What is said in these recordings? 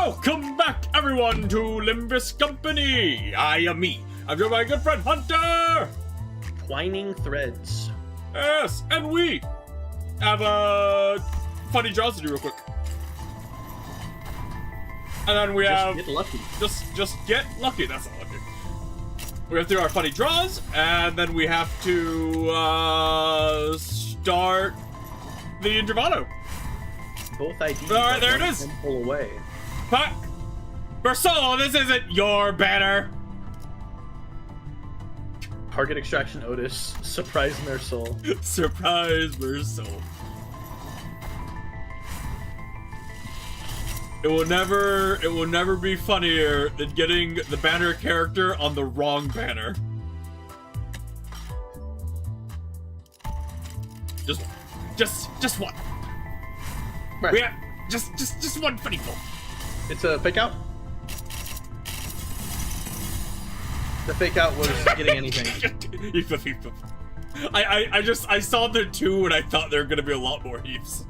Welcome back, everyone, to Limbus Company. I am me. I'm joined by my good friend Hunter. Twining threads. Yes, and we have funny draws to do real quick. And then we have Get lucky. Just get lucky. That's not lucky. We have to do our funny draws, and then we have to start the Intervado. Both IDs. All right, there it is. Pull away. But Bersolo, this isn't your banner. Target extraction Otis. Surprise Mersol. Surprise Bersolo. It will never be funnier than getting the banner character on the wrong banner. Just one. Right. Yeah, just one funny pull. It's a fake out. The fake out was getting anything. I saw the two and I thought there were gonna be a lot more heaps.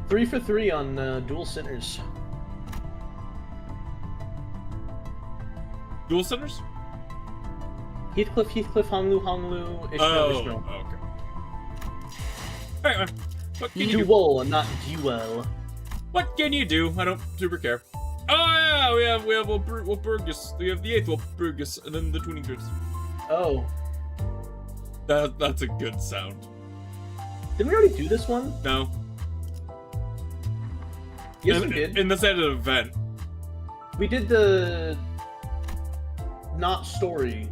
3 for 3 on dual sinners. Dual centers? Heathcliff, Honlu, Ishmael, Ishmael. Oh, okay. Alright, man. What can you do? Dual, not duel. What can you do? I don't super care. Oh yeah, we have Walpurgis. We have the 8th Walpurgis, and then the Twinning Threads. Oh. That's a good sound. Didn't we already do this one? No. Yes, we did. In the set of event. We did the not story.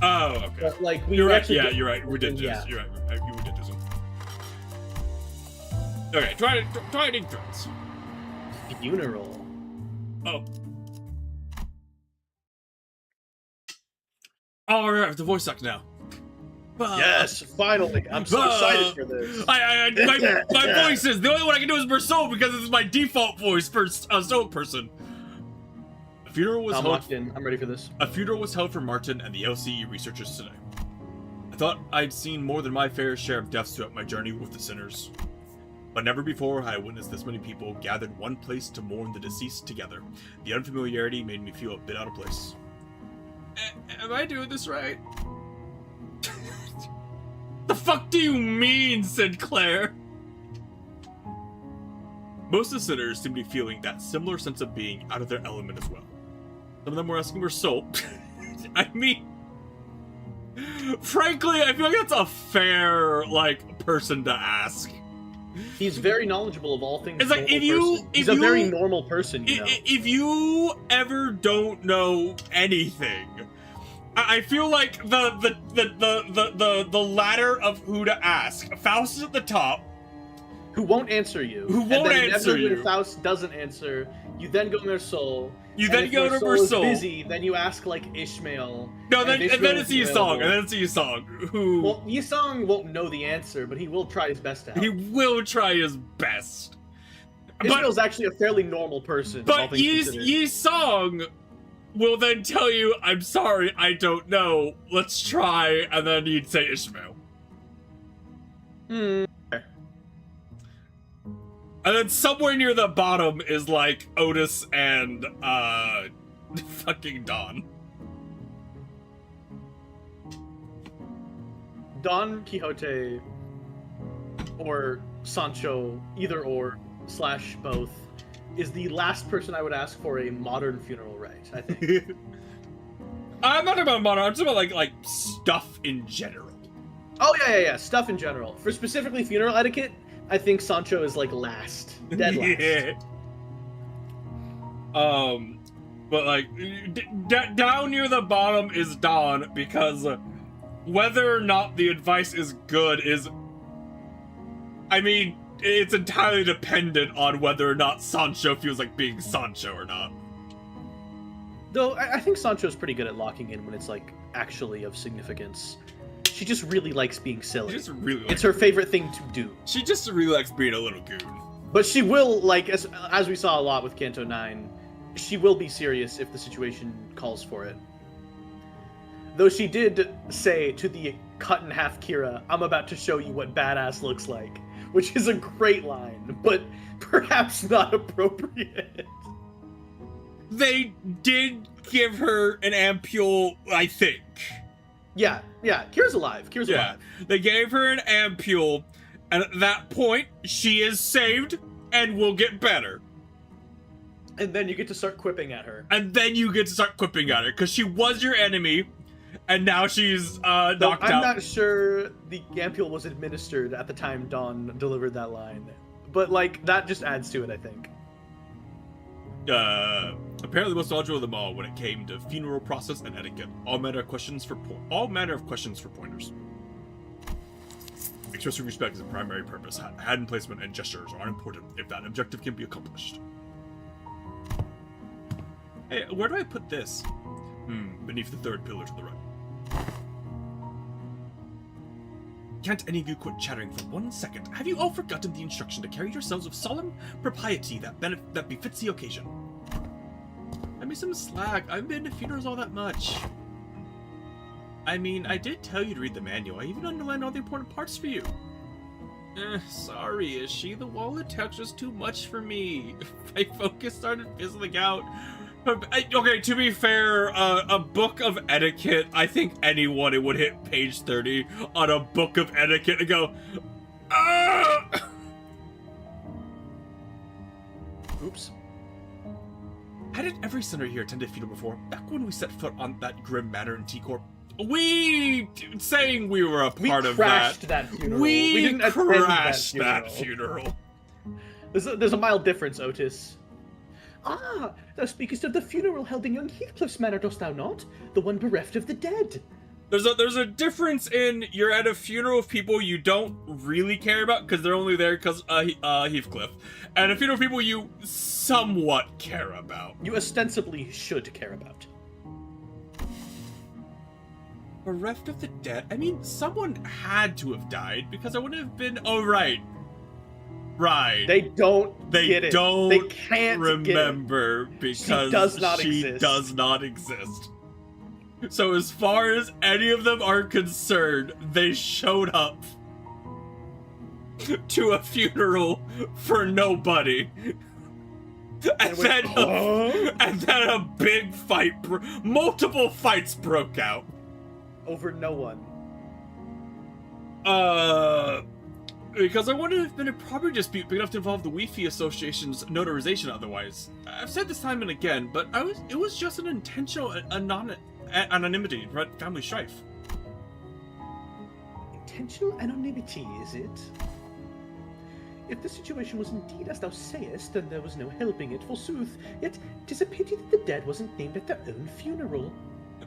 Oh, okay. But, like, we you're right. actually Yeah, did, you're right. We did this. yeah. You're right. We did this one. Okay, try it in threads. Funeral. Oh. Oh, right, I have the voice act now. Yes, finally. I'm so excited for this. My voice is the only one I can do is Berso because it's my default voice for a Stoic person. A funeral was I'm held. locked in. I'm ready for this. A funeral was held for Martin and the LCE researchers today. I thought I'd seen more than my fair share of deaths throughout my journey with the sinners. But never before had I witnessed this many people gathered one place to mourn the deceased together. The unfamiliarity made me feel a bit out of place. Am I doing this right? The fuck do you mean, Sinclair? Most of the sinners seem to be feeling that similar sense of being out of their element as well. Some of them were asking for soap. I mean, frankly, I feel like that's a fair, person to ask. He's very knowledgeable of all things. It's like he's a very normal person, you know. If you ever don't know anything, I feel like the ladder of who to ask. Faust is at the top. Who won't answer you. Who won't answer you. When Faust doesn't answer, you then go to Mersol. You then go to Mersol. Mersol. Busy, then you ask like Ishmael. No, and then it's Yisong, and then it's Yisong. Who? Well, Yisong won't know the answer, but he will try his best to help. He will try his best. Ishmael's actually a fairly normal person. But Yisong will then tell you, "I'm sorry, I don't know. Let's try," and then you'd say Ishmael. And then somewhere near the bottom is like Otis and fucking Don. Don Quixote or Sancho, either or / both, is the last person I would ask for a modern funeral rite, I think. I'm not talking about modern, I'm talking about like stuff in general. Oh yeah, stuff in general. For specifically funeral etiquette, I think Sancho is like last. Dead last. Yeah. But like down near the bottom is Don, because whether or not the advice is good is, I mean, it's entirely dependent on whether or not Sancho feels like being Sancho or not. Though I think Sancho's pretty good at locking in when it's like actually of significance. She just really likes being silly. It's her favorite thing to do. She just really likes being a little goon. But she will, like, as we saw a lot with Kanto 9, she will be serious if the situation calls for it. Though she did say to the cut-in-half Kira, "I'm about to show you what badass looks like," which is a great line, but perhaps not appropriate. They did give her an ampule, I think. Yeah, Kira's alive. Kira's alive. They gave her an ampule, and at that point, she is saved and will get better. And then you get to start quipping at her. Because she was your enemy, and now she's knocked out. I'm not sure the ampule was administered at the time Dawn delivered that line. But, like, that just adds to it, I think. Apparently most knowledgeable of them all when it came to funeral process and etiquette. All manner of questions for pointers. Expressing respect is a primary purpose. Hand placement and gestures are important if that objective can be accomplished. Hey, where do I put this? Beneath the third pillar to the right. Can't any of you quit chattering for 1 second? Have you all forgotten the instruction to carry yourselves with solemn propriety that befits the occasion? Give me some slack. I haven't been to funerals all that much. I mean, I did tell you to read the manual. I even underlined all the important parts for you. Sorry, is she? The wall of text was too much for me. My focus started fizzling out. Okay, to be fair, a book of etiquette, I think anyone it would hit page 30 on a book of etiquette and go, Oops. Hadn't every sinner here attended a funeral before? Back when we set foot on that grim manor in T-Corp? Saying we were a part of that. We crashed that funeral. We didn't crashed attend that funeral. There's a mild difference, Otis. Ah, thou speakest of the funeral held in young Heathcliff's manor, dost thou not? The one bereft of the dead. There's a difference in you're at a funeral of people you don't really care about because they're only there because Heathcliff, and a funeral of people you somewhat care about. You ostensibly should care about. Bereft of the dead? I mean, someone had to have died because I wouldn't have been. Oh, right. They don't get it. They can't remember get it. because she does not exist. So as far as any of them are concerned, they showed up to a funeral for nobody. And then a big fight, multiple fights broke out. Over no one. Because I wouldn't have been a property dispute big enough to involve the Wi-Fi Association's notarization otherwise. I've said this time and again, but it was just an intentional anonymity to prevent family strife. Intentional anonymity, is it? If the situation was indeed as thou sayest, then there was no helping it, forsooth. Yet 'tis a pity that the dead wasn't named at their own funeral.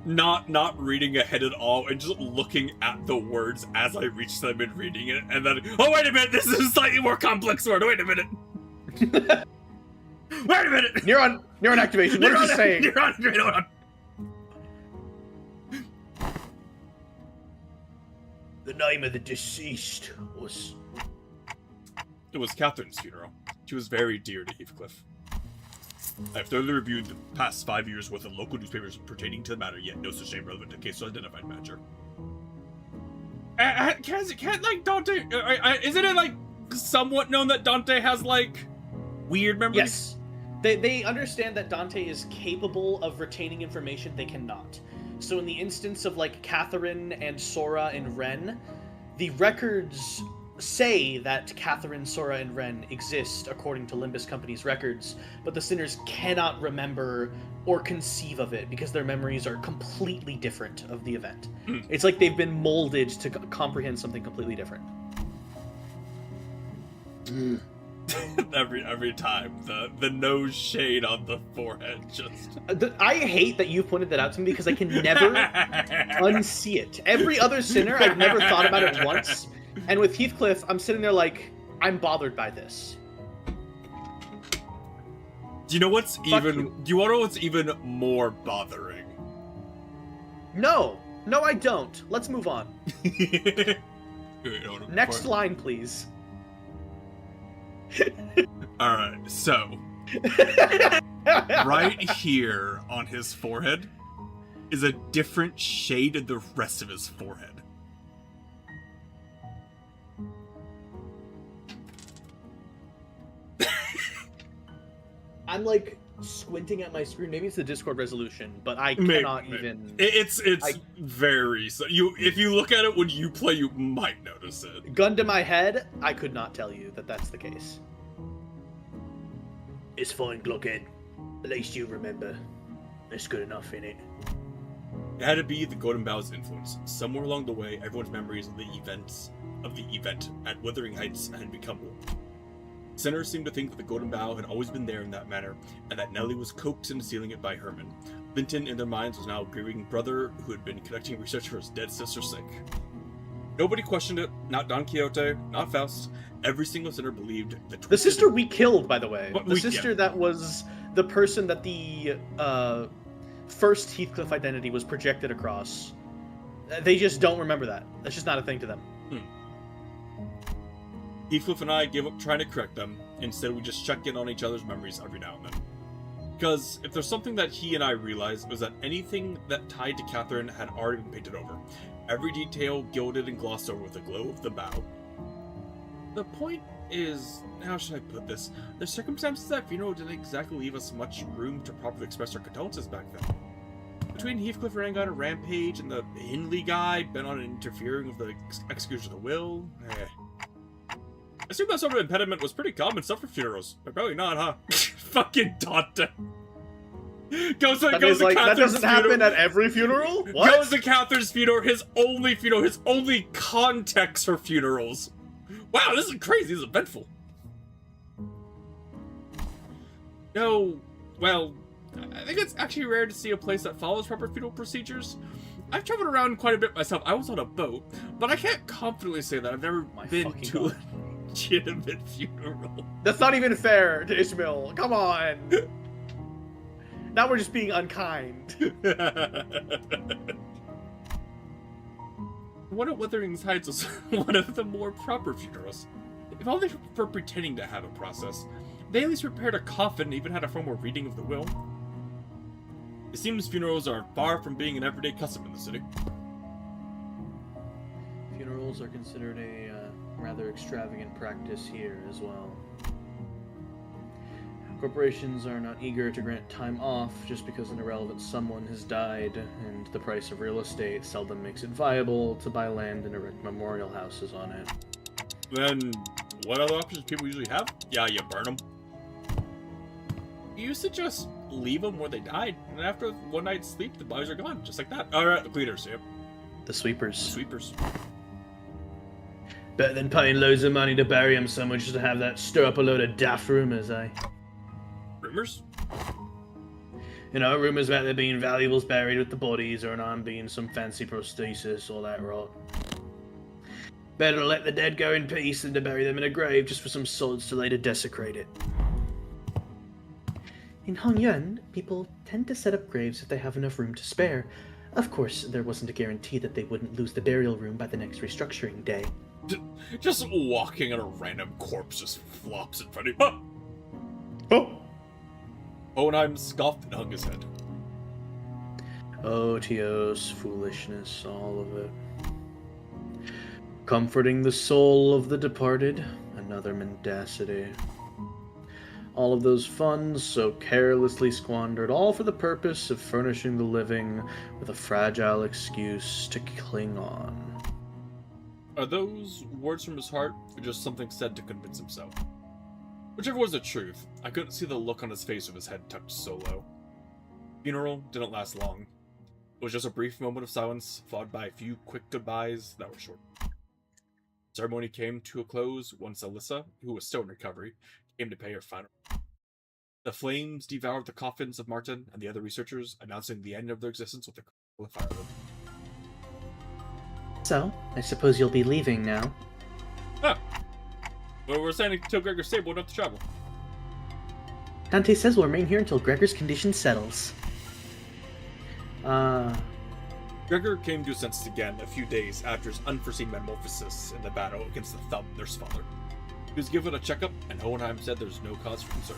Not reading ahead at all and just looking at the words as I reach them and reading it, and then, oh, wait a minute, this is a slightly more complex word, wait a minute. Wait a minute! Neuron activation, what are you saying? Neuron. The name of the deceased was... It was Catherine's funeral. She was very dear to Heathcliff. I've thoroughly reviewed the past 5 years worth of local newspapers pertaining to the matter, yet no such name relevant to case identified matcher. Can't like Dante? Isn't it like somewhat known that Dante has like weird memories? Yes, they understand that Dante is capable of retaining information they cannot. So in the instance of like Catherine and Sora and Ren, the records say that Catherine, Sora, and Ren exist according to Limbus Company's records, but the sinners cannot remember or conceive of it because their memories are completely different of the event. It's like they've been molded to comprehend something completely different. Every time the nose shade on the forehead just. I hate that you pointed that out to me because I can never unsee it. Every other sinner, I've never thought about it once. And with Heathcliff, I'm sitting there like, I'm bothered by this. Do you know what's Do you want to know what's even more bothering? No, I don't. Let's move on. Next line, please. Alright, so right here on his forehead is a different shade of the rest of his forehead. I'm like squinting at my screen. Maybe it's the Discord resolution, but I cannot even. It's very. So if you look at it when you play, you might notice it. Gun to my head, I could not tell you that that's the case. It's fine, Glockhead. At least you remember. It's good enough, innit? It had to be the Golden Bow's influence. Somewhere along the way, everyone's memories of the event at Wuthering Heights had become warped. Sinners seemed to think that the Golden Bow had always been there in that manner, and that Nellie was coaxed into stealing it by Herman. Linton, in their minds, was now a grieving brother who had been conducting research for his dead sister's sake. Nobody questioned it, not Don Quixote, not Faust. Every single sinner believed that the sister we killed, by the way. The sister yeah. That was the person that the first Heathcliff identity was projected across. They just don't remember that. That's just not a thing to them. Heathcliff and I gave up trying to correct them. Instead, we just check in on each other's memories every now and then. Because if there's something that he and I realized, it was that anything that tied to Catherine had already been painted over. Every detail gilded and glossed over with the glow of the bow. The point is, how should I put this? The circumstances of that funeral didn't exactly leave us much room to properly express our condolences back then. Between Heathcliff running on a rampage and the Hindley guy bent on interfering with the execution of the will, I assume that sort of impediment was pretty common stuff for funerals. But probably not, huh? Fucking Dante. Goes to Catherine's that doesn't funeral. happen at every funeral? What? Goes to Catherine's funeral, his only context for funerals. Wow, this is crazy, this is eventful. No, well, I think it's actually rare to see a place that follows proper funeral procedures. I've traveled around quite a bit myself. I was on a boat, but I can't confidently say that I've never been to a legitimate funeral. That's not even fair to Ishmael. Come on. Now we're just being unkind. One at Wuthering Heights was one of the more proper funerals. If only for pretending to have a process, they at least prepared a coffin and even had a formal reading of the will. It seems funerals are far from being an everyday custom in the city. Funerals are considered a rather extravagant practice here as well. Corporations are not eager to grant time off just because an irrelevant someone has died, and the price of real estate seldom makes it viable to buy land and erect memorial houses on it. Then, what other options people usually have? Yeah, you burn them. You used to just leave them where they died, and after one night's sleep, the bodies are gone, just like that. Alright, the cleaners, yep. The sweepers. The sweepers. Better than paying loads of money to bury them somewhere just to have that stir up a load of daft rumors, eh? Rumors? You know, rumors about there being valuables buried with the bodies, or an arm being some fancy prosthesis, all that rot. Better to let the dead go in peace than to bury them in a grave just for some sods to later desecrate it. In Hongyuan, people tend to set up graves if they have enough room to spare. Of course, there wasn't a guarantee that they wouldn't lose the burial room by the next restructuring day. Just walking and a random corpse just flops in front of you. Huh! Oh! Owenheim scoffed and hung his head. Oh, Teos, foolishness, all of it. Comforting the soul of the departed, another mendacity. All of those funds so carelessly squandered, all for the purpose of furnishing the living with a fragile excuse to cling on. Are those words from his heart, or just something said to convince himself? Whichever was the truth, I couldn't see the look on his face with his head tucked so low. Funeral didn't last long. It was just a brief moment of silence, followed by a few quick goodbyes that were short. The ceremony came to a close once Alyssa, who was still in recovery, came to pay her final. The flames devoured the coffins of Martin and the other researchers, announcing the end of their existence with a firewood. So, I suppose you'll be leaving now. Ah! Well, we're standing until Gregor's stable enough to travel. Dante says we'll remain here until Gregor's condition settles. Gregor came to his senses again a few days after his unforeseen metamorphosis in the battle against the Thumb, their father. He was given a checkup, and Hohenheim said there's no cause for concern.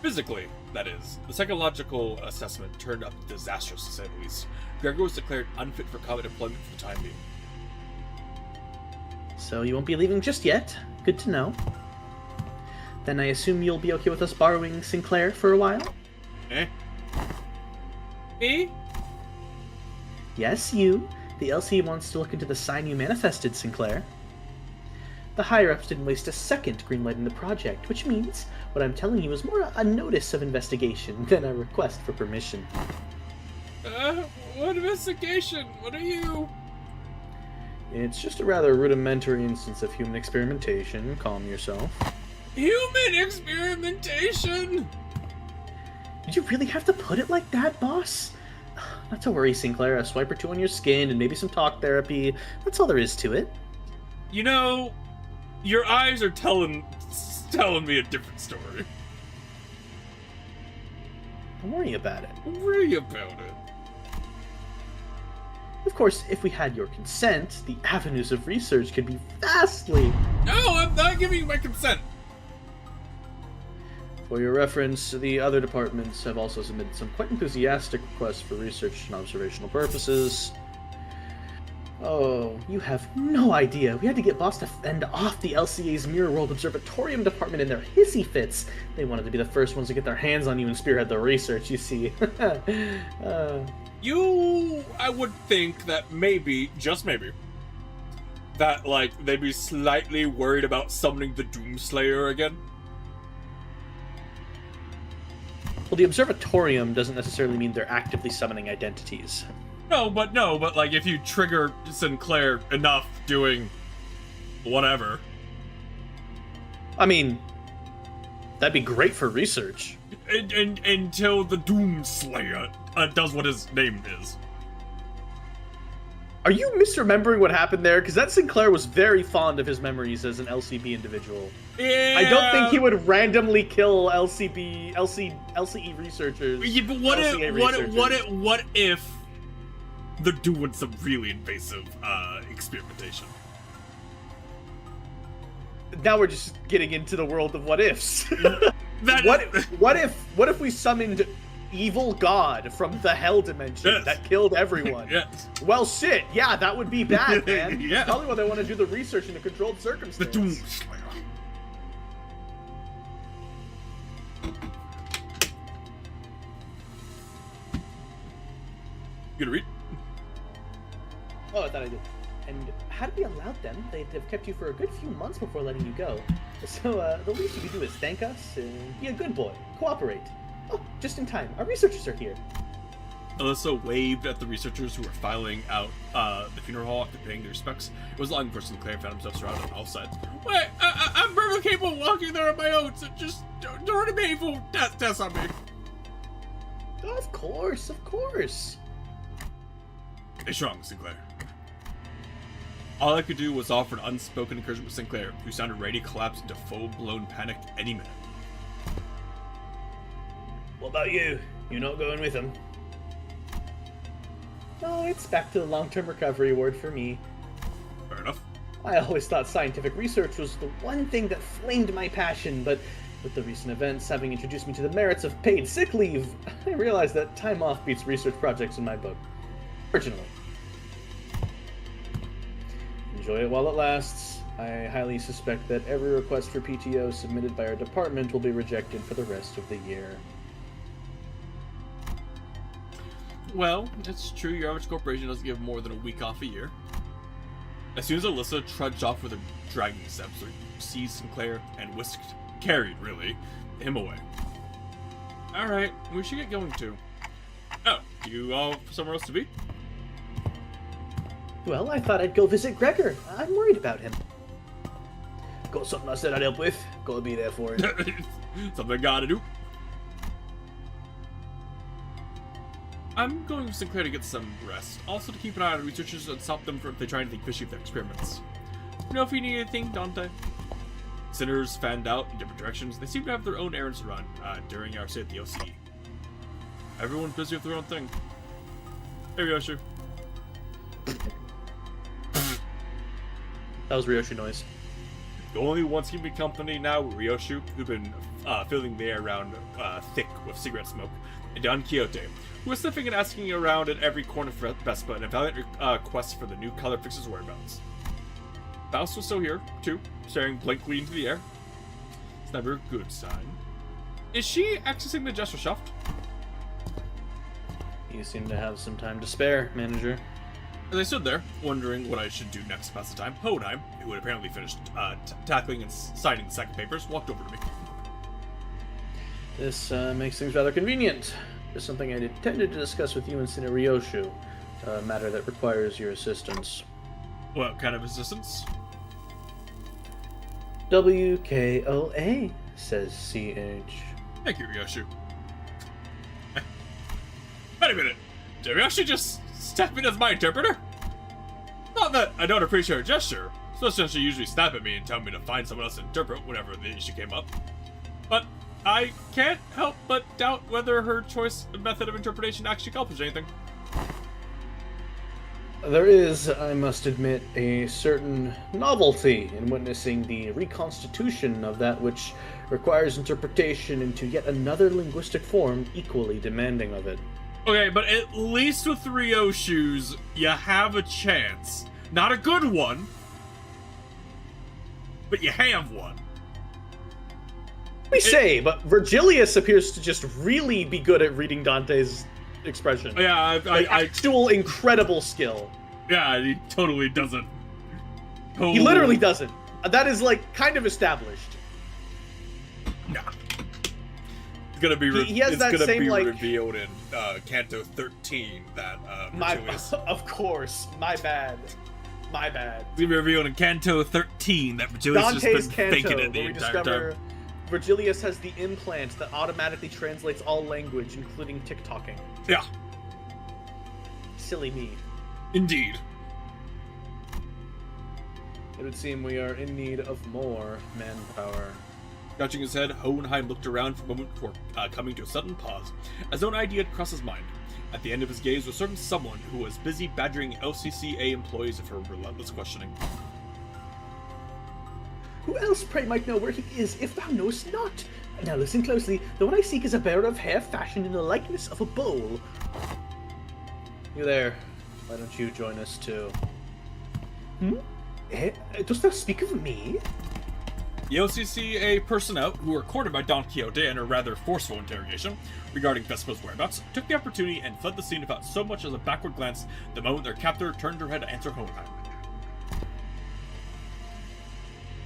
Physically, that is. The psychological assessment turned up disastrous, to say the least. Gregor was declared unfit for combat deployment for the time being. So you won't be leaving just yet. Good to know. Then I assume you'll be okay with us borrowing Sinclair for a while? Eh? Me? Yes, you. The LC wants to look into the sign you manifested, Sinclair. The higher-ups didn't waste a second greenlighting the project, which means what I'm telling you is more a notice of investigation than a request for permission. What investigation? What are you? It's just a rather rudimentary instance of human experimentation. Calm yourself. Human experimentation? Did you really have to put it like that, boss? Not to worry, Sinclair. A swipe or two on your skin and maybe some talk therapy. That's all there is to it. You know, your eyes are telling me a different story. Don't worry about it. Worry about it. Of course, if we had your consent, the avenues of research could be vastly... No, I'm not giving you my consent. For your reference, the other departments have also submitted some quite enthusiastic requests for research and observational purposes. Oh, you have no idea. We had to get Boss to fend off the LCA's Mirror World Observatorium department in their hissy fits. They wanted to be the first ones to get their hands on you and spearhead the research, you see. I would think that maybe, just maybe, that, like, they'd be slightly worried about summoning the Doomslayer again. Well, the Observatorium doesn't necessarily mean they're actively summoning identities. No, but like, if you trigger Sinclair enough doing whatever. I mean, that'd be great for research. Until the Doomslayer does what his name is. Are you misremembering what happened there? Because that Sinclair was very fond of his memories as an LCB individual. Yeah. I don't think he would randomly kill LCE researchers. Yeah, but what if they're doing some really invasive experimentation? Now we're just getting into the world of what ifs. That what if we summoned evil god from the hell dimension that killed everyone? Yes. Well, shit. Yeah, that would be bad, man. Yeah. Probably why they want to do the research in a controlled The circumstance. Doomslayer. You gonna read? Oh, I thought I did. And had we allowed them, they'd have kept you for a good few months before letting you go. So, the least you could do is thank us and be a good boy. Cooperate. Oh, just in time. Our researchers are here. Alyssa waved at the researchers who were filing out the funeral hall after paying their respects. It was long before Sinclair found himself surrounded on all sides. Wait, I'm perfectly capable of walking there on my own, so just don't run a painful test on me. Of course, of course. Stay strong, Sinclair. All I could do was offer an unspoken encouragement to Sinclair, who sounded ready to collapse into full-blown panic any minute. What about you? You're not going with them? No, it's back to the long-term recovery ward for me. Fair enough. I always thought scientific research was the one thing that flamed my passion, but with the recent events having introduced me to the merits of paid sick leave, I realized that time off beats research projects in my book. Originally. Enjoy it while it lasts. I highly suspect that every request for PTO submitted by our department will be rejected for the rest of the year. Well, it's true, your average corporation doesn't give more than a week off a year. As soon as Alyssa trudged off with her dragging steps, she seized Sinclair and carried, him away. Alright, we should get going too. Oh, you all somewhere else to be? Well, I thought I'd go visit Gregor. I'm worried about him. Got something I said I'd help with. Gotta be there for it. Something I gotta do. I'm going with Sinclair to get some rest. Also to keep an eye on researchers and stop them if they try anything fishy with their experiments. You know if you need anything, Dante? Sinners fanned out in different directions. They seem to have their own errands to run during our stay at the OC. Everyone's busy with their own thing. Hey, Ryoshu. That was Ryoshu noise. The only ones keeping company now were Ryoshu, who've been filling the air around thick with cigarette smoke, and Don Quixote, who was sniffing and asking around at every corner for Vespa in a valiant quest for the new color fix's whereabouts. Faust was still here, too, staring blankly into the air. It's never a good sign. Is she accessing the Gesture Shaft? You seem to have some time to spare, manager. As I stood there, wondering what I should do next to pass the time, Hohenheim, who had apparently finished tackling and signing the second papers, walked over to me. This makes things rather convenient. There's something I intended to discuss with you and Ryoshu, a matter that requires your assistance. What kind of assistance? WKOA, says CH. Thank you, Ryoshu. Wait a minute. Did Ryoshu just step in as my interpreter? Not that I don't appreciate her gesture, especially since she usually snap at me and tell me to find someone else to interpret whenever the issue came up. But I can't help but doubt whether her choice of method of interpretation actually accomplished anything. There is, I must admit, a certain novelty in witnessing the reconstitution of that which requires interpretation into yet another linguistic form equally demanding of it. Okay, but at least with Ryoshu's, you have a chance. Not a good one, but you have one. We say, but Virgilius appears to just really be good at reading Dante's expression. Yeah, Actual incredible skill. Yeah, he totally doesn't. He literally doesn't. That is, like, kind of established. Nah. It's gonna be, he has it's that gonna same, be like, revealed in Canto 13 that Virgilius... Of course. My bad. My bad. It's gonna be revealed in Canto 13 that Virgilius has Dante's just been Canto, faking it the where we entire discover time. Virgilius has the implant that automatically translates all language, including tick-tocking. Yeah, Silly me. indeed. It would seem we are in need of more manpower. Scratching his head, Hohenheim looked around for a moment before coming to a sudden pause, as though an idea had crossed his mind. At the end of his gaze was certain someone who was busy badgering LCCA employees of her relentless questioning. Who else, pray, might know where he is, if thou knowest not? Now listen closely. The one I seek is a bearer of hair fashioned in the likeness of a bull. You there. Why don't you join us, too? Dost thou speak of me? The LCCA personnel, who were courted by Don Quixote in a rather forceful interrogation regarding Vespa's whereabouts, took the opportunity and fled the scene without so much as a backward glance the moment their captor turned her head to answer Hohenheim.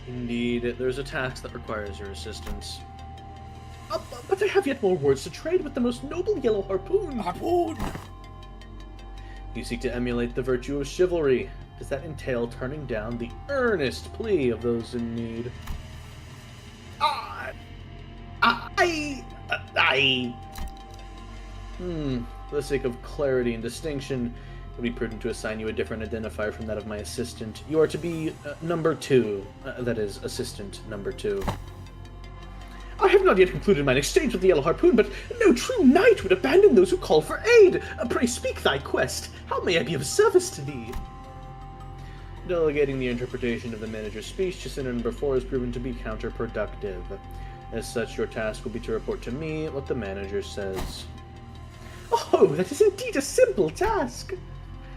Indeed, there's a task that requires your assistance. But I have yet more words to trade with the most noble yellow harpoon. Harpoon! You seek to emulate the virtue of chivalry. Does that entail turning down the earnest plea of those in need? For the sake of clarity and distinction, it would be prudent to assign you a different identifier from that of my assistant. You are to be number 2. That is, assistant number 2. I have not yet concluded mine exchange with the yellow harpoon, but no true knight would abandon those who call for aid. Pray speak thy quest. How may I be of service to thee? Delegating the interpretation of the manager's speech to Sinner number 4 has proven to be counterproductive. As such, your task will be to report to me what the manager says. Oh, that is indeed a simple task.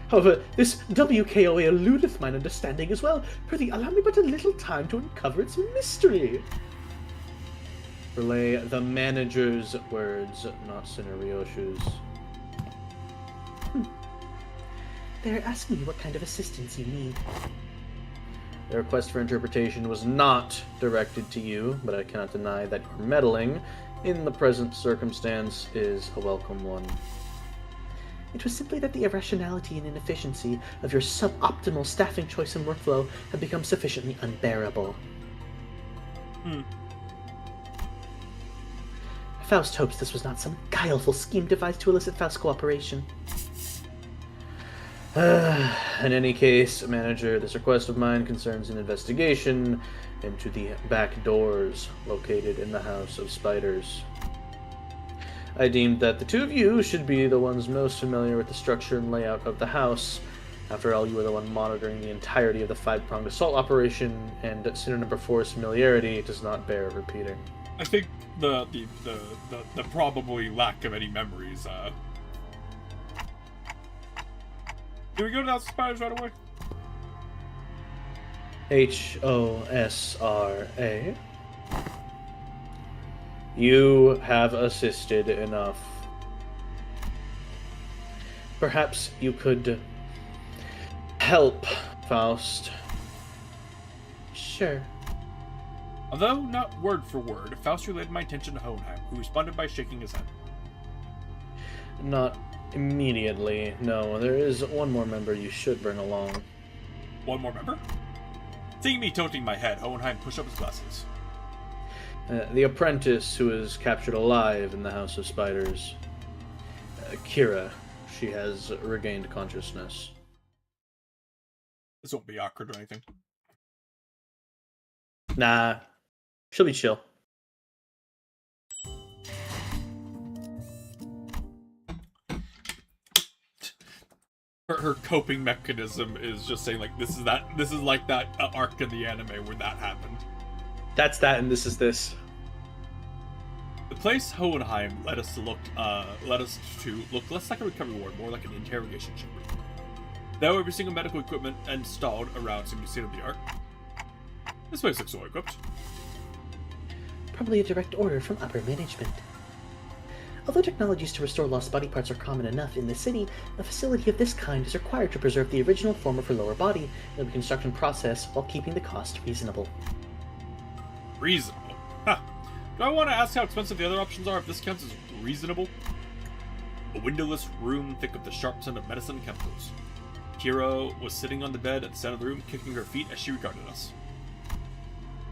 However, this WKOA eludeth mine understanding as well. Prithee, allow me but a little time to uncover its mystery. Relay the manager's words, not Sinner Ryoshu's. They're asking you what kind of assistance you need. The request for interpretation was not directed to you, but I cannot deny that your meddling in the present circumstance is a welcome one. It was simply that the irrationality and inefficiency of your suboptimal staffing choice and workflow have become sufficiently unbearable. Faust hopes this was not some guileful scheme devised to elicit Faust's cooperation. In any case, manager, this request of mine concerns an investigation into the back doors located in the House of Spiders. I deemed that the two of you should be the ones most familiar with the structure and layout of the house. After all, you were the one monitoring the entirety of the five-pronged assault operation, and Sinner number 4's familiarity does not bear repeating. I think the probably lack of any memories, Do we go to the House of Spiders right away? HOSRA. You have assisted enough. Perhaps you could help, Faust. Sure. Although not word for word, Faust relayed my attention to Hohenheim, who responded by shaking his head. Not immediately, no. There is one more member you should bring along. One more member? Seeing me tilting my head, Hohenheim pushed up his glasses. The apprentice who was captured alive in the House of Spiders. Kira. She has regained consciousness. This won't be awkward or anything. Nah. She'll be chill. Her coping mechanism is just saying, like, this is like that arc in the anime where that happened. That's that, and this is this. The place Hohenheim led us to look less like a recovery ward, more like an interrogation chamber. Though every single medical equipment installed around seemed to be state of the art. This place looks well equipped. Probably a direct order from upper management. Although technologies to restore lost body parts are common enough in the city, a facility of this kind is required to preserve the original form of her lower body in the reconstruction process while keeping the cost reasonable. Reasonable? Huh. Do I want to ask how expensive the other options are if this counts as reasonable? A windowless room thick of the sharp scent of medicine and chemicals. Kira was sitting on the bed at the center of the room, kicking her feet as she regarded us.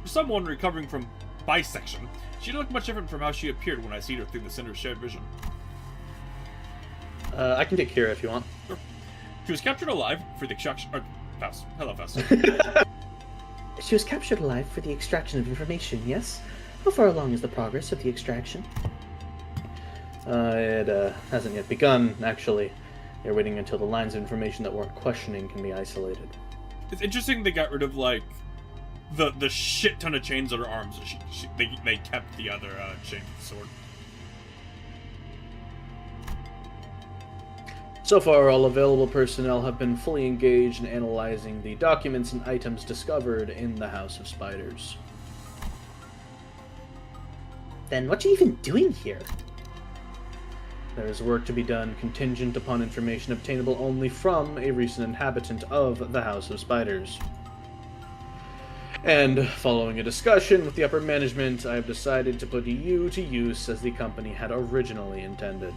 For someone recovering from bisection, she didn't look much different from how she appeared when I seen her through the center's shared vision. I can take Kira if you want. Sure. She was captured alive for the extraction. Faust. Hello, Faust. She was captured alive for the extraction of information, yes? How far along is the progress of the extraction? It hasn't yet begun, actually. They're waiting until the lines of information that weren't questioning can be isolated. It's interesting they got rid of, like, the shit ton of chains on her arms. They kept the other chain with the sword. So far, all available personnel have been fully engaged in analyzing the documents and items discovered in the House of Spiders. Then what are you even doing here? There is work to be done contingent upon information obtainable only from a recent inhabitant of the House of Spiders. And following a discussion with the upper management, I have decided to put you to use as the company had originally intended.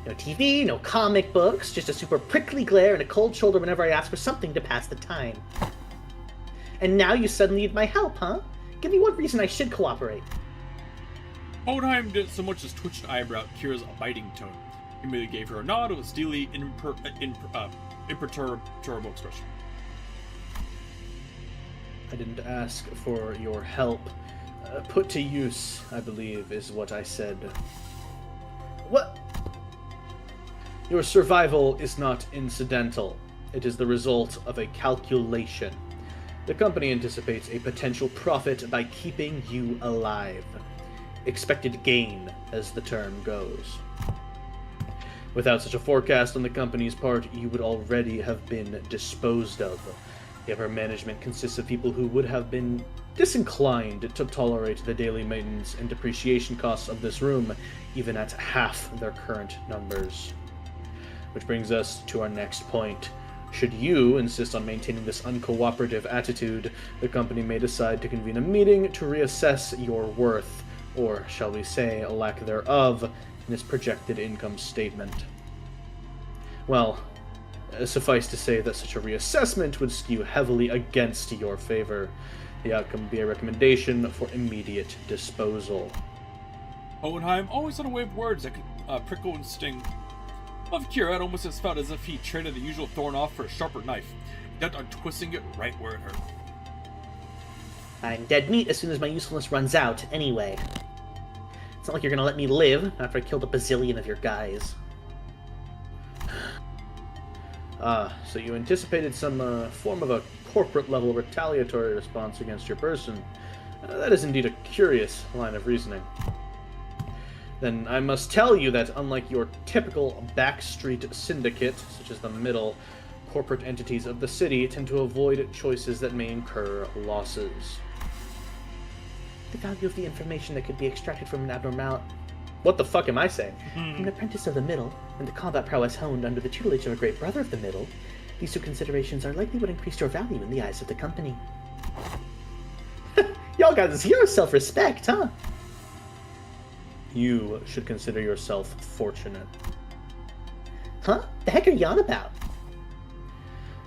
No TV, no comic books, just a super prickly glare and a cold shoulder whenever I ask for something to pass the time. And now you suddenly need my help, huh? Give me one reason I should cooperate. Hohenheim didn't so much as twitch an eyebrow at Kira's biting tone. He merely gave her a nod with a steely, imperturbable expression. I didn't ask for your help. Put to use, I believe, is what I said. What? Your survival is not incidental. It is the result of a calculation. The company anticipates a potential profit by keeping you alive. Expected gain, as the term goes. Without such a forecast on the company's part, you would already have been disposed of. The upper management consists of people who would have been disinclined to tolerate the daily maintenance and depreciation costs of this room, even at half their current numbers. Which brings us to our next point. Should you insist on maintaining this uncooperative attitude, the company may decide to convene a meeting to reassess your worth, or shall we say, a lack thereof, in its projected income statement. Well, suffice to say that such a reassessment would skew heavily against your favor. The outcome would be a recommendation for immediate disposal. Hohenheim always had a way of words that could prickle and sting. Of Kira, it almost has felt as if he traded the usual thorn off for a sharper knife, bent on twisting it right where it hurt. I'm dead meat as soon as my usefulness runs out, anyway. It's not like you're gonna let me live after I killed a bazillion of your guys. So you anticipated some form of a corporate-level retaliatory response against your person. That is indeed a curious line of reasoning. Then I must tell you that unlike your typical backstreet syndicate, such as the middle, corporate entities of the city tend to avoid choices that may incur losses. The value of the information that could be extracted from an abnormal... What the fuck am I saying? From an apprentice of the middle, and the combat prowess honed under the tutelage of a great brother of the middle, these two considerations are likely what increased your value in the eyes of the company. Y'all got zero self-respect, huh? You should consider yourself fortunate. Huh? The heck are you on about?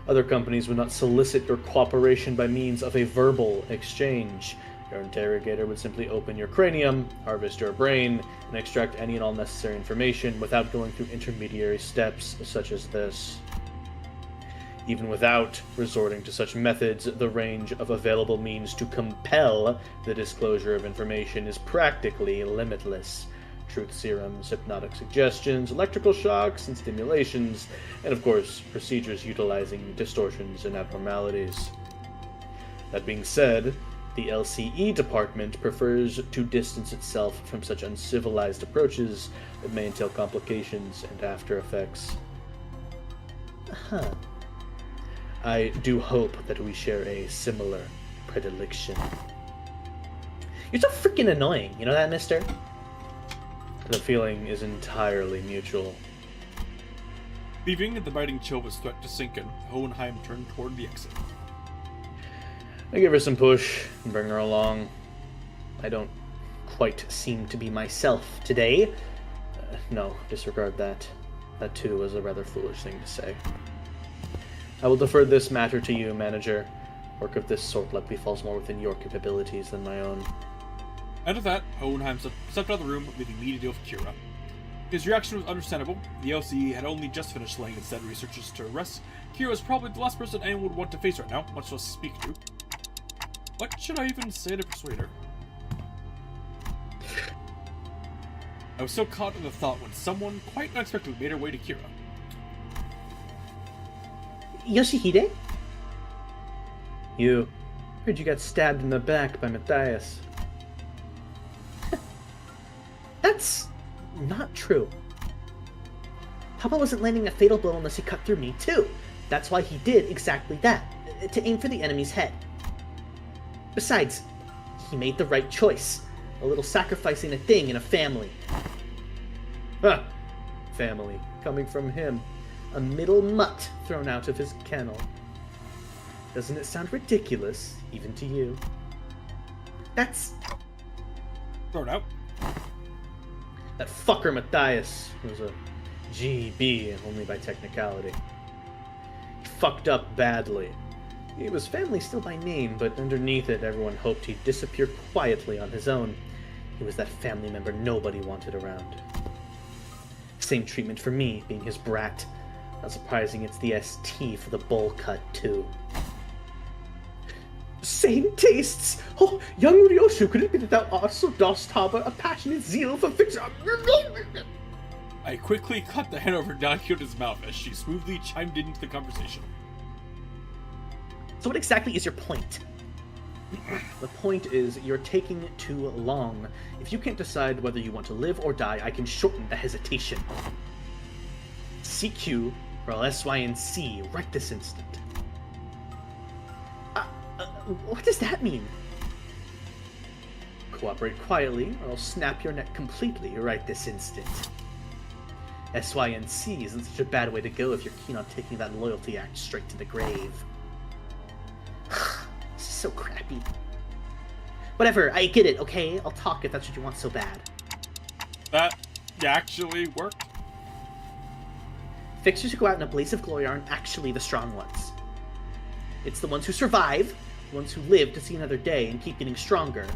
Other companies would not solicit your cooperation by means of a verbal exchange. Your interrogator would simply open your cranium, harvest your brain, and extract any and all necessary information without going through intermediary steps such as this. Even without resorting to such methods, the range of available means to compel the disclosure of information is practically limitless. Truth serums, hypnotic suggestions, electrical shocks and stimulations, and of course, procedures utilizing distortions and abnormalities. That being said, the LCE department prefers to distance itself from such uncivilized approaches that may entail complications and after effects. Huh. I do hope that we share a similar predilection. You're so freaking annoying, you know that, mister? The feeling is entirely mutual. Leaving the biting chill of his threat to sink in, Hohenheim turned toward the exit. I give her some push and bring her along. I don't quite seem to be myself today. No, disregard that. That too was a rather foolish thing to say. I will defer this matter to you, manager. Work of this sort likely falls more within your capabilities than my own. And with that, Hohenheim stepped out of the room, leaving me to deal with Kira. His reaction was understandable. The LCE had only just finished laying its dead researchers to rest. Kira was probably the last person anyone would want to face right now, much less speak to. What should I even say to persuade her? I was so caught in the thought when someone quite unexpectedly made her way to Kira. Yoshihide? You. Heard you got stabbed in the back by Matthias. That's not true. Papa wasn't landing a fatal blow unless he cut through me, too. That's why he did exactly that, to aim for the enemy's head. Besides, he made the right choice. A little sacrificing a thing in a family. Huh. Family. Coming from him. A middle mutt thrown out of his kennel. Doesn't it sound ridiculous, even to you? That's... Thrown out? That fucker Matthias was a GB, only by technicality. He fucked up badly. He was family still by name, but underneath it, everyone hoped he'd disappear quietly on his own. He was that family member nobody wanted around. Same treatment for me, being his brat. Not surprising it's the ST for the bowl cut, too. Same tastes! Oh, young Ryoshu, could it be that thou also dost harbor a passionate zeal for fixing... I quickly cut the hand over Don Quixote's mouth as she smoothly chimed into the conversation. So what exactly is your point? The point is, you're taking too long. If you can't decide whether you want to live or die, I can shorten the hesitation. CQ, or SYNC, right this instant. What does that mean? Cooperate quietly, or I'll snap your neck completely right this instant. SYNC isn't such a bad way to go if you're keen on taking that loyalty act straight to the grave. This is so crappy. Whatever, I get it, okay? I'll talk if that's what you want so bad. That actually worked? Fixers who go out in a blaze of glory aren't actually the strong ones. It's the ones who survive, the ones who live to see another day and keep getting stronger.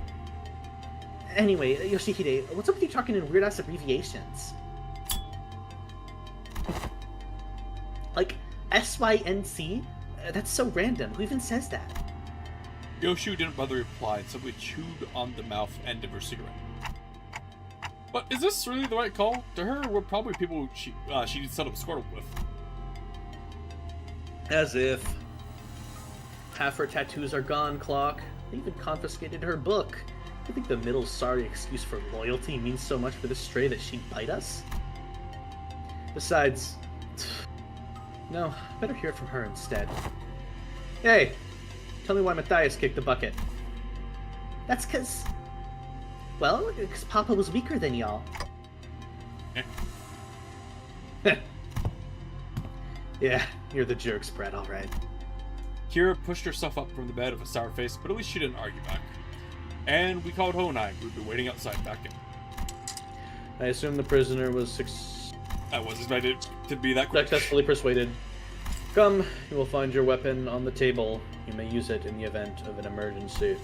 Anyway, Yoshihide, what's up with you talking in weird-ass abbreviations? Like, SYNC? That's so random. Who even says that? Ryoshu didn't bother to reply and simply chewed on the mouth end of her cigarette. But is this really the right call? To her, we're probably people she needs settled squirtle with. As if. Half her tattoos are gone, Clock. They even confiscated her book. You think the middle sorry excuse for loyalty means so much for this stray that she'd bite us? Besides... No, better hear it from her instead. Hey! Tell me why Matthias kicked the bucket. That's 'cause... Well, because Papa was weaker than y'all. Yeah, you're the jerks, Brett, alright. Kira pushed herself up from the bed with a sour face, but at least she didn't argue back. And we called Honai, who'd been waiting outside back in. I assume the prisoner was I was expected to be that quick. successfully persuaded. Come, you will find your weapon on the table. You may use it in the event of an emergency.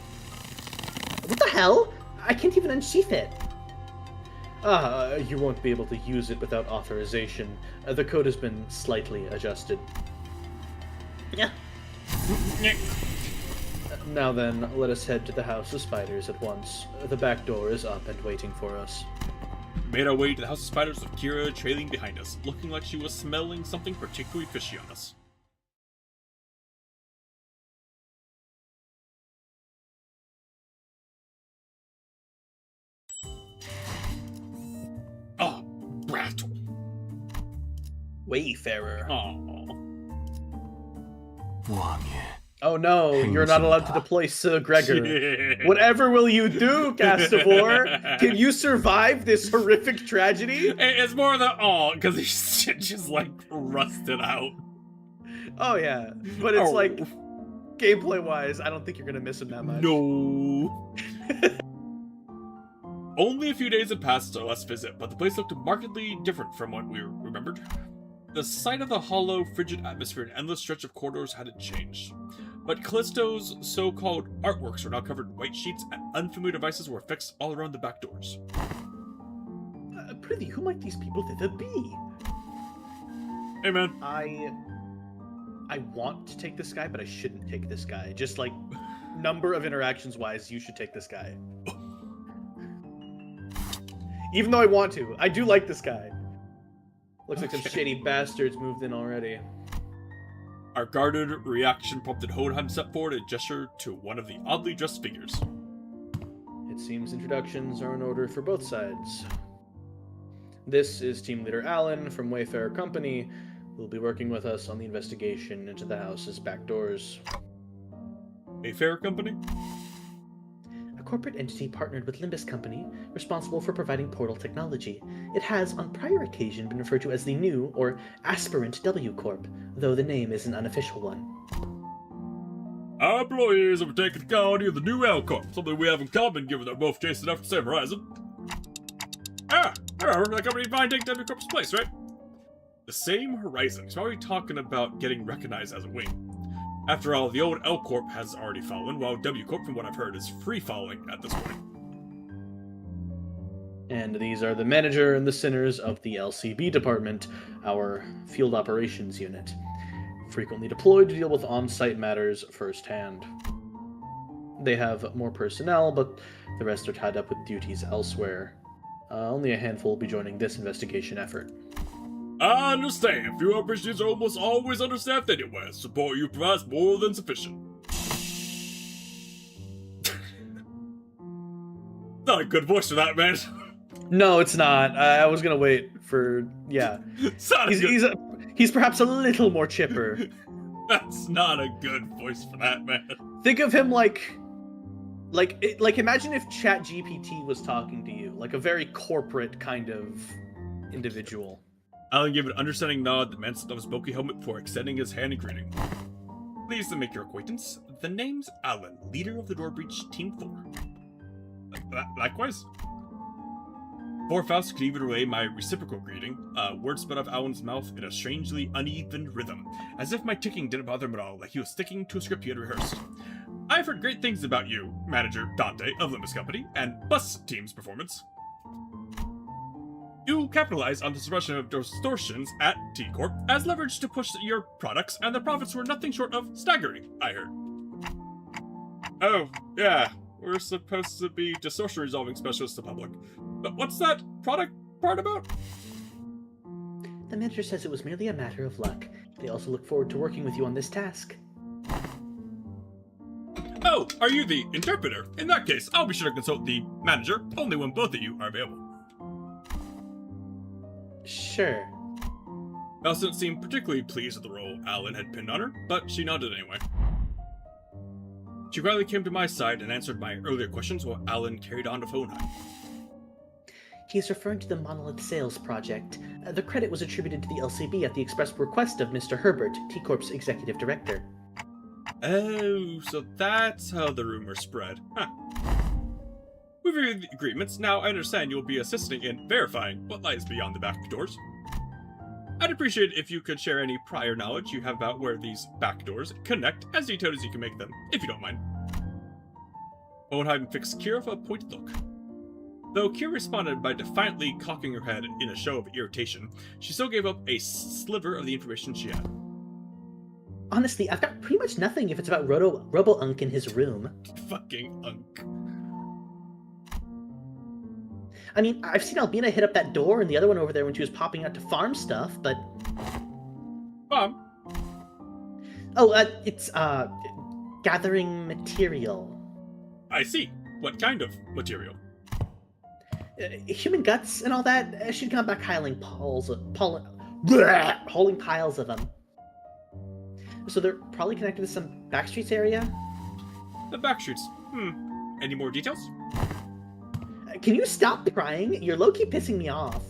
What the hell? I can't even unsheath it. You won't be able to use it without authorization. The code has been slightly adjusted. Yeah. Now then, let us head to the House of Spiders at once. The back door is up and waiting for us. We made our way to the House of Spiders with Kira trailing behind us, looking like she was smelling something particularly fishy on us. Oh, Brattle. Wayfarer. Oh. Oh no, you're not allowed to deploy Sir Gregor. Whatever will you do, Castivore? Can you survive this horrific tragedy? It's more the because he's just like rusted out. Oh yeah, but it's like gameplay-wise, I don't think you're gonna miss him that much. No. Only a few days had passed since our last visit, but the place looked markedly different from what we remembered. The sight of the hollow, frigid atmosphere and endless stretch of corridors hadn't changed. But Callisto's so-called artworks were now covered in white sheets, and unfamiliar devices were fixed all around the back doors. Prithee, who might these people thither be? Hey, man. I want to take this guy, but I shouldn't take this guy. Just like number of interactions wise, you should take this guy. Even though I want to, I do like this guy. Looks like some shady bastards moved in already. Our guarded reaction prompted Hohenheim step forward and gesture to one of the oddly dressed figures. It seems introductions are in order for both sides. This is Team Leader Alan from Wayfarer Company, who will be working with us on the investigation into the house's back doors. Wayfarer Company? A corporate entity partnered with Limbus Company, responsible for providing portal technology. It has, on prior occasion, been referred to as the new, or aspirant W Corp, though the name is an unofficial one. Our employees have taken the quality of the new L Corp, something we have in common given they're both chasing after the same horizon. I remember that company fine take W Corp's place, right? The same horizon. He's probably talking about getting recognized as a wing. After all, the old L Corp has already fallen, while W Corp, from what I've heard, is free-falling at this point. And these are the manager and the sinners of the LCB department, our field operations unit, frequently deployed to deal with on-site matters firsthand. They have more personnel, but the rest are tied up with duties elsewhere. Only a handful will be joining this investigation effort. I understand. Few operations are almost always understaffed anyway. Support you provides more than sufficient. Not a good voice for that, man. No, it's not. I was gonna wait for He's perhaps a little more chipper. That's not a good voice for that, man. Think of him like imagine if ChatGPT was talking to you, like a very corporate kind of individual. Alan gave an understanding nod that meant of his bulky helmet before extending his hand in greeting. Pleased to make your acquaintance. The name's Alan, leader of the Door Breach Team 4. Likewise. Before Faust could even relay my reciprocal greeting, words sped off Alan's mouth in a strangely uneven rhythm, as if my ticking didn't bother him at all, like he was sticking to a script he had rehearsed. I've heard great things about you, Manager Dante of Limbus Company, and Bus Team's performance. You capitalized on the suppression of distortions at T-Corp as leverage to push your products, and the profits were nothing short of staggering, I heard. Oh, yeah, we're supposed to be distortion resolving specialists to public. But what's that product part about? The manager says it was merely a matter of luck. They also look forward to working with you on this task. Oh, are you the interpreter? In that case, I'll be sure to consult the manager only when both of you are available. Sure. Faust didn't seem particularly pleased with the role Alan had pinned on her, but she nodded anyway. She quietly came to my side and answered my earlier questions while Alan carried on to Hohenheim. He is referring to the Monolith Sales Project. The credit was attributed to the LCB at the express request of Mr. Herbert, T-Corp's executive director. Oh, so that's how the rumor spread. Huh. We've reviewed the agreements. Now I understand you'll be assisting in verifying what lies beyond the back doors. I'd appreciate if you could share any prior knowledge you have about where these back doors connect, as detailed as you can make them, if you don't mind. Hohenheim fixed Kira with a pointed look. Though Kira responded by defiantly cocking her head in a show of irritation, she still gave up a sliver of the information she had. Honestly, I've got pretty much nothing if it's about Robo-Unk in his room. Fucking Unk. I mean, I've seen Albina hit up that door and the other one over there when she was popping out to farm stuff, but... Mom? Oh, it's, gathering material. I see. What kind of material? Human guts and all that. She'd come back hauling piles of them. So they're probably connected to some backstreets area? The backstreets. Any more details? Can you stop prying? You're low-key pissing me off.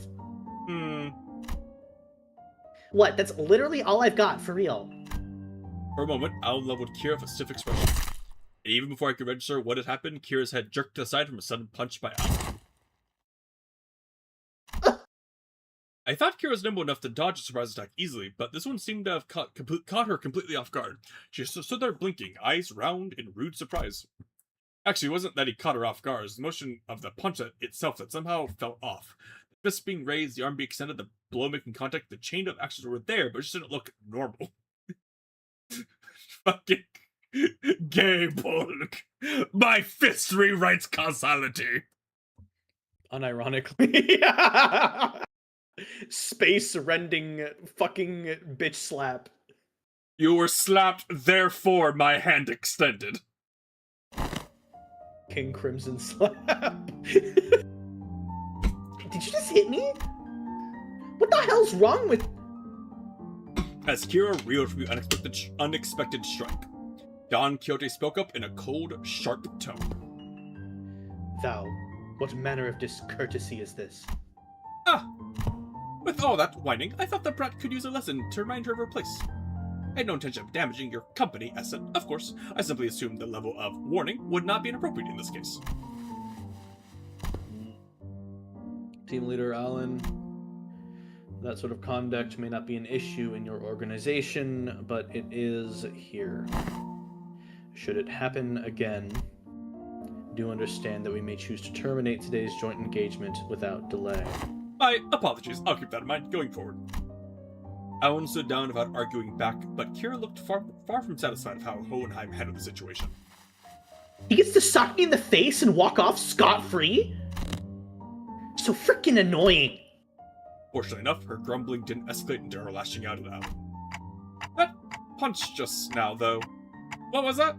What? That's literally all I've got, for real. For a moment, Alan leveled Kira with a stiff expression. And even before I could register what had happened, Kira's head jerked to the side from a sudden punch by Alan. I thought Kira was nimble enough to dodge a surprise attack easily, but this one seemed to have caught her completely off guard. She stood there blinking, eyes round in rude surprise. Actually, it wasn't that he caught her off guard, it was the motion of the punch itself that somehow fell off. The fist being raised, the arm being extended, the blow making contact, the chain of actions were there, but it just didn't look normal. Fucking gay bulk. My fist rewrites causality. Unironically. Space-rending fucking bitch slap. You were slapped, therefore my hand extended. King Crimson slap. Did you just hit me? What the hell's wrong with... As Kira reeled from the unexpected strike, Don Quixote spoke up in a cold, sharp tone. Thou, what manner of discourtesy is this? Ah! With all that whining, I thought the brat could use a lesson to remind her of her place. I had no intention of damaging your company asset, of course. I simply assumed the level of warning would not be inappropriate in this case. Team leader Alan, that sort of conduct may not be an issue in your organization, but it is here. Should it happen again, do understand that we may choose to terminate today's joint engagement without delay. My apologies, I'll keep that in mind going forward. Alan stood down without arguing back, but Kira looked far from satisfied with how Hohenheim handled the situation. He gets to sock me in the face and walk off scot-free? So freaking annoying. Fortunately enough, her grumbling didn't escalate into her lashing out at Alan. That punch just now, though. What was that?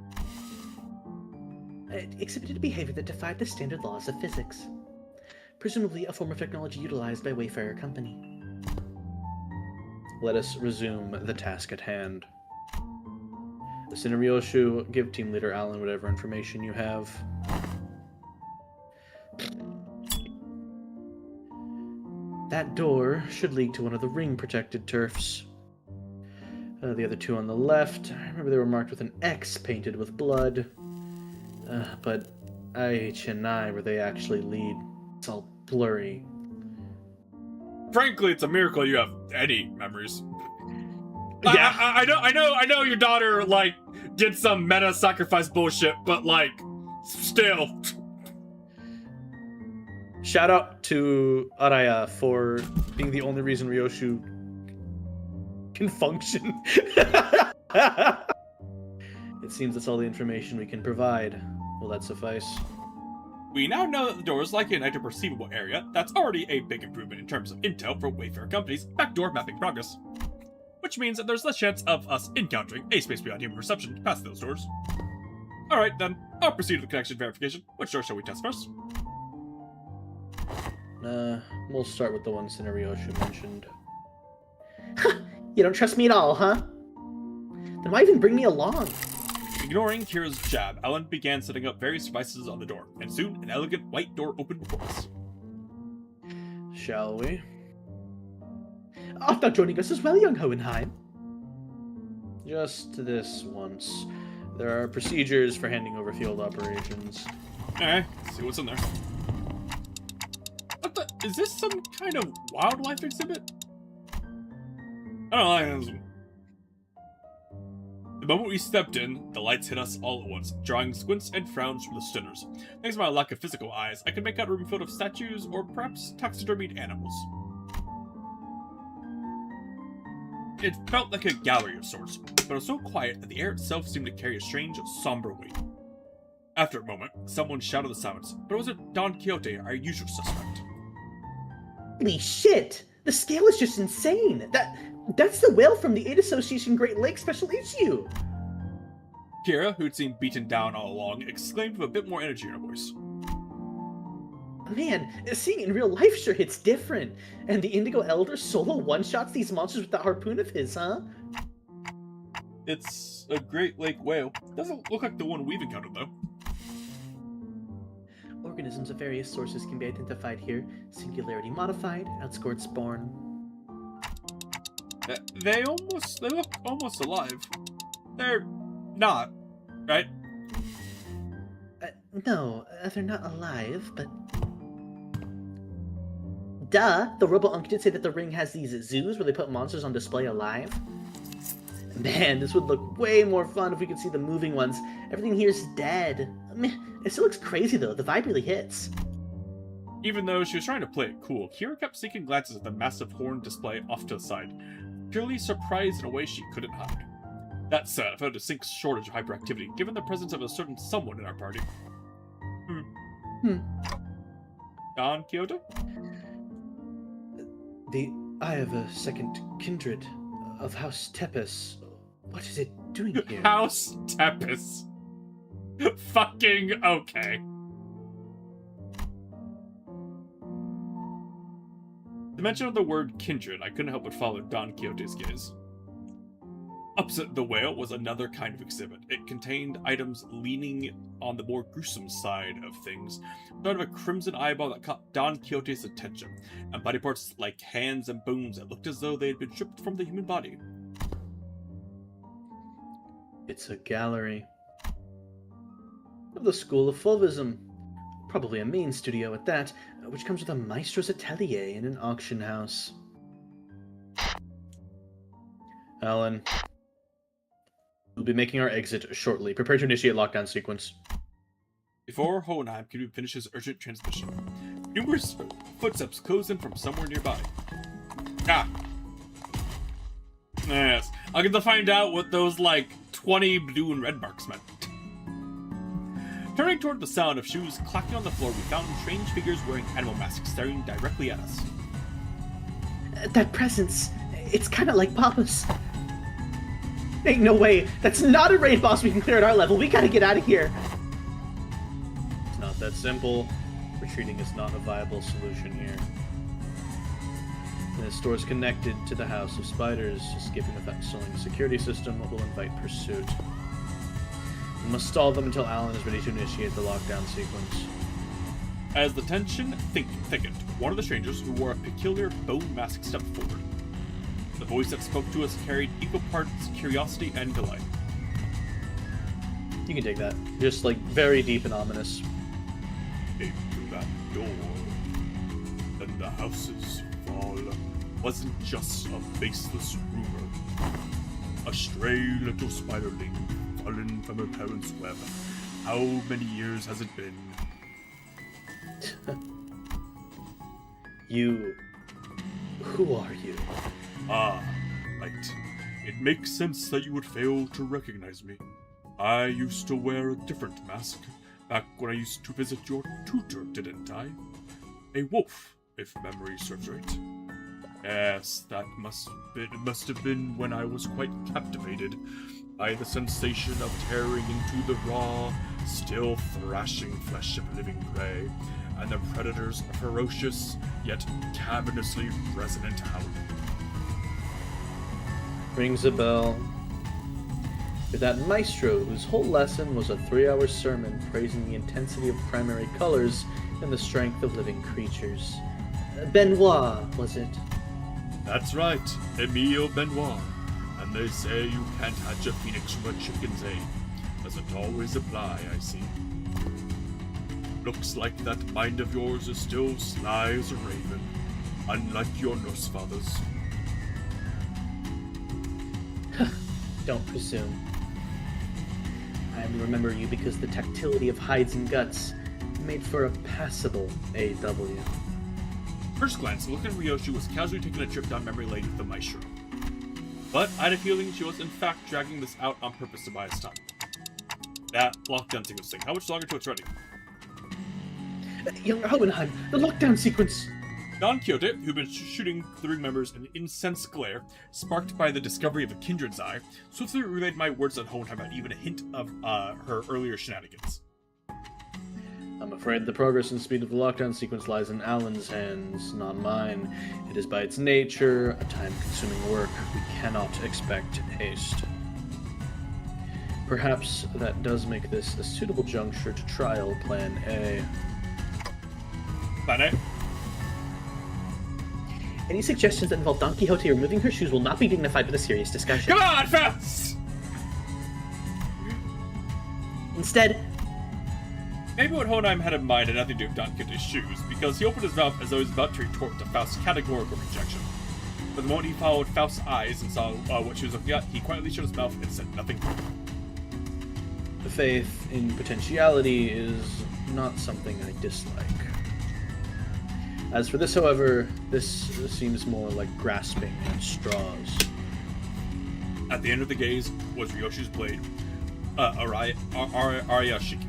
It exhibited behavior that defied the standard laws of physics. Presumably a form of technology utilized by Wayfarer Company. Let us resume the task at hand. Ryoshu, give Team Leader Alan whatever information you have. That door should lead to one of the ring-protected turfs. The other two on the left, I remember they were marked with an X painted with blood. But IH and I, where they actually lead, it's all blurry. Frankly, it's a miracle you have any memories. Yeah. I know your daughter, like, did some meta sacrifice bullshit, but, like, still. Shout out to Araya for being the only reason Ryoshu can function. It seems that's all the information we can provide. Will that suffice? We now know that the door is likely an perceivable area. That's already a big improvement in terms of intel for Wayfarer Company's backdoor mapping progress. Which means that there's less chance of us encountering a space beyond human perception past those doors. Alright then, I'll proceed with the connection verification. Which door shall we test first? We'll start with the one Ryoshu mentioned. You don't trust me at all, huh? Then why even bring me along? Ignoring Kira's jab, Alan began setting up various devices on the door, and soon an elegant white door opened before us. Shall we? Art thou joining us as well, young Hohenheim? Just this once. There are procedures for handing over field operations. Alright, see what's in there. What the? Is this some kind of wildlife exhibit? I don't know. The moment we stepped in, the lights hit us all at once, drawing squints and frowns from the stunners. Thanks to my lack of physical eyes, I could make out a room filled of statues or perhaps taxidermied animals. It felt like a gallery of sorts, but it was so quiet that the air itself seemed to carry a strange, somber weight. After a moment, someone shouted the silence, but it wasn't Don Quixote, our usual suspect. Holy shit! The scale is just insane! That's the whale from the Aid Association Great Lakes Special Issue! Kira, who'd seemed beaten down all along, exclaimed with a bit more energy in her voice. Man, seeing it in real life sure hits different. And the Indigo Elder solo one-shots these monsters with that harpoon of his, huh? It's a Great Lake whale. Doesn't look like the one we've encountered, though. Organisms of various sources can be identified here. Singularity modified, outscored spawn. They look almost alive. They're not, right? No, they're not alive, but... Duh! The Robo-Unk did say that the ring has these zoos where they put monsters on display alive. Man, this would look way more fun if we could see the moving ones. Everything here's dead. I mean, it still looks crazy though, the vibe really hits. Even though she was trying to play it cool, Kira kept sinking glances at the massive horn display off to the side, purely surprised in a way she couldn't hide. That said, I felt a distinct shortage of hyperactivity, given the presence of a certain someone in our party. Don Quixote? The Eye of a Second Kindred of House Tepes. What is it doing here? House Tepes. Fucking okay. The mention of the word kindred, I couldn't help but follow Don Quixote's gaze. Opposite the whale was another kind of exhibit. It contained items leaning on the more gruesome side of things, out of a crimson eyeball that caught Don Quixote's attention, and body parts like hands and bones that looked as though they had been stripped from the human body. It's a gallery of the School of Fulvism. Probably a main studio at that, which comes with a maestro's atelier and an auction house. Alan, we'll be making our exit shortly. Prepare to initiate lockdown sequence. Before Hohenheim could even finish his urgent transmission, numerous footsteps closed in from somewhere nearby. Ah! Yes, I'll get to find out what those, 20 blue and red marks meant. Turning toward the sound of shoes clacking on the floor, we found strange figures wearing animal masks staring directly at us. That presence, it's kind of like Papa's. Ain't no way, that's not a raid boss we can clear at our level, we gotta get out of here. It's not that simple. Retreating is not a viable solution here. The store is connected to the House of Spiders. Escaping without installing a security system will invite pursuit. We must stall them until Alan is ready to initiate the lockdown sequence. As the tension thickened, one of the strangers who wore a peculiar bone mask stepped forward. The voice that spoke to us carried equal parts curiosity and delight. You can take that. Just, very deep and ominous. Came through that door, then the houses fall. Wasn't just a baseless rumor. A stray little spiderling fallen from her parents' web. How many years has it been? Who are you? Ah, right. It makes sense that you would fail to recognize me. I used to wear a different mask, back when I used to visit your tutor, didn't I? A wolf, if memory serves right. Yes, that must have been when I was quite captivated by the sensation of tearing into the raw, still thrashing flesh of living prey, and the predator's ferocious, yet cavernously resonant howling. Rings a bell. You're that maestro whose whole lesson was a 3-hour sermon praising the intensity of primary colors and the strength of living creatures. Benoit, was it? That's right, Emile Benoit. And they say you can't hatch a phoenix from a chicken's egg. Doesn't always apply, I see. Looks like that mind of yours is still sly as a raven, unlike your nurse fathers. Don't presume. I only remember you because the tactility of hides and guts made for a passable AW. First glance, the look at Ryoshu was casually taking a trip down memory lane with the maestro. But I had a feeling she was in fact dragging this out on purpose to buy us time. That lockdown sequence thing. How much longer till it's ready? Young Hohenheim, the lockdown sequence! Don Quixote, who'd been shooting the ring members an incensed glare, sparked by the discovery of a kindred's eye, swiftly relayed my words that Hohenheim had even a hint of her earlier shenanigans. I'm afraid the progress and speed of the lockdown sequence lies in Alan's hands, not mine. It is by its nature a time-consuming work. We cannot expect haste. Perhaps that does make this a suitable juncture to trial Plan A. Plan A? Any suggestions that involve Don Quixote removing her shoes will not be dignified with a serious discussion. Come on, fast! Instead, maybe what Hohenheim had in mind had nothing to do with Don Quixote's shoes, because he opened his mouth as though he was about to retort to Faust's categorical rejection. But the moment he followed Faust's eyes and saw what she was looking at, he quietly shut his mouth and said nothing further. The faith in potentiality is not something I dislike. As for this, however, this seems more like grasping at straws. At the end of the gaze was Ryoshu's blade, Ariashiki.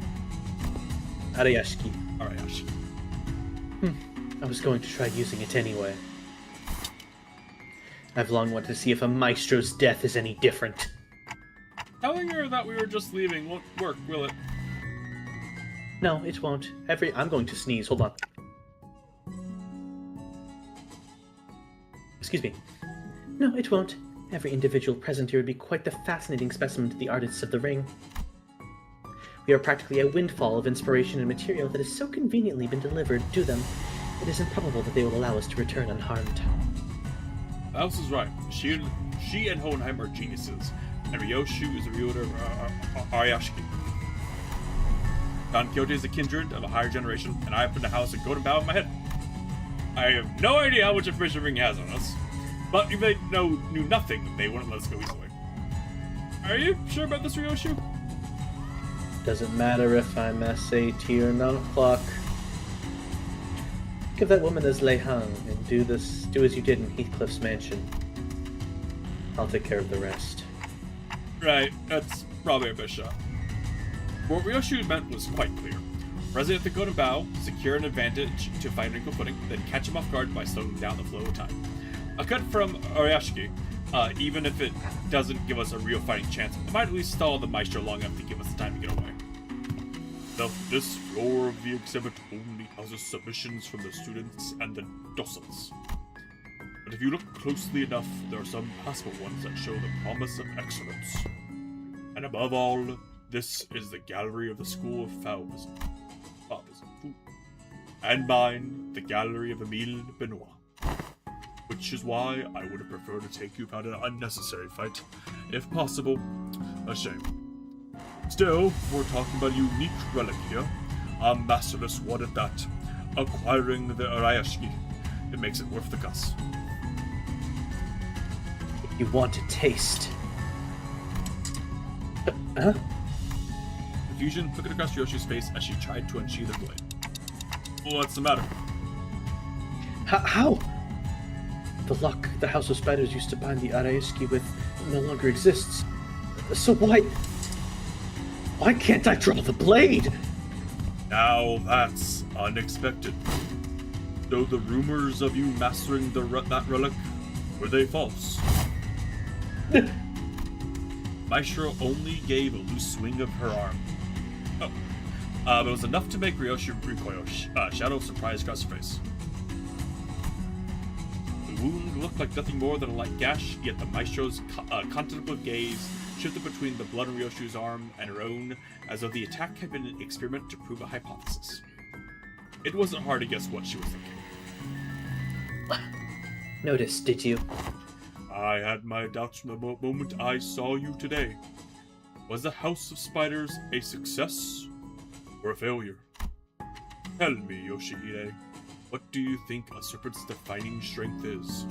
Arayashiki. Ariashiki. I was going to try using it anyway. I've long wanted to see if a maestro's death is any different. Telling her that we were just leaving won't work, will it? No, it won't. I'm going to sneeze. Hold on. Excuse me. No, it won't. Every individual present here would be quite the fascinating specimen to the artists of the ring. We are practically a windfall of inspiration and material that has so conveniently been delivered to them, it is improbable that they will allow us to return unharmed. Alice is right. She and Hohenheim are geniuses, and Ryoshu is the wielder of Ariashiki. Don Quixote is a kindred of a higher generation, and I have put in a house and golden bow in my head. I have no idea how much information Ring has on us, but if they knew nothing, they wouldn't let us go easily. Are you sure about this, Ryoshu? Doesn't matter if I'm SAT or 9 o'clock. Think of that woman as Lei Hung, and do as you did in Heathcliff's mansion. I'll take care of the rest. Right, that's probably our best shot. What Ryoshu meant was quite clear. Resident the golden bow, secure an advantage to find equal footing, then catch him off guard by slowing down the flow of time. A cut from Ariashiki, even if it doesn't give us a real fighting chance, it might at least stall the maestro long enough to give us the time to get away. This floor of the exhibit only houses submissions from the students and the docents. But if you look closely enough, there are some possible ones that show the promise of excellence. And above all, this is the gallery of the School of Fauvism. And mine, the gallery of Emile Benoit. Which is why I would have preferred to take you out an unnecessary fight. If possible, a shame. Still, we're talking about a unique relic here. A masterless one at that. Acquiring the Ariashiki. It makes it worth the cuss. You want to taste. Huh? Confusion flickered across Ryoshu's face as she tried to unsheath her blade. What's the matter? How? The lock the House of Spiders used to bind the Arayashiki with no longer exists. So why can't I draw the blade? Now that's unexpected. Though the rumors of you mastering that relic, were they false? Maestro only gave a loose swing of her arm. But it was enough to make Ryoshu recoil, shadow of surprise across her face. The wound looked like nothing more than a light gash, yet the Maestro's contemplative gaze shifted between the blood on Ryoshu's arm and her own, as though the attack had been an experiment to prove a hypothesis. It wasn't hard to guess what she was thinking. noticed, did you? I had my doubts from the moment I saw you today. Was the House of Spiders a success or a failure? Tell me, Yoshihide, what do you think a serpent's defining strength is?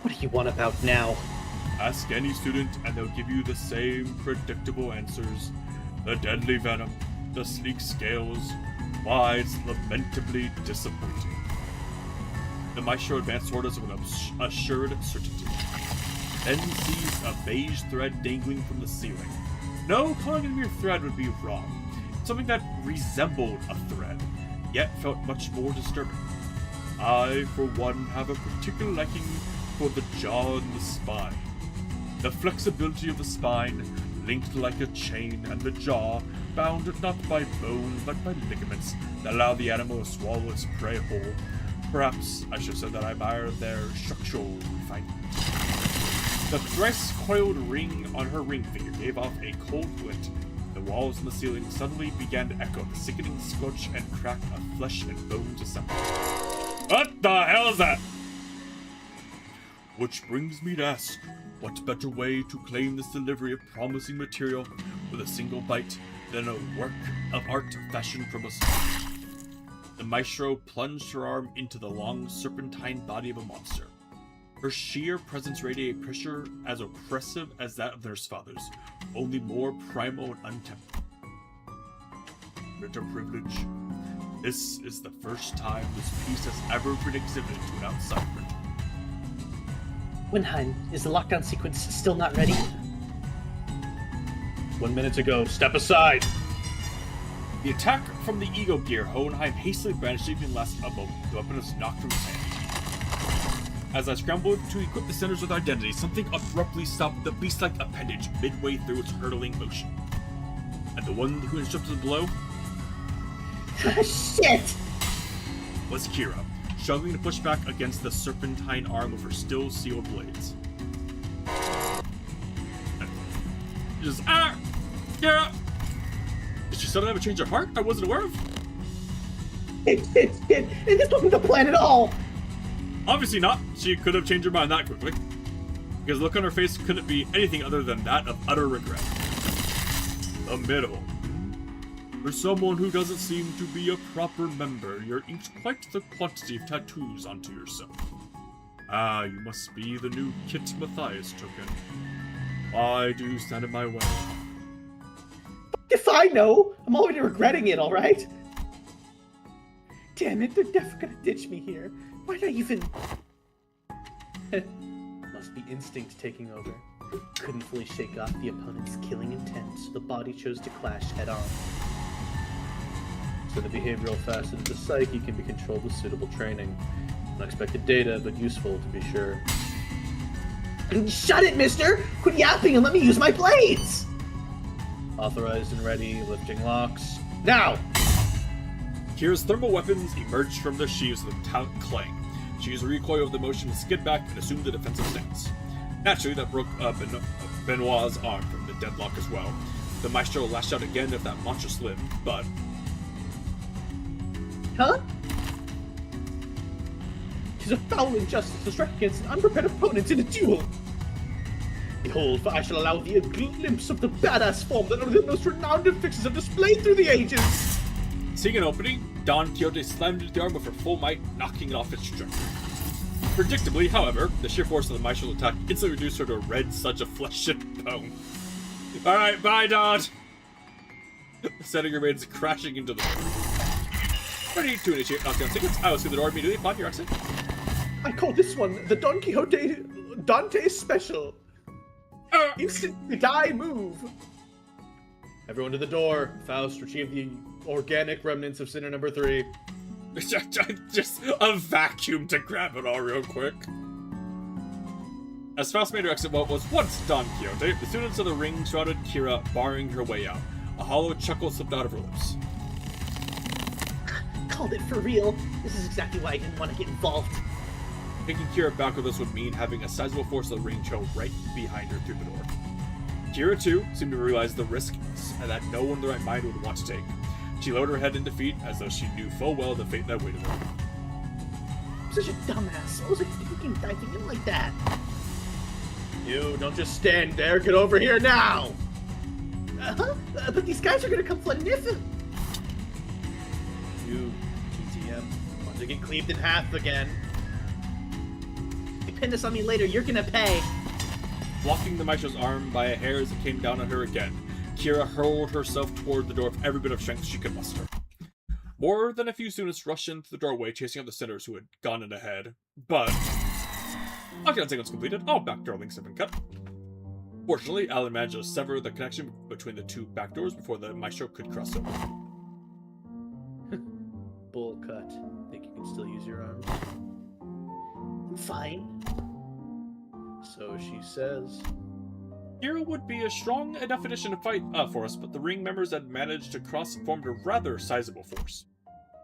What do you want about now? Ask any student and they'll give you the same predictable answers. The deadly venom, the sleek scales, why it's lamentably disappointing. The Maestro advanced toward us with an assured certainty. Then sees a beige thread dangling from the ceiling. No, calling it a mere thread would be wrong. Something that resembled a thread, yet felt much more disturbing. I, for one, have a particular liking for the jaw and the spine. The flexibility of the spine, linked like a chain, and the jaw, bound not by bone but by ligaments, that allow the animal to swallow its prey whole. Perhaps I should have said that I admire their structural refinement. The thrice-coiled ring on her ring finger gave off a cold glint. The walls and the ceiling suddenly began to echo the sickening scorch and crack of flesh and bones assembly. What the hell is that? Which brings me to ask, what better way to claim this delivery of promising material with a single bite than a work of art fashioned from a spot? The Maestro plunged her arm into the long serpentine body of a monster. Her sheer presence radiated pressure as oppressive as that of Nurse Father's, only more primal and untempered. Bitter privilege. This is the first time this piece has ever been exhibited to an outsider. Winheim, is the lockdown sequence still not ready? 1 minute to go. Step aside. The attack from the Ego Gear, Hohenheim hastily brandished even last a moment. The weapon was knocked from his hand. As I scrambled to equip the centers with identity, something abruptly stopped the beast-like appendage midway through its hurtling motion. And the one who interrupted the blow Shit! was Kira, struggling to push back against the serpentine arm of her still sealed blades. Just Kira! Did she suddenly have a change of heart I wasn't aware of? This wasn't the plan at all! Obviously not. She could have changed her mind that quickly. Because the look on her face couldn't be anything other than that of utter regret. The middle. For someone who doesn't seem to be a proper member, you're inked quite the quantity of tattoos onto yourself. Ah, you must be the new Kit Matthias token. Why do you stand in my way? If I know! I'm already regretting it, alright? Damn it, they're definitely gonna ditch me here. Why'd I even... Must be instinct taking over. Couldn't fully shake off the opponent's killing intent, so the body chose to clash head-on. So the behavioral facet of the psyche can be controlled with suitable training. Unexpected data, but useful to be sure. Shut it, mister! Quit yapping and let me use my blades! Authorized and ready, lifting locks. Now! Kira's thermal weapons emerged from their sheaths with a metallic clang. She used a recoil of the motion to skid back and assumed the defensive stance. Naturally, that broke Benoit's arm from the deadlock as well. The Maestro lashed out again at that monstrous limb, but... Huh? Tis a foul injustice to strike against an unprepared opponent in a duel! Behold, for I shall allow thee a glimpse of the badass form that only the most renowned fixers have displayed through the ages! Seeing an opening, Don Quixote slammed into the arm with her full might, knocking it off its trajectory. Predictably, however, the sheer force of the Maestro's attack instantly reduced her to a red sludge of flesh and bone. Alright, bye, Don! Sending her maidens crashing into the door. Ready to initiate knockdown sequence, I will see the door immediately upon your exit. I call this one the Don Quixote Dante Special. Instant die move. Everyone to the door. Faust, retrieve the organic remnants of Sinner number 3. Just a vacuum to grab it all real quick. As Faust made her exit what was once Don Quixote, the students of the ring shrouded Kira, barring her way out. A hollow chuckle slipped out of her lips. Called it for real. This is exactly why I didn't want to get involved. Taking Kira back with us would mean having a sizable force of the ring trail right behind her through the door. Kira, too, seemed to realize the risk that no one in their right mind would want to take. She lowered her head in defeat, as though she knew full well the fate that waited her. I'm such a dumbass. What was I thinking diving in like that? You don't just stand there. Get over here now. But these guys are gonna come flooding if... You, GTM, want to get cleaved in half again. If you pin this on me later, you're gonna pay. Blocking the maestro's arm by a hair as it came down on her again, Kira hurled herself toward the door with every bit of strength she could muster. More than a few students rushed into the doorway, chasing up the sinners who had gone in ahead. But after that sequence completed, all backdoor links have been cut. Fortunately, Alan managed to sever the connection between the two back doors before the maestro could cross over. Bull cut. Think you can still use your arms? I'm fine. So she says. Kira would be a strong enough addition to fight for us, but the ring members that managed to cross formed a rather sizable force.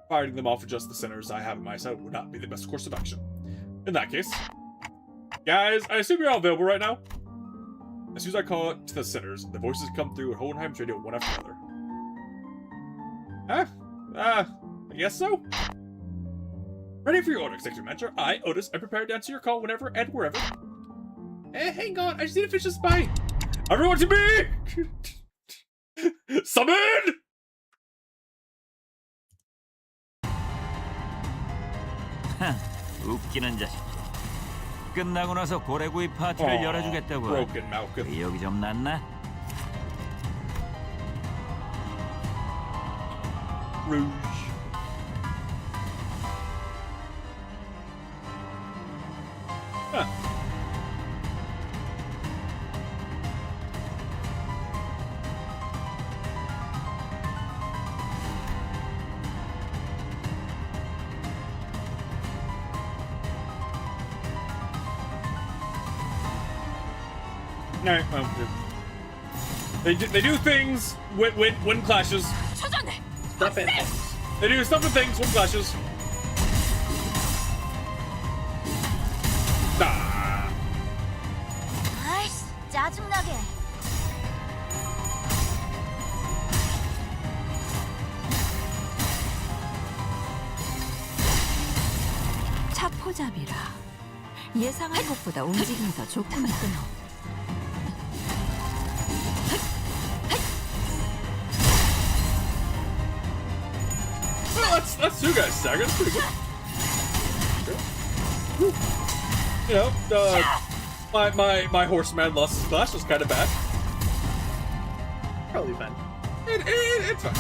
Fighting them off with just the sinners I have on my side would not be the best course of action. In that case, guys, I assume you're all available right now? As soon as I call it to the sinners, the voices come through at Hohenheim's radio one after another. I guess so? Ready for your order, Executive Manager. I, Otis, am prepared to answer your call whenever and wherever. Hey, hang on, I just need to finish this fight. Everyone to me! Summon! 웃기는 자식. 끝나고 나서 고래구이 파티를 열어주겠다고. Broken Malcolm. 의욕이 좀 났나? Rouge. Huh. Alright, they do things when clashes. Stuff and things. They do stuff and things when clashes. Ah. 아이씨, 짜증나게. 차포잡이라. 예상한 것보다 움직임이 더 좋구나. That's two guys stagger. That's pretty good. You know, my horseman lost his clash was kind of bad. Probably fine. It's fine.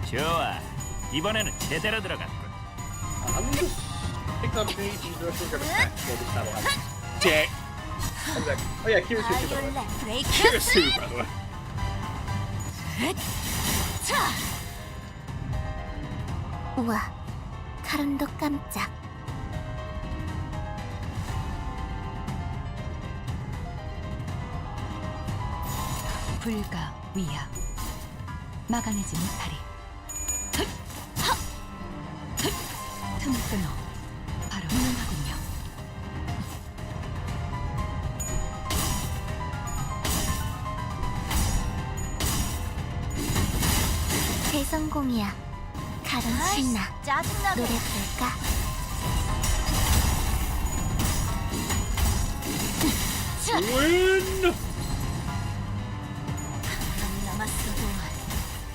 좋아. 이번에는 제대로 들어갔군. I'm gonna just take the opportunity to use the rest of the attack while this battle happens. Dang. I'll be back. Oh yeah, Kira's here too, by the way. 바이올렛 Cheers 브레이크. to you, by the way. 우와, 칼음도 깜짝. 불가 위야. 막아내지 못하리. 틈을 끊어. 바로 훌륭하군요. 대성공이야. 가름 신나. 노래 부를까? Win! 남았어도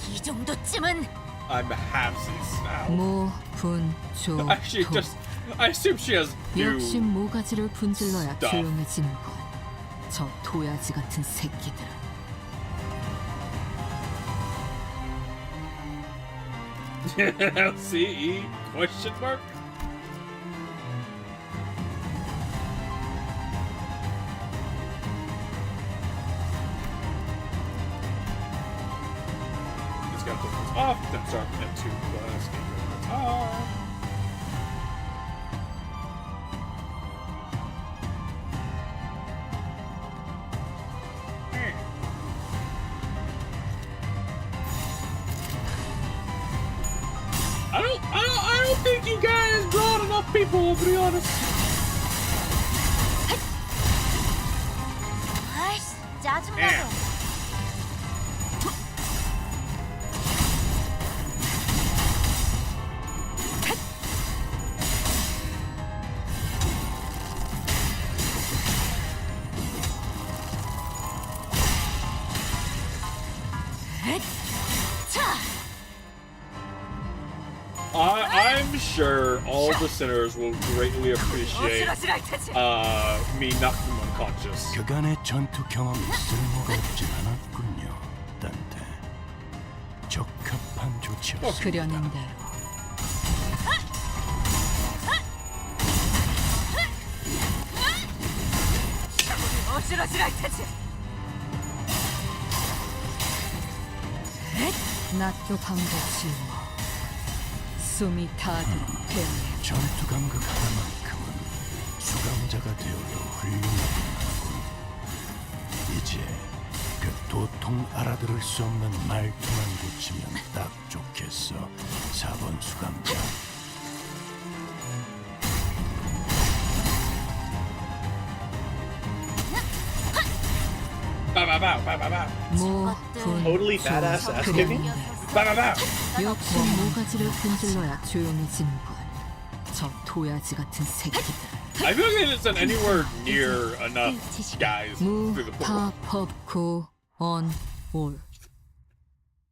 이 정도쯤은. I'm half-seas now. 모, 분, 조, Actually, 토. I assume she has new. 역시 모가지를 분질러야 stuff. 조용해지는 거. 저 도야지 같은 새끼들. LCE? Question mark? Just gotta put this off, then start into escape at the top. I don't think you guys brought enough people, to be honest. 아이씨, 짜증나게. I'm sure all the sinners will greatly appreciate me knocking them unconscious. 그간의 전투 경험이 쓸모가 없진 않았군요, 단테. 적합한 조치였습니다. 그려낸 대로 낫도 방법이오. 숨이 다들 되네. 전투 감각 하나만큼은 수감자가 되어도 훌륭하군. 이제 그 도통 알아들을 수 없는 말투만 고치면 딱 좋겠어, 4번 수감자. Totally badass ass kicking. 역시 모가지를 분질러야 조용해지는군. 저 도야지 같은 새끼들. I feel like it isn't anywhere near enough guys through the portal. 무파법고 언올.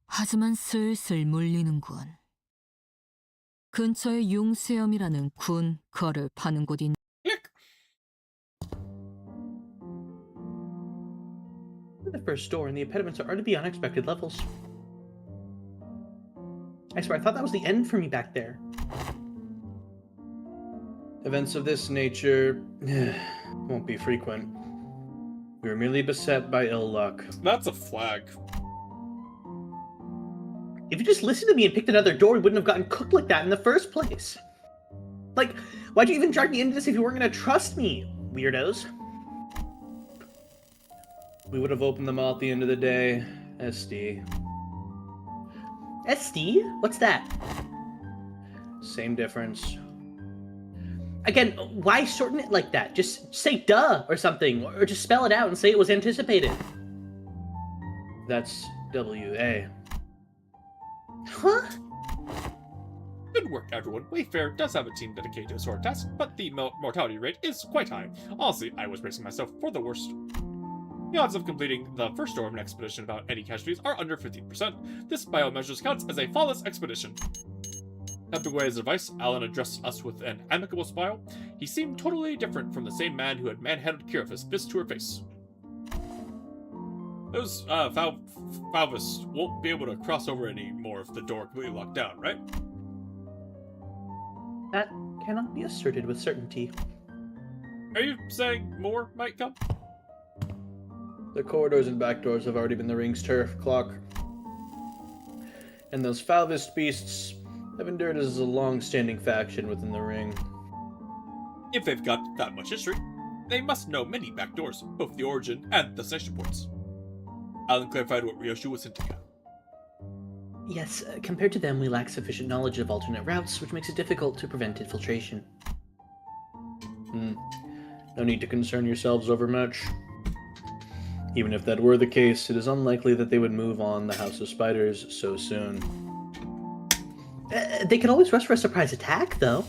하지만 슬슬 물리는군. 근처에 용수염이라는 군 거를 파는 곳이 있는. The first door and the impediments are to be unexpected levels. I swear, I thought that was the end for me back there. Events of this nature won't be frequent. We were merely beset by ill luck. That's a flag. If you just listened to me and picked another door, we wouldn't have gotten cooked like that in the first place. Like, why'd you even drag me into this if you weren't gonna trust me, weirdos? We would have opened them all at the end of the day. SD. SD? What's that? Same difference. Again, why shorten it like that? Just say duh or something, or just spell it out and say it was anticipated. That's WA. Huh? Good work, everyone. Wayfair does have a team dedicated to a sword task, but the mortality rate is quite high. Honestly, I was bracing myself for the worst. The odds of completing the first door of an expedition without any casualties are under 15%. This bio measures counts as a flawless expedition. Helping away his advice, Alan addressed us with an amicable smile. He seemed totally different from the same man who had manhandled Kira with his fist to her face. Those Falvis won't be able to cross over anymore if the door completely locked down, right? That cannot be asserted with certainty. Are you saying more might come? The corridors and back doors have already been the ring's turf, Clock. And those Falvist beasts have endured as a long-standing faction within the ring. If they've got that much history, they must know many back doors, both the origin and destination ports. Alan clarified what Ryoshu was hinting at. Yes, compared to them, we lack sufficient knowledge of alternate routes, which makes it difficult to prevent infiltration. No need to concern yourselves overmuch. Even if that were the case, it is unlikely that they would move on the House of Spiders so soon. They can always rush for a surprise attack, though.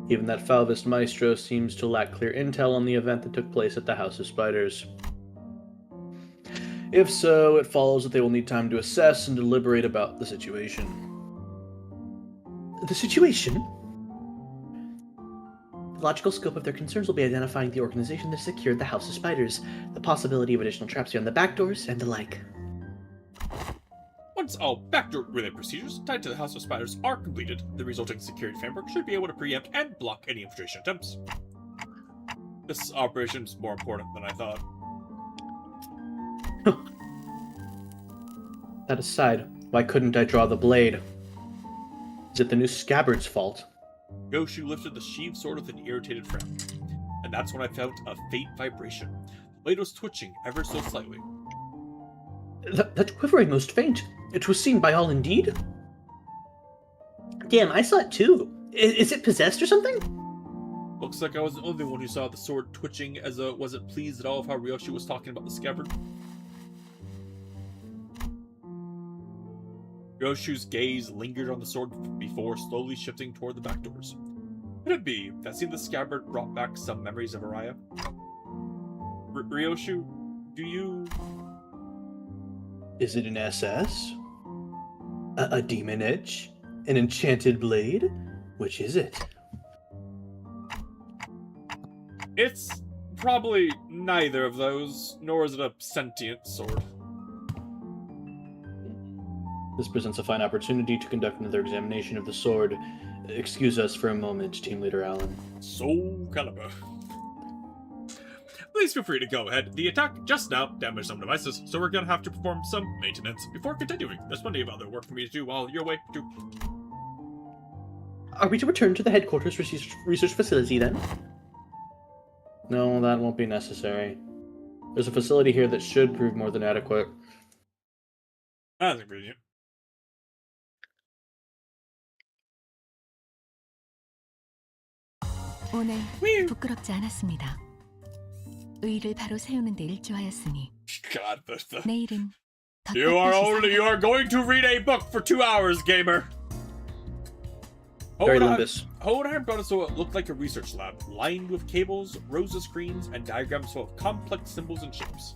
Even that Falvist Maestro seems to lack clear intel on the event that took place at the House of Spiders. If so, it follows that they will need time to assess and deliberate about the situation. The situation? The logical scope of their concerns will be identifying the organization that secured the House of Spiders, the possibility of additional traps beyond the back doors, and the like. Once all backdoor relay procedures tied to the House of Spiders are completed, the resulting security framework should be able to preempt and block any infiltration attempts. This operation is more important than I thought. That aside, why couldn't I draw the blade? Is it the new scabbard's fault? Ryoshu lifted the sheathed sword with an irritated frown, and that's when I felt a faint vibration. The blade was twitching ever so slightly. That quivering most faint. It was seen by all indeed. Damn, I saw it too. Is it possessed or something? Looks like I was the only one who saw the sword twitching, as wasn't pleased at all of how Ryoshu was talking about the scabbard. Ryoshu's gaze lingered on the sword before slowly shifting toward the back doors. Could it be that seeing the scabbard brought back some memories of Araya? Ryoshu, do you... Is it an SS? A demon itch? An enchanted blade? Which is it? It's probably neither of those, nor is it a sentient sword. This presents a fine opportunity to conduct another examination of the sword. Excuse us for a moment, Team Leader Allen. Soul Calibur. Please feel free to go ahead. The attack just now damaged some devices, so we're gonna have to perform some maintenance before continuing. There's plenty of other work for me to do while you're away, too. Are we to return to the headquarters research facility then? No, that won't be necessary. There's a facility here that should prove more than adequate. That's convenient. 오늘 부끄럽지 않았습니다. 의를 바로 세우는 데 일조하였으니 God, the... 내일은 더 You are going to read a book for 2 hours, gamer. Very Limbus. Hohenheim brought us to what looked like a research lab, lined with cables, rows of screens, and diagrams full of complex symbols and shapes.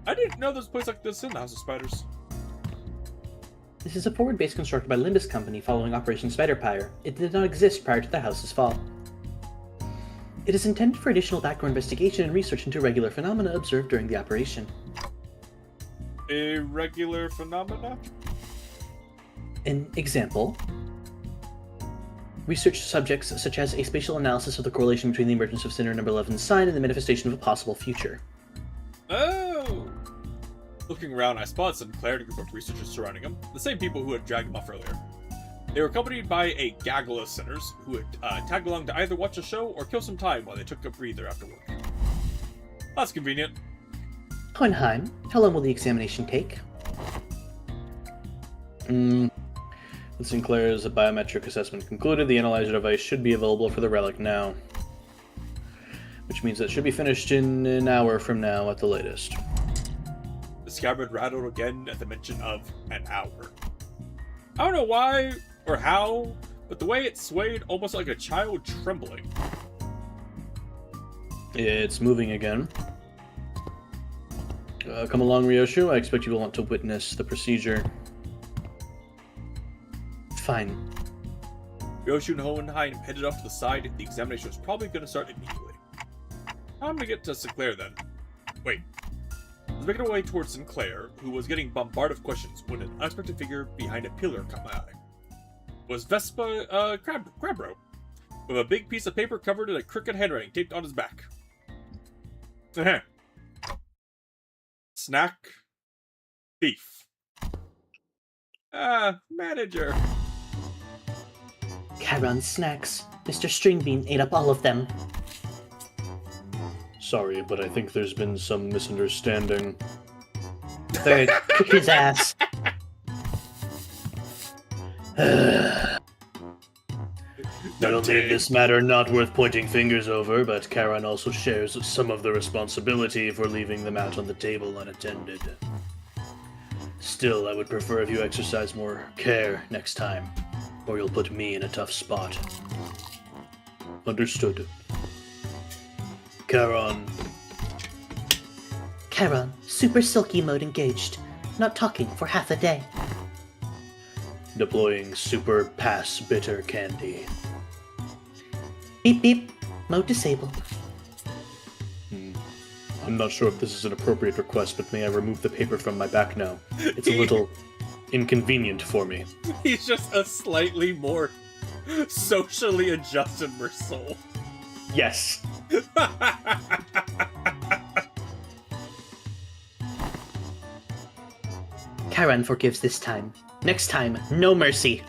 I didn't know there was a place like this in the House of Spiders. This is a forward base constructed by Limbus Company following Operation Spiderpire. It did not exist prior to the house's fall. It is intended for additional background investigation and research into regular phenomena observed during the operation. Irregular phenomena? An example: research subjects such as a spatial analysis of the correlation between the emergence of Sinner Number 11's sign and the manifestation of a possible future. Oh! Looking around, I spotted Sinclair and a group of researchers surrounding him, the same people who had dragged him off earlier. They were accompanied by a gaggle of sinners who had tagged along to either watch a show or kill some time while they took a breather after work. That's convenient. Hohenheim, how long will the examination take? With Sinclair's biometric assessment concluded, the analyzer device should be available for the relic now. Which means that should be finished in an hour from now at the latest. The scabbard rattled again at the mention of an hour. I don't know why or how, but the way it swayed almost like a child trembling. It's moving again. Come along, Ryoshu. I expect you will want to witness the procedure. Fine. Ryoshu and Hohenheim headed off to the side. The examination was probably going to start immediately. I'm going to get to Sinclair then. Wait. I was making my way towards Sinclair, who was getting bombarded with questions when an unexpected figure behind a pillar caught my eye. It was Vespa Crabro, with a big piece of paper covered in a crooked handwriting taped on his back. Snack. Thief. Manager. Charon's snacks. Mr. Stringbean ate up all of them. Sorry, but I think there's been some misunderstanding. Third, kick his ass. Not only is this matter not worth pointing fingers over, but Charon also shares some of the responsibility for leaving them out on the table unattended. Still, I would prefer if you exercise more care next time, or you'll put me in a tough spot. Understood. Charon. Charon, super silky mode engaged. Not talking for half a day. Deploying super pass bitter candy. Beep beep. Mode disabled. I'm not sure if this is an appropriate request, but may I remove the paper from my back now? It's a little inconvenient for me. He's just a slightly more socially adjusted Mersoul. Yes. Charon forgives this time. Next time, no mercy.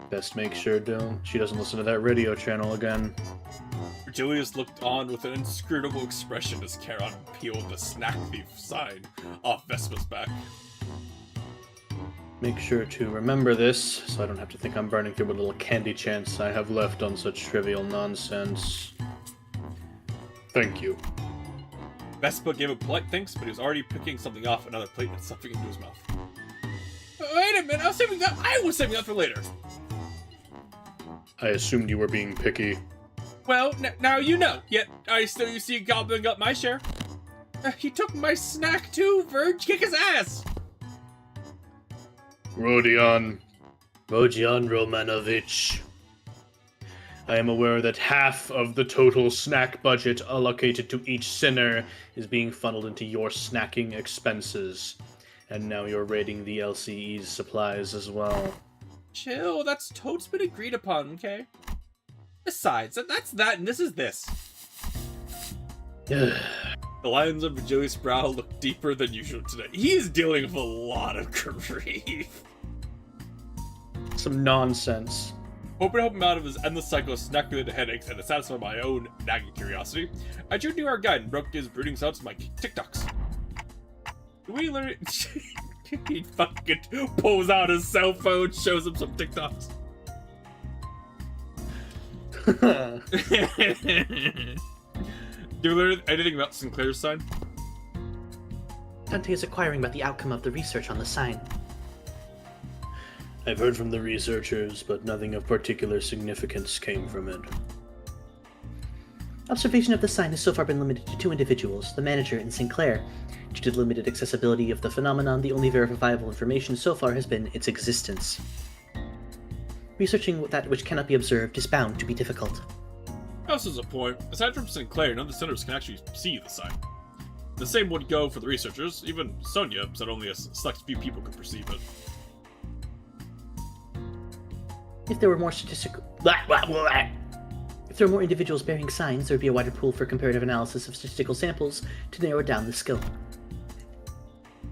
Best make sure she doesn't listen to that radio channel again. Julius looked on with an inscrutable expression as Charon peeled the snack thief sign off Vespa's back. Make sure to remember this, so I don't have to think I'm burning through what little candy chance I have left on such trivial nonsense. Thank you. Vespa gave a polite thanks, but he was already picking something off another plate and stuffing it into his mouth. Wait a minute, I was saving that for later. I assumed you were being picky. Well, now you know. Yet I still see gobbling up my share. He took my snack too, Verge. Kick his ass. Rodion, Rodion Romanovich, I am aware that half of the total snack budget allocated to each sinner is being funneled into your snacking expenses. And now you're raiding the LCE's supplies as well. Chill, that's totes been agreed upon, okay? Besides, that's that, and this is this. The lines on Virgilius' brow look deeper than usual today. He is dealing with a lot of grief. Some nonsense. Hoping to help him out of his endless cycle of snack-related headaches and to satisfy my own nagging curiosity, I turned to our guide and broke his brooding thoughts with my TikToks. Do we learn it? He fucking pulls out his cell phone, shows him some TikToks. Do you learn anything about Sinclair's sign? Dante is inquiring about the outcome of the research on the sign. I've heard from the researchers, but nothing of particular significance came from it. Observation of the sign has so far been limited to 2 individuals, the manager and Sinclair. Due to the limited accessibility of the phenomenon, the only verifiable information so far has been its existence. Researching that which cannot be observed is bound to be difficult. Also, as a point, aside from Sinclair, none of the senators can actually see the sign. The same would go for the researchers. Even Sonia said only a select few people could perceive it. If there were more If there were more individuals bearing signs, there would be a wider pool for comparative analysis of statistical samples to narrow down the scope.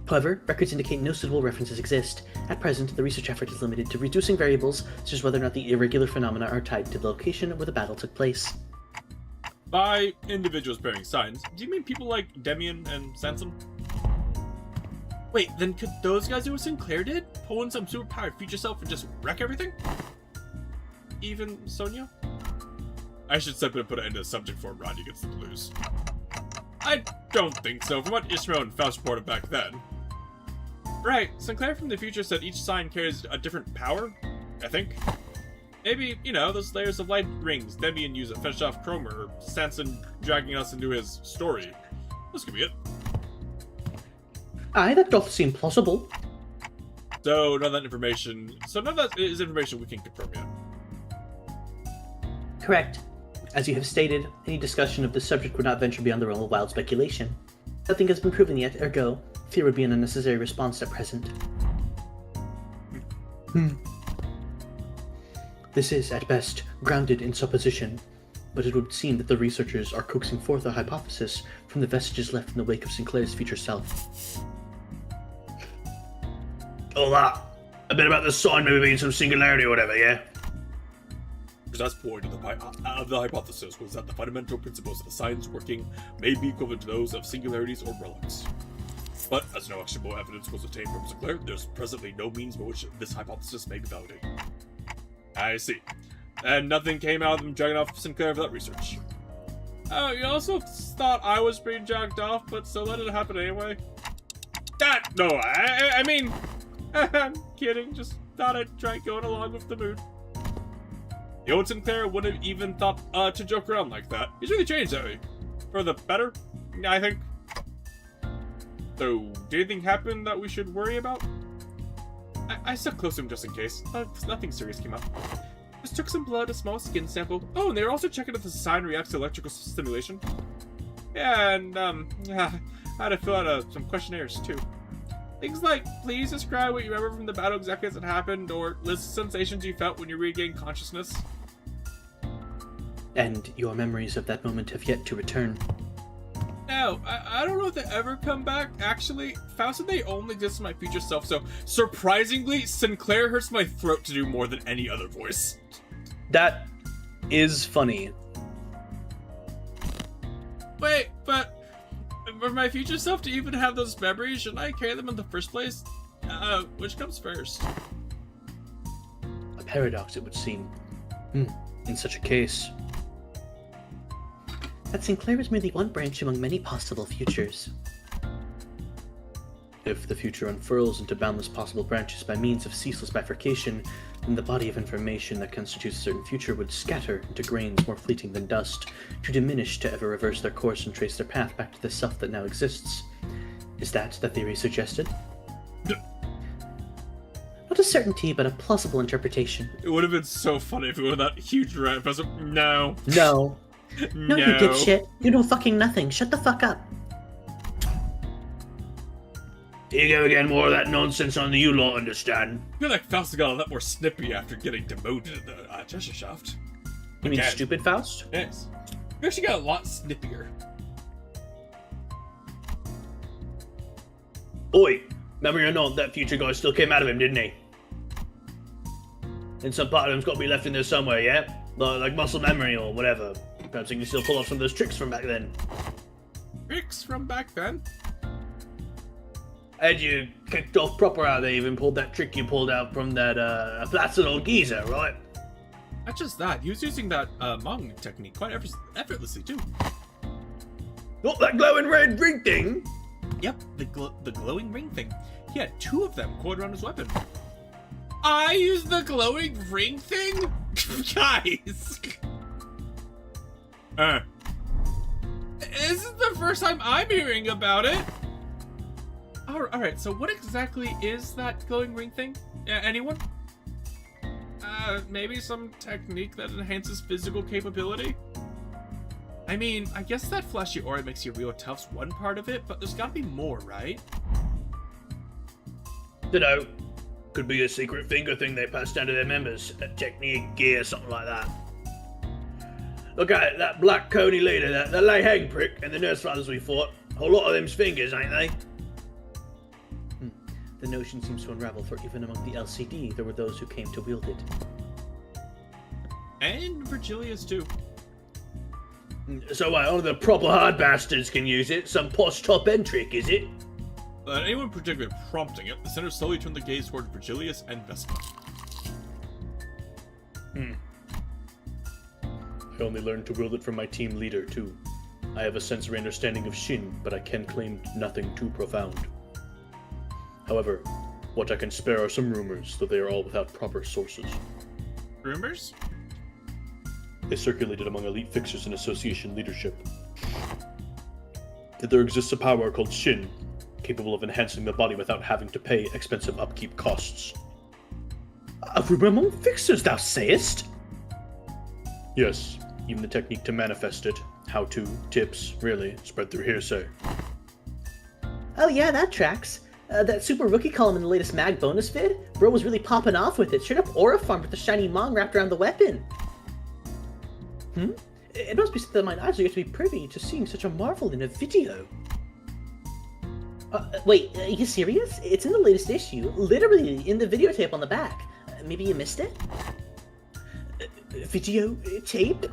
However, records indicate no suitable references exist. At present, the research effort is limited to reducing variables such as whether or not the irregular phenomena are tied to the location where the battle took place. By individuals bearing signs, do you mean people like Demian and Sanson? Wait, then could those guys do what Sinclair did? Pull in some superpowered future self and just wreck everything? Even Sonia? I should step in and put it into the subject before Rodney gets the blues. I don't think so, from what Ishmael and Faust reported back then. Right, Sinclair from the future said each sign carries a different power, I think. Maybe, you know, those layers of light rings Demian used to finish off Cromer, or Sanson dragging us into his story. This could be it. Aye, that doth seem plausible. So none of that is information we can confirm yet. Correct. As you have stated, any discussion of this subject would not venture beyond the realm of wild speculation. Nothing has been proven yet, ergo, fear would be an unnecessary response at present. This is, at best, grounded in supposition, but it would seem that the researchers are coaxing forth a hypothesis from the vestiges left in the wake of Sinclair's future self. All that. A bit about the sign maybe being some singularity or whatever, yeah? Precise point of the hypothesis was that the fundamental principles of the signs working may be equivalent to those of singularities or relics. But as no actionable evidence was obtained from Sinclair, there's presently no means by which this hypothesis may be validated. I see. And nothing came out of them dragging off Sinclair for that research. Oh, you also thought I was being jacked off, but so let it happen anyway? No, I mean, I'm kidding, just thought I'd try going along with the mood. The old Sinclair wouldn't have even thought to joke around like that. He's really changed, hasn't he? For the better, I think. So, did anything happen that we should worry about? I stuck close to him just in case. Nothing serious came up. Just took some blood, a small skin sample. Oh, and they were also checking if the sign reacts to electrical stimulation. Yeah, and, yeah, I had to fill out some questionnaires, too. Things like, please describe what you remember from the battle exactly as it happened, or list the sensations you felt when you regained consciousness. And your memories of that moment have yet to return. No, I don't know if they ever come back. Actually, Faust said they only exist in my future self, so surprisingly, Sinclair hurts my throat to do more than any other voice. That is funny. Wait, but for my future self to even have those memories, shouldn't I carry them in the first place? Which comes first? A paradox, it would seem. In such a case. That Sinclair is merely one branch among many possible futures. If the future unfurls into boundless possible branches by means of ceaseless bifurcation, then the body of information that constitutes a certain future would scatter into grains more fleeting than dust, to diminish to ever reverse their course and trace their path back to the self that now exists. Is that the theory suggested? Not Not a certainty, but a plausible interpretation. It would have been so funny if it were that huge rat professor. No. No. No. No, you dipshit. You know fucking nothing. Shut the fuck up. Here you go again, more of that nonsense on the you lot understand. I feel like Faust got a lot more snippy after getting demoted at Cheshire Shaft. You mean Again. stupid Faust? Yes. We actually got a lot snippier. Oi, remember or not, that future guy still came out of him, didn't he? And some part of him's got to be left in there somewhere, yeah? Like muscle memory or whatever. Perhaps he can still pull off some of those tricks from back then. Tricks from back then? Had you kicked off proper out there, even pulled that trick you pulled out from that blasted old geezer, right? Not just that, he was using that Hmong technique quite effortlessly too. What, that glowing red ring thing? Yep, the glowing ring thing. He had 2 of them coiled around his weapon. I used the glowing ring thing? Guys! This is the first time I'm hearing about it. Alright, so what exactly is that glowing ring thing? Anyone? Maybe some technique that enhances physical capability? I mean, I guess that flashy aura makes you real tough's one part of it, but there's gotta be more, right? Dunno. Could be a secret finger thing they passed down to their members. A technique, gear, something like that. Look at it, that black coney leader, that lay hang prick, and the nurse brothers we fought. A whole lot of them's fingers, ain't they? The notion seems to unravel, for even among the LCD, there were those who came to wield it. And Virgilius too. So only the proper hard bastards can use it? Some posh top-end trick, is it? Without anyone particularly prompting it, the center slowly turned the gaze toward Virgilius and Vespa. I only learned to wield it from my team leader, too. I have a sensory understanding of Shin, but I can claim nothing too profound. However, what I can spare are some rumors, though they are all without proper sources. Rumors? They circulated among elite fixers and association leadership. That there exists a power called Shin, capable of enhancing the body without having to pay expensive upkeep costs. A rumor among fixers, thou sayest? Yes, even the technique to manifest it, how-to, tips, really, spread through hearsay. Oh yeah, that tracks. That super rookie column in the latest mag bonus vid? Bro was really popping off with it, straight up aura farmed with the shiny Hmong wrapped around the weapon. It must be something that my eyes are yet to be privy to seeing such a marvel in a video. Wait, are you serious? It's in the latest issue, literally in the videotape on the back. Maybe you missed it? Videotape?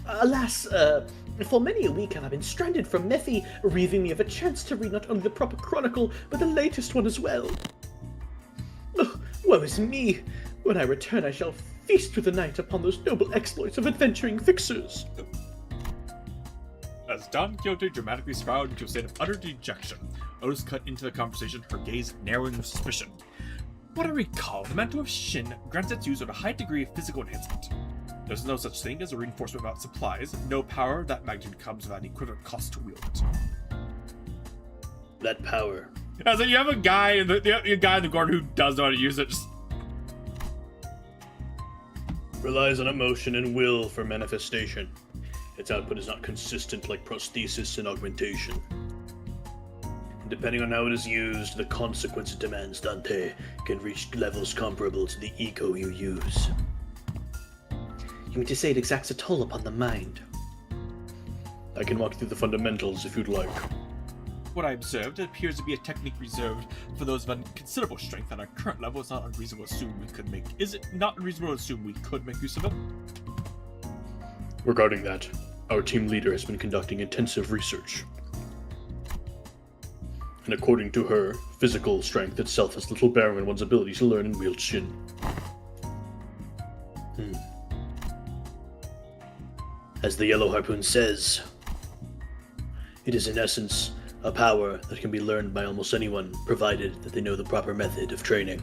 Alas, for many a week have I been stranded from Mephi, relieving me of a chance to read not only the proper chronicle, but the latest one as well. Oh, woe is me! When I return, I shall feast through the night upon those noble exploits of adventuring fixers. As Don Quixote dramatically spiraled into a state of utter dejection, Otis cut into the conversation, her gaze narrowing with suspicion. What I recall, the mantle of Shin grants its user a high degree of physical enhancement. There's no such thing as a reinforcement without supplies. No power of that magnitude comes without an equivalent cost to wield it. That power. As in, you have a guy in the guy in the garden who does know how to use it. Just Relies on emotion and will for manifestation. Its output is not consistent like prosthesis and augmentation. And depending on how it is used, the consequence it demands, Dante, can reach levels comparable to the ego you use. You mean to say it exacts a toll upon the mind? I can walk through the fundamentals if you'd like. what I observed, it appears to be a technique reserved for those of considerable strength. At our current level, it's not unreasonable to assume we could make. Is it not unreasonable to assume we could make use of it? Regarding that, our team leader has been conducting intensive research. And according to her, physical strength itself has little bearing on one's ability to learn and wield Shin. As the Yellow Harpoon says, it is in essence a power that can be learned by almost anyone, provided that they know the proper method of training.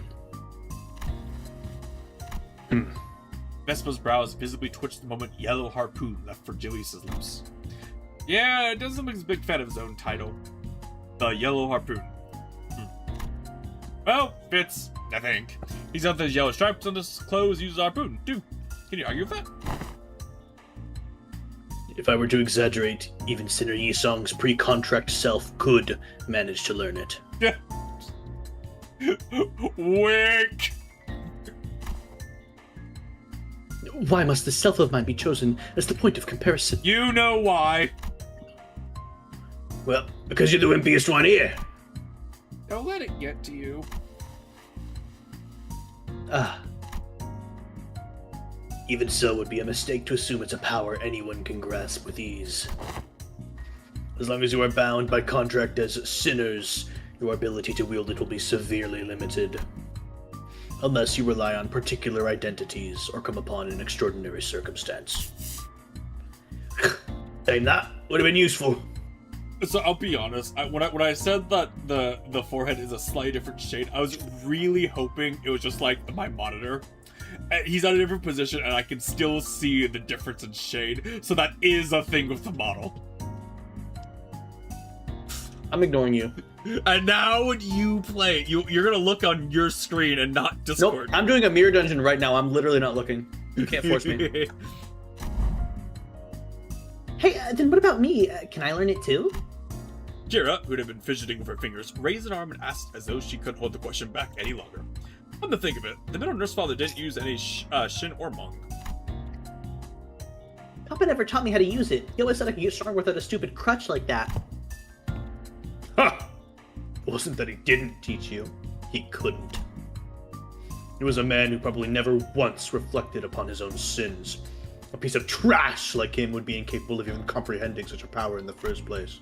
Vespa's brows visibly twitched the moment Yellow Harpoon left Virgilius' lips. Yeah, it doesn't look like he's a big fan of his own title. The Yellow Harpoon. Well, fits, I think. He's got those yellow stripes on his clothes, uses harpoon, too. Can you argue with that? If I were to exaggerate, even Sinner Yisong's pre-contract self could manage to learn it. Yeah. Wink! Why must the self of mine be chosen as the point of comparison? You know why. Well, because you're the wimpiest one here. Don't let it get to you. Ah. Even so, it would be a mistake to assume it's a power anyone can grasp with ease. As long as you are bound by contract as sinners, your ability to wield it will be severely limited. Unless you rely on particular identities or come upon an extraordinary circumstance. Saying that would have been useful. So I'll be honest, when I said that the forehead is a slightly different shade, I was really hoping it was just like my monitor. He's at a different position and I can still see the difference in shade, so that is a thing with the model. I'm ignoring you. And now when you play it, you're gonna look on your screen and not Discord. Nope, I'm doing a mirror dungeon right now. I'm literally not looking. You can't force me. Hey, then what about me? Can I learn it too? Kira, who'd have been fidgeting with her fingers, raised an arm and asked as though she couldn't hold the question back any longer. Come to think of it, the middle nurse father didn't use any shin or mong. Papa never taught me how to use it. He always said I could get strong without a stupid crutch like that. Ha! It wasn't that he didn't teach you. He couldn't. He was a man who probably never once reflected upon his own sins. A piece of trash like him would be incapable of even comprehending such a power in the first place.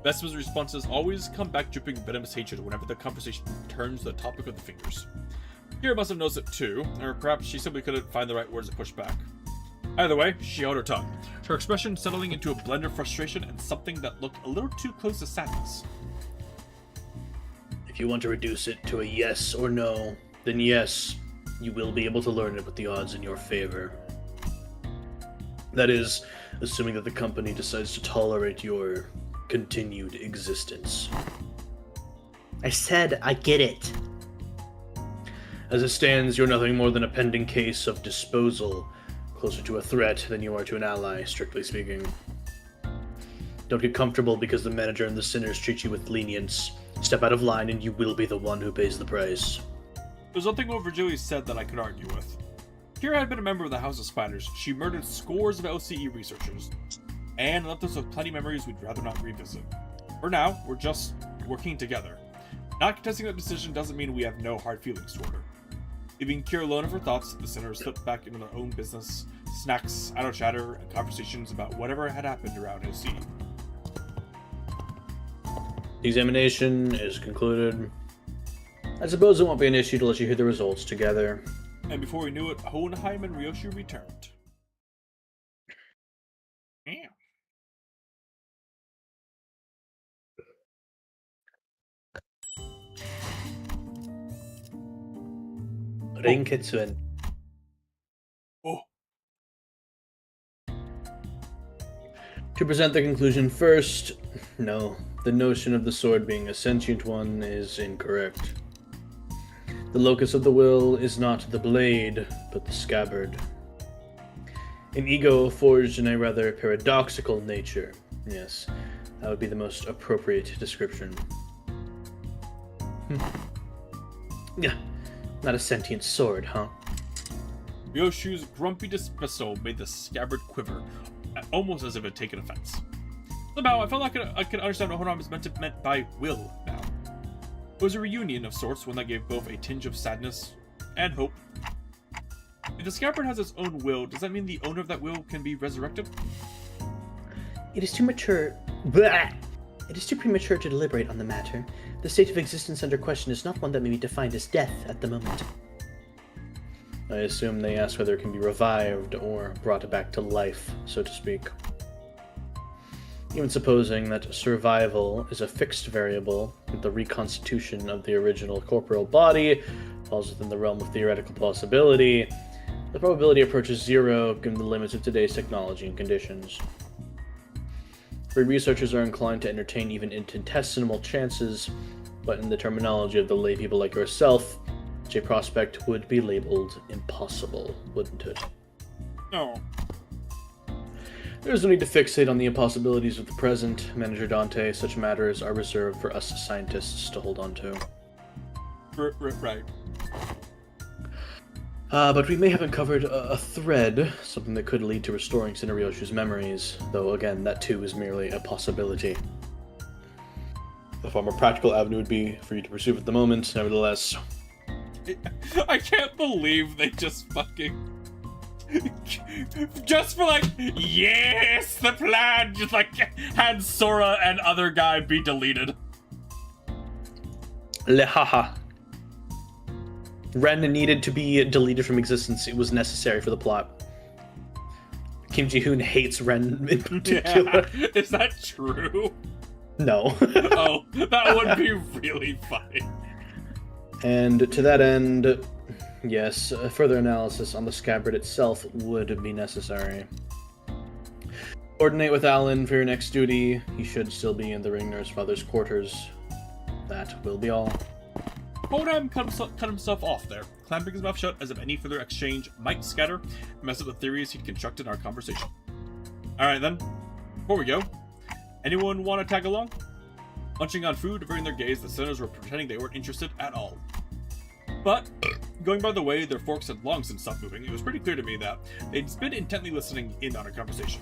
Vespa's responses always come back dripping venomous hatred whenever the conversation turns to the topic of the fingers. Kira must have noticed it too, or perhaps she simply couldn't find the right words to push back. Either way, she held her tongue, her expression settling into a blend of frustration and something that looked a little too close to sadness. If you want to reduce it to a yes or no, then yes, you will be able to learn it with the odds in your favor. That is, assuming that the company decides to tolerate your continued existence. I said I get it. As it stands, you're nothing more than a pending case of disposal, closer to a threat than you are to an ally, strictly speaking. Don't get comfortable because the manager and the sinners treat you with lenience. Step out of line and you will be the one who pays the price. There's nothing what Virgilia said that I could argue with. Kira had been a member of the House of Spiders. She murdered scores of LCE researchers, and left us with plenty of memories we'd rather not revisit. For now, we're just working together. Not contesting that decision doesn't mean we have no hard feelings toward her. Leaving Kira alone of her thoughts, the sinners slipped back into their own business, snacks, idle chatter, and conversations about whatever had happened around OC. The examination is concluded. I suppose it won't be an issue to let you hear the results together. And before we knew it, Hohenheim and Ryoshu returned. Damn. Renketsuen. Oh. To present the conclusion first, no, the notion of the sword being a sentient one is incorrect. The locus of the will is not the blade, but the scabbard. An ego forged in a rather paradoxical nature. Yes, that would be the most appropriate description. Yeah, not a sentient sword, huh? Ryoshu's grumpy dismissal made the scabbard quiver, almost as if it had taken offense. Somehow, I felt like I could understand what Hohenheim is meant by will now. It was a reunion of sorts, one that gave both a tinge of sadness and hope. If the scabbard has its own will, does that mean the owner of that will can be resurrected? It is too mature. Blah! It is too premature to deliberate on the matter. The state of existence under question is not one that may be defined as death at the moment. I assume they ask whether it can be revived or brought back to life, so to speak. Even supposing that survival is a fixed variable, the reconstitution of the original corporeal body falls within the realm of theoretical possibility, the probability approaches zero given the limits of today's technology and conditions. We researchers are inclined to entertain even infinitesimal chances, but in the terminology of the lay people like yourself, such a prospect would be labeled impossible, wouldn't it? No. There's no need to fixate on the impossibilities of the present, Manager Dante. Such matters are reserved for us scientists to hold on to. Right. But we may have uncovered a thread, something that could lead to restoring Ryoshu's memories, though again, that too is merely a possibility. The far more practical avenue would be for you to pursue at the moment, nevertheless. I can't believe they just fucking... just for like, yes, the plan, just like had Sora and other guy be deleted. Lehaha. Ren needed to be deleted from existence. It was necessary for the plot. Kim Ji-hoon hates Ren in particular. Yeah. Is that true? No. Oh, that would be really funny. And to that end, yes, further analysis on the scabbard itself would be necessary. Coordinate with Alan for your next duty. He should still be in the ring nurse father's quarters. That will be all. Hodam cut himself off there, clamping his mouth shut as if any further exchange might scatter and mess up the theories he'd constructed in our conversation. Alright then, before we go, anyone want to tag along? Munching on food, averting their gaze, the sinners were pretending they weren't interested at all. But, going by the way their forks had long since stopped moving, it was pretty clear to me that they'd been intently listening in on our conversation.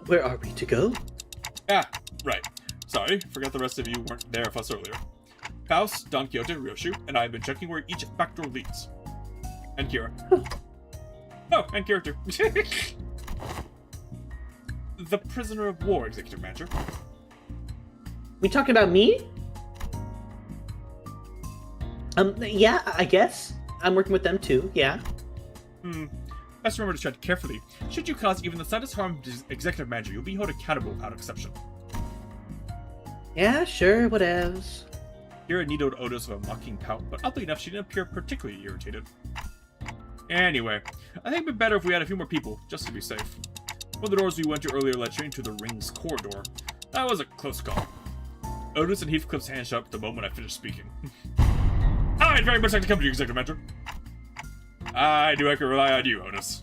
Where are we to go? Ah, right. Sorry, forgot the rest of you weren't there with us earlier. Faust, Don Quixote, Ryoshu, and I have been checking where each back door leads. And Kira. Oh, and character. The prisoner of war, Executive Manager. We talking about me? Yeah, I guess. I'm working with them too, yeah. Best remember to tread carefully. Should you cause even the slightest harm to Executive Manager, you'll be held accountable without exception. Yeah, sure, whatevs. Kira needled Otis with a mocking pout, but oddly enough, she didn't appear particularly irritated. Anyway, I think it'd be better if we had a few more people, just to be safe. One of the doors we went to earlier led straight into the ring's corridor. That was a close call. Otis and Heathcliff's hands shut up at the moment I finished speaking. I'd very much like to come to you, Executive Manager. I knew I could rely on you, Otis.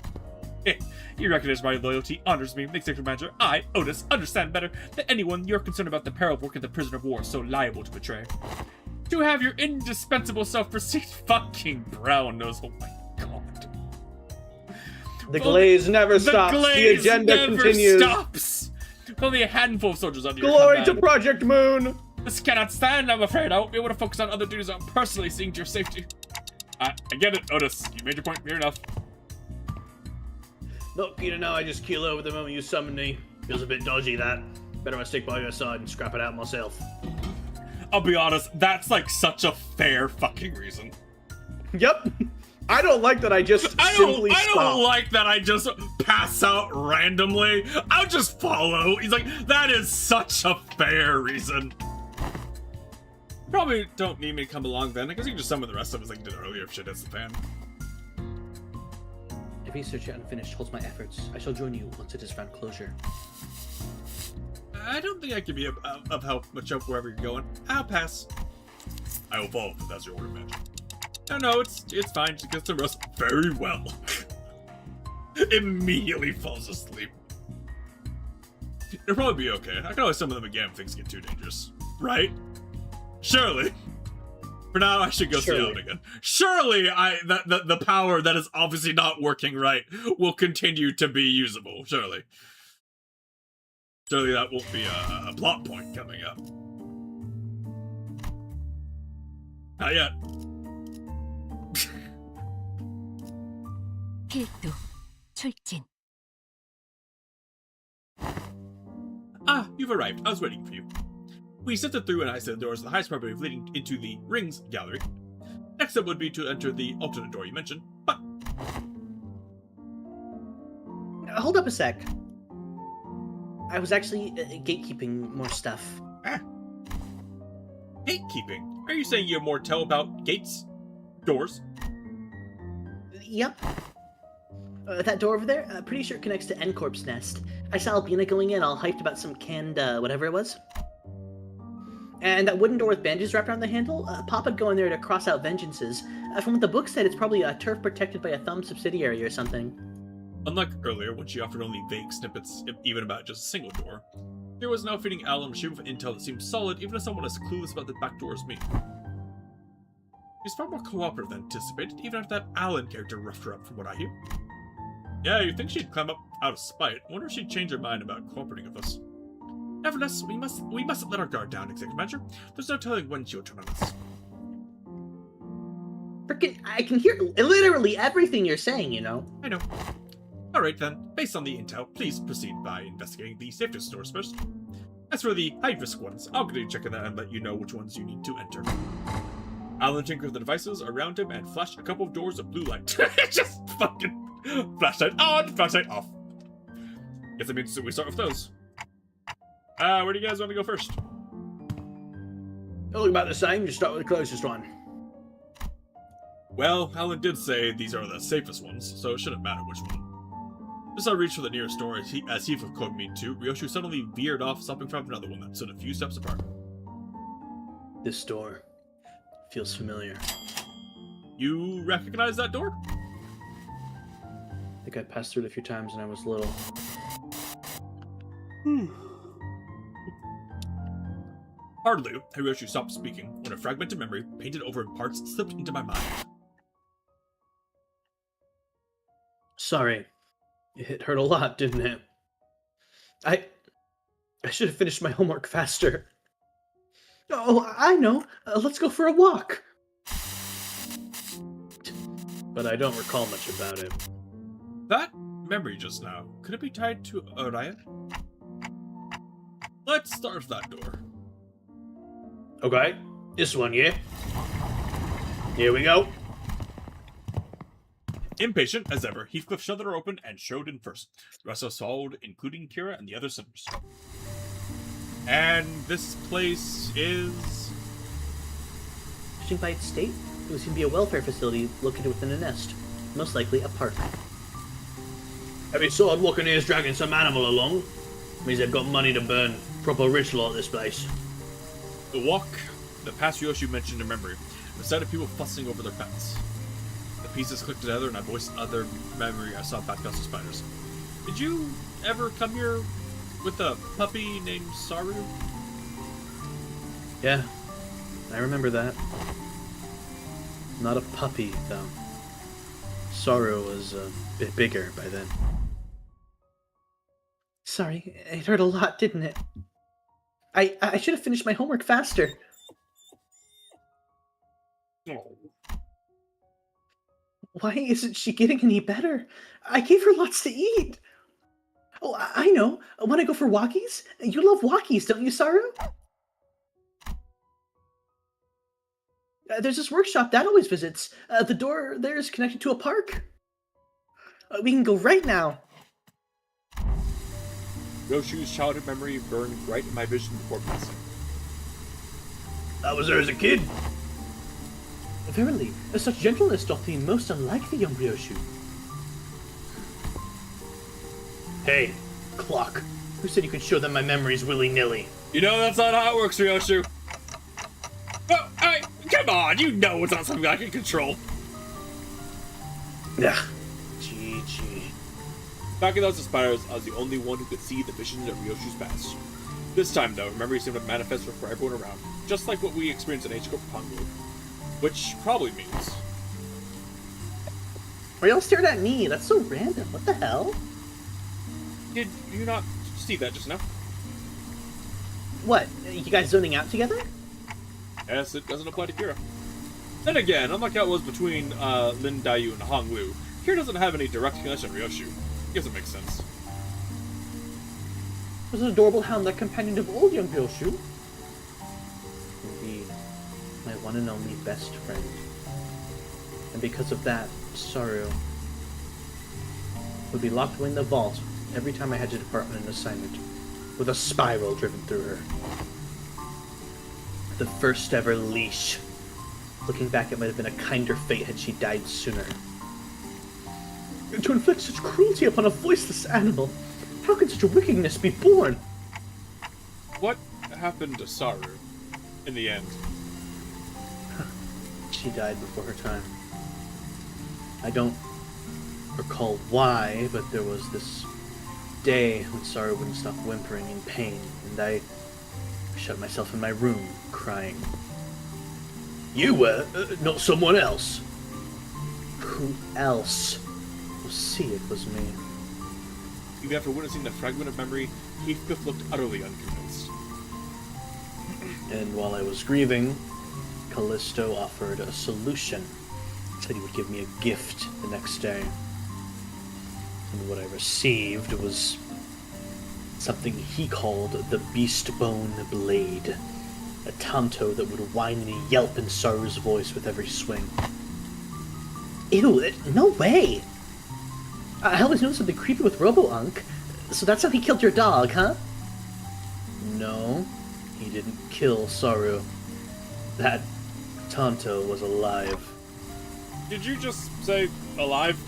You recognize my loyalty, honors me, makes Executive Manager. I, Otis, understand better than anyone you're concerned about the peril of working the prisoner of war so liable to betray. To have your indispensable self-perceived fucking brown nose. Oh my god. The glaze never stops. The agenda never continues. Stops. Only a handful of soldiers on your Glory command. to Project Moon! This cannot stand, I'm afraid. I won't be able to focus on other duties. I'm personally seeing to your safety. I get it, Otis. You made your point. Fair enough. Look, Peter, now I just keel over the moment you summoned me. Feels a bit dodgy, that. Better I stick by your side and scrap it out myself. I'll be honest, that's like such a fair fucking reason. Yep. I don't like that I just simply I stop. don't like that I just pass out randomly. I'll just follow. He's like, that is such a fair reason. Probably don't need me to come along then. I guess you can just summon the rest of us like you did earlier if shit hits the fan. The research unfinished holds my efforts. I shall join you once it is found closure. I don't think I can be of help much help wherever you're going. I'll pass. I will follow if that's your order, Magic. No, it's fine. She gets to rest very well. Immediately falls asleep. It'll probably be okay. I can always summon them again if things get too dangerous. Right? Surely. For now, I should go see Ellen again. Surely, the power that is obviously not working right will continue to be usable. Surely. Surely that won't be a plot point coming up. Not yet. 필두, 출진. Ah, you've arrived. I was waiting for you. We sifted through and I said the doors, the highest probability of leading into the rings gallery. Next up would be to enter the alternate door you mentioned, but... Hold up a sec. I was actually gatekeeping more stuff. Ah. Gatekeeping? Are you saying you have more tell about gates? Doors? Yep. That door over there, pretty sure it connects to N-Corp's nest. I saw Albina going in, all hyped about some canned, whatever it was. And that wooden door with bandages wrapped around the handle, Papa'd go in there to cross out vengeances. From what the book said, it's probably a turf protected by a thumb subsidiary or something. Unlike earlier, when she offered only vague snippets, even about just a single door, here was now feeding Alan Machine with intel that seemed solid, even as someone as clueless about the back door as me. She's far more cooperative than anticipated, even after that Alan character roughed her up, from what I hear. Yeah, you'd think she'd climb up out of spite. Wonder if she'd change her mind about cooperating with us. Nevertheless, we mustn't let our guard down, Executive Manager. There's no telling when she'll turn on us. Frickin', I can hear literally everything you're saying, you know. I know. Alright then, based on the intel, please proceed by investigating the safety stores first. As for the high-risk ones, I'll continue checking that and let you know which ones you need to enter. Alan tinkered the devices around him and flashed a couple of doors of blue light. Just fucking flashlight on, flashlight off. Guess that means we start with those. Where do you guys want to go first? They look about the same, just start with the closest one. Well, Alan did say these are the safest ones, so it shouldn't matter which one. Just as I reached for the nearest door, as he called me to, Ryoshu suddenly veered off, stopping from another one that stood a few steps apart. This door feels familiar. You recognize that door? I think I passed through it a few times when I was little. Hardly had Ryoshu stopped speaking when a fragmented memory, painted over in parts, slipped into my mind. Sorry. It hurt a lot, didn't it? I should have finished my homework faster. Oh, I know. Let's go for a walk. But I don't recall much about it. That memory just now, could it be tied to Orion? Let's start with that door. Okay, this one, yeah? Here we go. Impatient as ever, Heathcliff shoved the door open and showed in first. The rest of us followed, including Kira and the other sinners. And this place is... Judging by its state, it would seem to be a welfare facility located within a nest. Most likely a park. Every sword walking here is dragging some animal along. Means they've got money to burn. Proper rich lot, this place. The walk that past Ryoshu mentioned in memory. The sight of people fussing over their pets. The pieces clicked together and I voiced other memory I saw back dust of spiders. Did you ever come here with a puppy named Saru? Yeah, I remember that. Not a puppy, though. Saru was a bit bigger by then. Sorry, it hurt a lot, didn't it? I should have finished my homework faster. Oh. Why isn't she getting any better? I gave her lots to eat. Oh, I know. Want to go for walkies? You love walkies, don't you, Saru? There's this workshop Dad always visits. The door there is connected to a park. We can go right now. Ryoshu's childhood memory burned bright in my vision before passing. I was there as a kid. Verily, such gentleness doth seem most unlike the young Ryoshu. Hey, clock. Who said you could show them my memories willy-nilly? You know that's not how it works, Ryoshu. Oh, come on, you know it's not something I can control. Ugh. GG. Back in those spiders, I was the only one who could see the visions of Ryoshu's past. This time, though, memory seemed to manifest for everyone around, just like what we experienced in Age Group Hangul. Which probably means... Why y'all stared at me? That's so random. What the hell? Did you not see that just now? What? You guys zoning out together? Yes, it doesn't apply to Kira. Then again, unlike how it was between Lin Dayu and Hong Lu, Kira doesn't have any direct connection to Ryoshu. Guess it makes sense. Was an adorable hound that companion of old young Ryoshu? Indeed. My one and only best friend. And because of that, Saru would be locked away in the vault every time I had to depart on an assignment, with a spiral driven through her. The first ever leash. Looking back, it might have been a kinder fate had she died sooner. To inflict such cruelty upon a voiceless animal, How could such a wickedness be born? What happened to Saru in the end? She died before her time. I don't recall why, but there was this day when Saru wouldn't stop whimpering in pain, and I shut myself in my room, crying. You were, not someone else. Who else? Well, see, it was me. Even after witnessing the fragment of memory, Heathcliff looked utterly unconvinced. And while I was grieving, Callisto offered a solution. Said he would give me a gift the next day. And what I received was something he called the Beastbone Blade. A tanto that would whine and yelp in Saru's voice with every swing. Ew, no way! I always knew something creepy with Robo-Unk. So that's how he killed your dog, huh? No, he didn't kill Saru. That tanto was alive. Did you just say alive?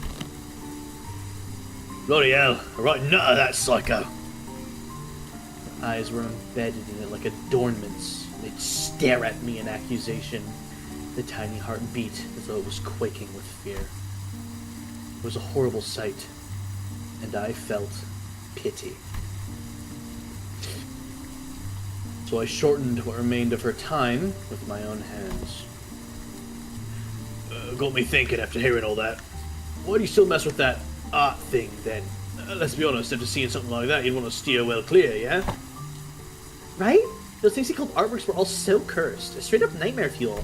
Bloody hell, a right nut of that psycho. Her eyes were embedded in it like adornments. They'd stare at me in accusation. The tiny heart beat as though it was quaking with fear. It was a horrible sight, and I felt pity. So I shortened what remained of her time with my own hands. Got me thinking after hearing all that. Why do you still mess with that art thing, then? Let's be honest, after seeing something like that, you'd want to steer well clear, yeah? Right? Those things he called artworks were all so cursed. A straight up nightmare fuel.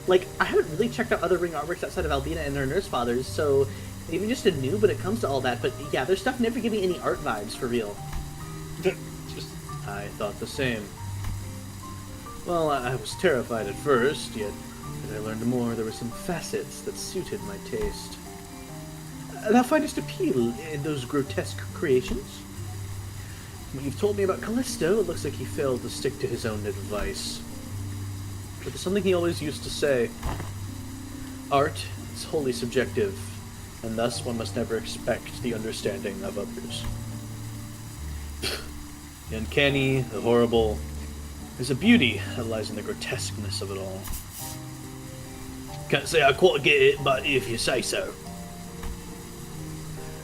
Like, I haven't really checked out other Ring artworks outside of Albina and her Nurse Fathers, so maybe just a noob when it comes to all that, but yeah, their stuff never gave me any art vibes, for real. I thought the same. Well, I was terrified at first, yet as I learned more, there were some facets that suited my taste. Thou findest appeal in those grotesque creations? What you've told me about Callisto, it looks like he failed to stick to his own advice. But there's something he always used to say. Art is wholly subjective, and thus one must never expect the understanding of others. The uncanny, the horrible, there's a beauty that lies in the grotesqueness of it all. Can't say I quite get it, but if you say so.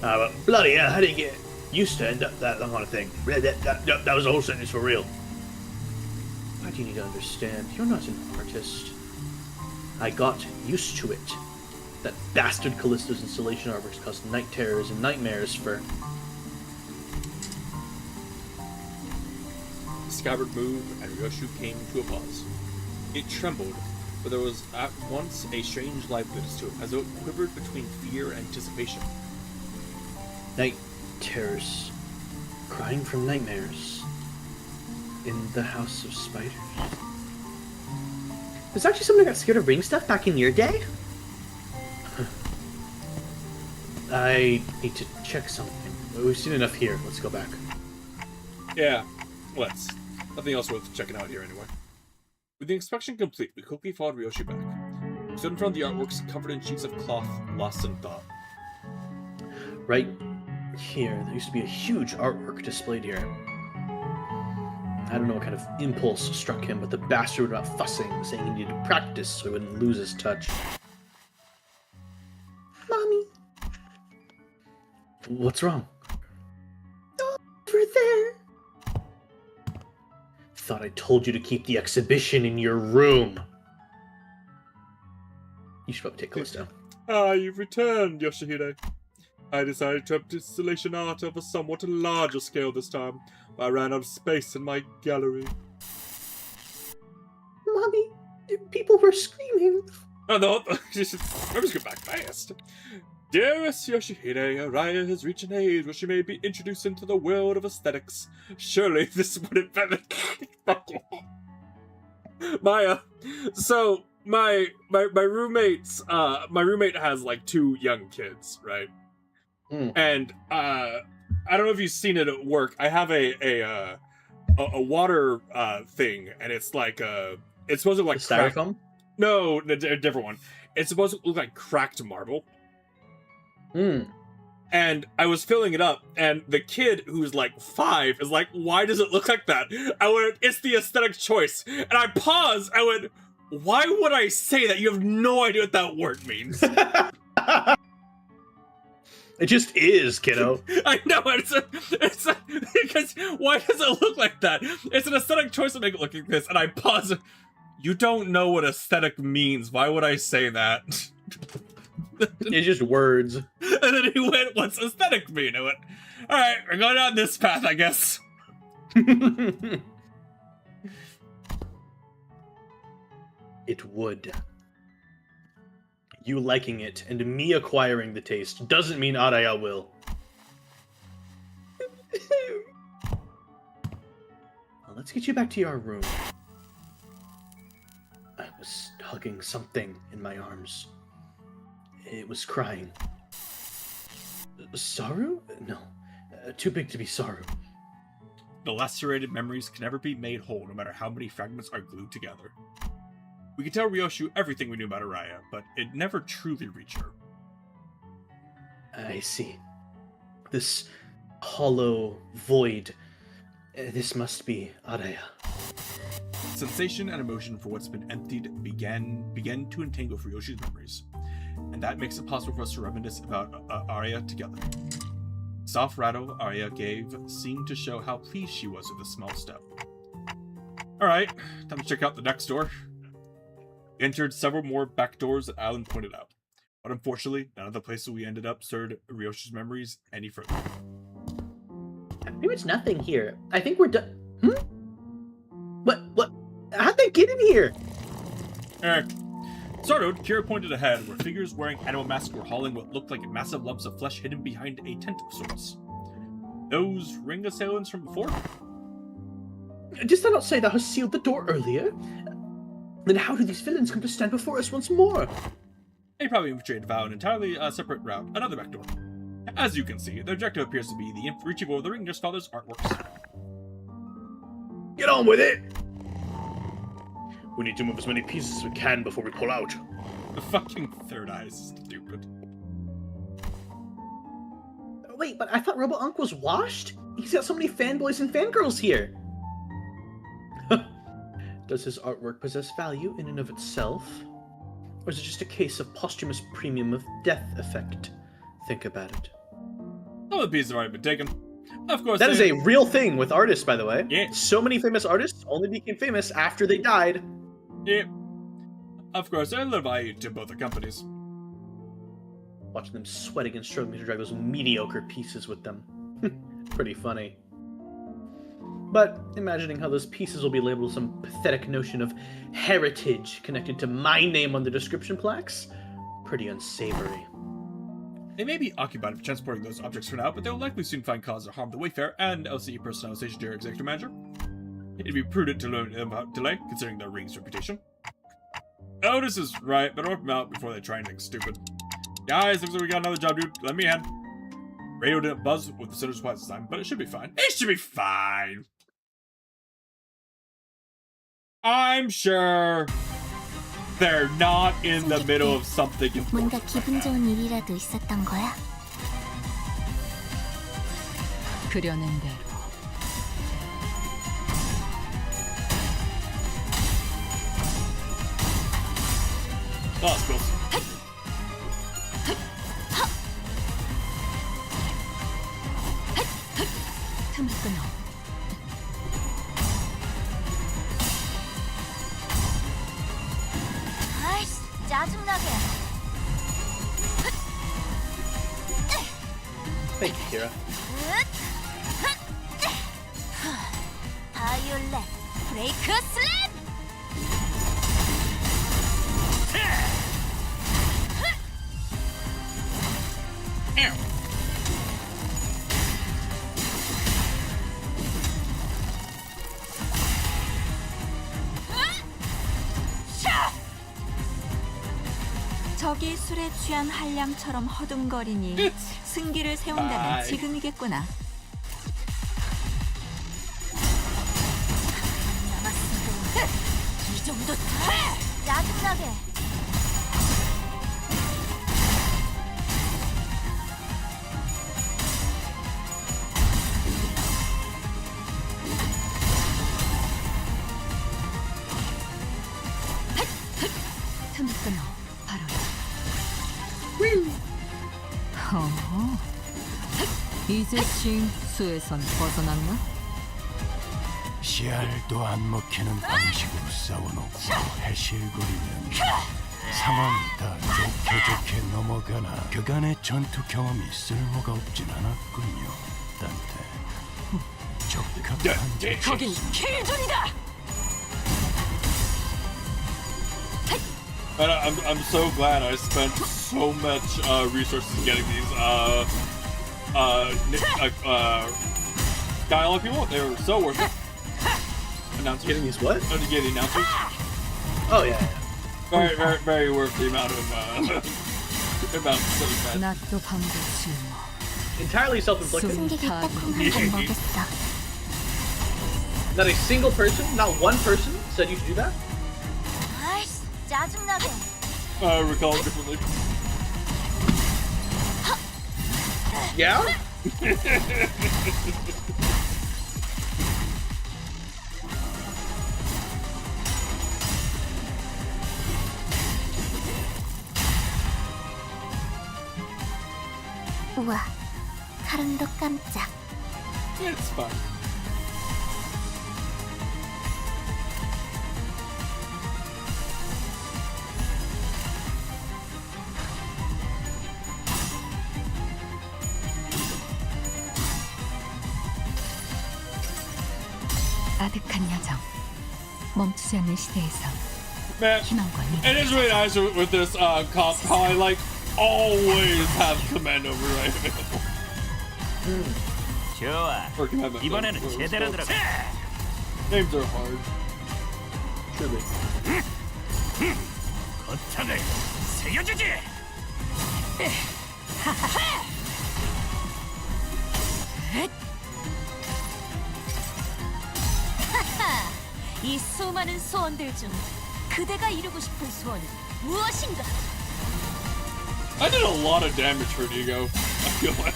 But bloody hell, how did you get used to end up that kind of thing? That was a whole sentence for real. Why do you need to understand? You're not an artist. I got used to it. That bastard Callisto's installation artworks caused night terrors and nightmares for... The scabbard moved, and Ryoshu came to a pause. It trembled, but there was at once a strange liveliness to it, as though it quivered between fear and anticipation. Night terrors. Crying from nightmares. In the House of Spiders. There's actually someone who got scared of ring stuff back in your day? I need to check something. We've seen enough here. Let's go back. Yeah, let's. Nothing else worth checking out here anyway. With the inspection complete, we quickly followed Ryoshu back. We stood in front of the artworks covered in sheets of cloth, lost in thought. Right here, there used to be a huge artwork displayed here. I don't know what kind of impulse struck him, but the bastard went about fussing, saying he needed to practice so he wouldn't lose his touch. Mommy! What's wrong? Over there! Thought I told you to keep the exhibition in your room. You should probably take Callisto. Ah, you've returned, Yoshihide. I decided to have installation art of a somewhat larger scale this time, but I ran out of space in my gallery. Mommy, people were screaming. Oh no, I must go back fast. Dearest Yoshihide, Araya has reached an age where she may be introduced into the world of aesthetics. Surely this would have been Maya. So my roommate's my roommate has like 2 young kids, right? And I don't know if you've seen it at work. I have a water thing, and it's like it's supposed to look like Styrofoam? No, a different one. It's supposed to look like cracked marble. And I was filling it up, and the kid who's like 5 is like, "Why does it look like that?" I went, "It's the aesthetic choice." And I paused. I went, "Why would I say that? You have no idea what that word means." It just is, kiddo. I know, it's because why does it look like that? It's an aesthetic choice to make it look like this. And I paused. You don't know what aesthetic means. Why would I say that? It's just words. And then he went, "What's aesthetic mean?" I went, "All right, we're going down this path, I guess." It would. You liking it and me acquiring the taste doesn't mean Araya will. Well, let's get you back to your room. I was hugging something in my arms. It was crying. Saru? No. Too big to be Saru. The lacerated memories can never be made whole, no matter how many fragments are glued together. We could tell Ryoshu everything we knew about Araya, but it never truly reached her. I see. This hollow void. This must be Araya. Sensation and emotion for what's been emptied began to entangle Ryoshu's memories, and that makes it possible for us to reminisce about Araya together. The soft rattle Araya gave seemed to show how pleased she was with the small step. Alright, time to check out the next door. We entered several more back doors that Alan pointed out, but unfortunately, none of the places we ended up served Ryoshu's memories any further. Pretty much nothing here. I think we're done. What? How'd they get in here? Startled, Kira pointed ahead, where figures wearing animal masks were hauling what looked like massive lumps of flesh hidden behind a tent of sorts. Those ring assailants from before? Didst thou not say thou hast sealed the door earlier? Then how do these villains come to stand before us once more? They probably infiltrated to vow an entirely separate route, another back door. As you can see, their objective appears to be the retrieval of the Ringer's father's artworks. Get on with it! We need to move as many pieces as we can before we pull out. The fucking third eye is stupid. Wait, but I thought Robo Unk was washed? He's got so many fanboys and fangirls here. Does his artwork possess value in and of itself? Or is it just a case of posthumous premium of death effect? Think about it. Some of the pieces have already been taken. Of course, That is a real thing with artists, by the way. Yeah. So many famous artists only became famous after they died. Yeah. Of course, there are little value to both the companies. Watching them sweating and struggling to drag those mediocre pieces with them. Pretty funny. But imagining how those pieces will be labeled with some pathetic notion of heritage connected to my name on the description plaques, pretty unsavory. They may be occupied with transporting those objects for now, but they'll likely soon find cause to harm the Wayfarer and LCE personnel stationed here, Executive Manager. It'd be prudent to learn them about delay, considering their ring's reputation. Otis is right, better open them out before they try anything stupid. Guys, looks like we got another job, dude. Let me in. Radio didn't buzz with the Center's supplies this time, but it should be fine. It should be fine! I'm sure they're not in the middle of something important. 뭔가 기분 좋은 일이라도 있었던 거야? 그려낸 대로 Oh, that's cool. 틈을 끊어. 아이씨, 짜증나게. Thank you, Kira. 바이올렛 브레이크 슬랩! 저기 술에 취한 한량처럼 허둥거리니 승기를 세운다면 아이. 지금이겠구나. 이 정도 짜증나게. 끝나 바로야. 어허. 이제 싱수에선 벗어났나? 씨알도 안 먹히는 방식으로 싸워놓고 해실거리면 상황이 다 좋게 넘어가나 그간의 전투 경험이 쓸모가 없진 않았군요, 딴테. 적합한 거긴 킬존이다! And I'm so glad I spent so much resources getting these dialogue people. They were so worth it. Announcers. Getting these what? To get the announcers. Oh yeah. Very worth the amount of amount of that. 낫도 밤도 짊어. Entirely self-inflicted. 승객이 딱 한 번 먹였어. Not a single person, not one person said you should do that. 아이씨, 짜증나게. Recall it differently. Yeah? 우와, 칼음도 깜짝. It's fine. 아득한 여정. 멈추지 않는 시대에서 Man, 희망과 it 미래. is really nice with this comp how I like always have command override available. 좋아. Or command 이번에는 override. 제대로 들어가. Names are hard. Truly. 거창을 세워주지. 이 수많은 소원들 중 그대가 이루고 싶은 소원은 무엇인가? I did a lot of damage for Nigo. I feel like.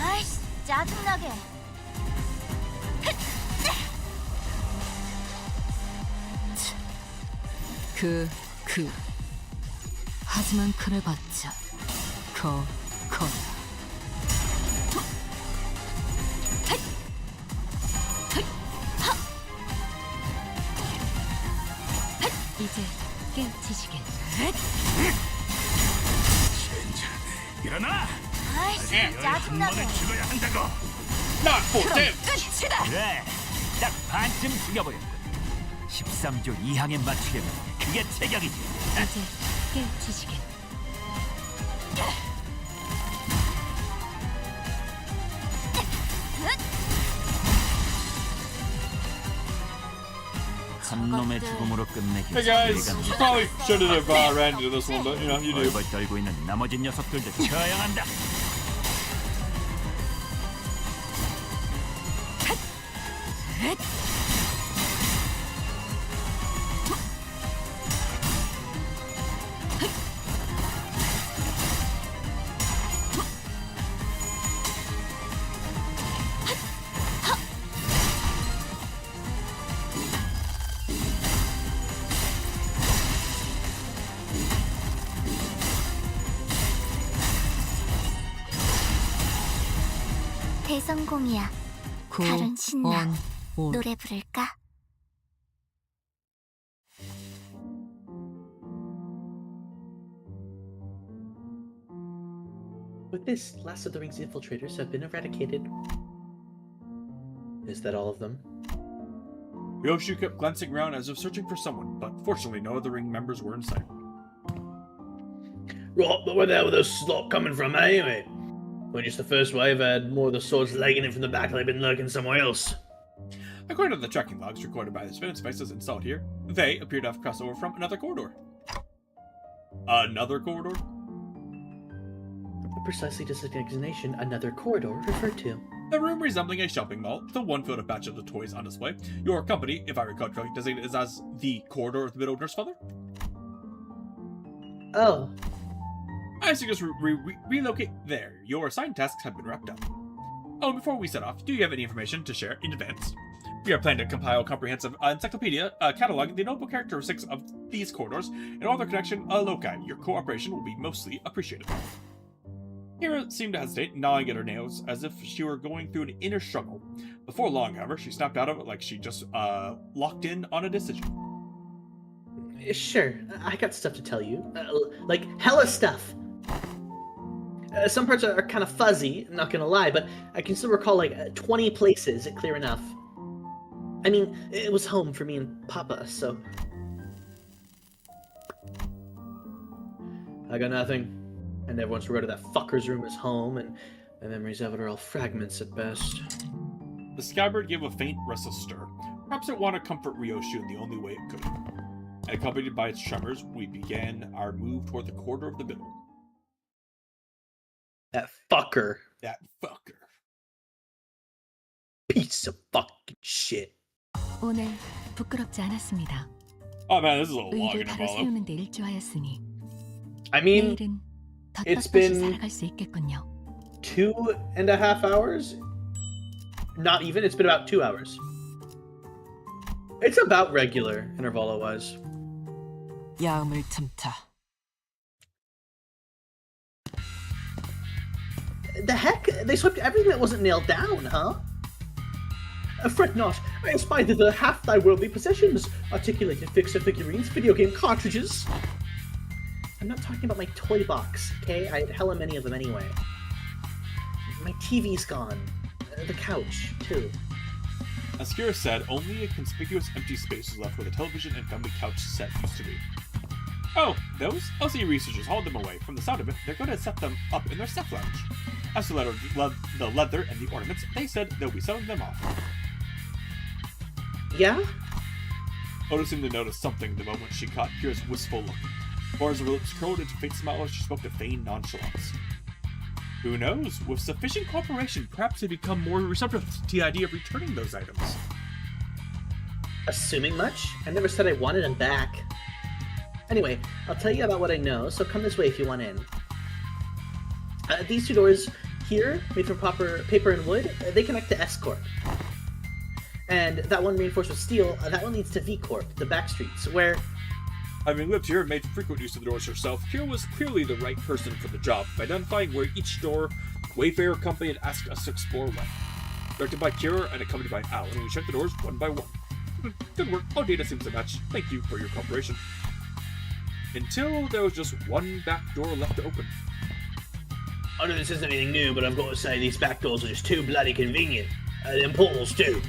아이씨, 짜증나게. 하지만 그래봤자 거라. 이제 깨우치시길. 일어나. 아이씨, 한 짜증나게. 번은 죽어야 한다고. Not for them. 끝이다. 그래, 딱 반쯤 죽여버렸군. 13조 2항에 맞추려면 그게 제격이지. 이제 깨우치시길. 한 놈의 죽음으로 끝내기. Hey guys, you probably shouldn't have ran into this one, but you know, you do. 벌벌 떨고 있는 나머지 녀석들도 처형한다. 대성공이야. 달은 신나. 온. 노래 부를까? With this, last of the Ring's infiltrators have been eradicated. Is that all of them? Ryoshu kept glancing around as if searching for someone, but fortunately no other ring members were in sight. Right, but where the hell were those slot coming from anyway? When just the first wave had more of the swords legging it from the back, they've been lurking somewhere else. According to the tracking logs recorded by the spinning devices installed here, they appear to have crossed over from another corridor. Another corridor? What precisely does the designation "another corridor" refer to? A room resembling a shopping mall, the one filled with batches of toys on display. Your company, if I recall correctly, designated as the corridor of the Middle Nurse Father? Oh, I suggest relocate there. Your assigned tasks have been wrapped up. Oh, before we set off, do you have any information to share in advance? We are planning to compile a comprehensive encyclopedia cataloging the notable characteristics of these corridors and all their connection loci. Your cooperation will be mostly appreciated. Kira seemed to hesitate, gnawing at her nails as if she were going through an inner struggle. Before long, however, she snapped out of it like she just locked in on a decision. Sure, I got stuff to tell you. Like, hella stuff. Some parts are kind of fuzzy, I'm not gonna lie, but I can still recall like 20 places clear enough. I mean, it was home for me and Papa, so... I got nothing. I never once regretted that fucker's room as home, and my memories of it are all fragments at best. The scabbard gave a faint, restless stir. Perhaps it wanted to comfort Ryoshu in the only way it could. Accompanied by its tremors, we began our move toward the corridor of the middle. That fucker. That fucker. Piece of fucking shit. 오늘 부끄럽지 않았습니다. Oh man, this is a long 의를 바로 interval. 세우는 데 일조하였으니 I mean, 내일은 더 it's 떳떳이 been- 살아갈 수 있겠군요. 2.5 hours? Not even, it's been about 2 hours. It's about regular, intervalo-wise. 야음을 틈타. The heck? They swept everything that wasn't nailed down, huh? Fret not, I espied the half thy worldly possessions, articulated fixer figurines, video game cartridges. I'm not talking about my toy box, okay? I had hella many of them anyway. My TV's gone. The couch, too. As Kira said, only a conspicuous empty space was left where the television and family couch set used to be. Oh, those LCE researchers hauled them away. From the sound of it, they're going to set them up in their staff lounge. As for the leather and the ornaments, they said they'll be selling them off. Yeah? Oda seemed to notice something the moment she caught Kira's wistful look. Or as her lips curled into a faint smile as she spoke to feigned nonchalance. Who knows? With sufficient cooperation, perhaps they become more receptive to the idea of returning those items. Assuming much? I never said I wanted them back. Anyway, I'll tell you about what I know, so come this way if you want in. These two doors here, made from proper paper and wood, they connect to S Corp. And that one reinforced with steel, that one leads to V Corp, the back streets, where... Having lived here and made frequent use of the doors herself, Kira was clearly the right person for the job by identifying where each door Wayfarer Company had asked us to explore went. Directed by Kira and accompanied by Alan, we checked the doors one by one. Good work, all data seems to match. Thank you for your cooperation. Until there was just one back door left to open. I know this isn't anything new, but I've got to say these back doors are just too bloody convenient. Them portals too.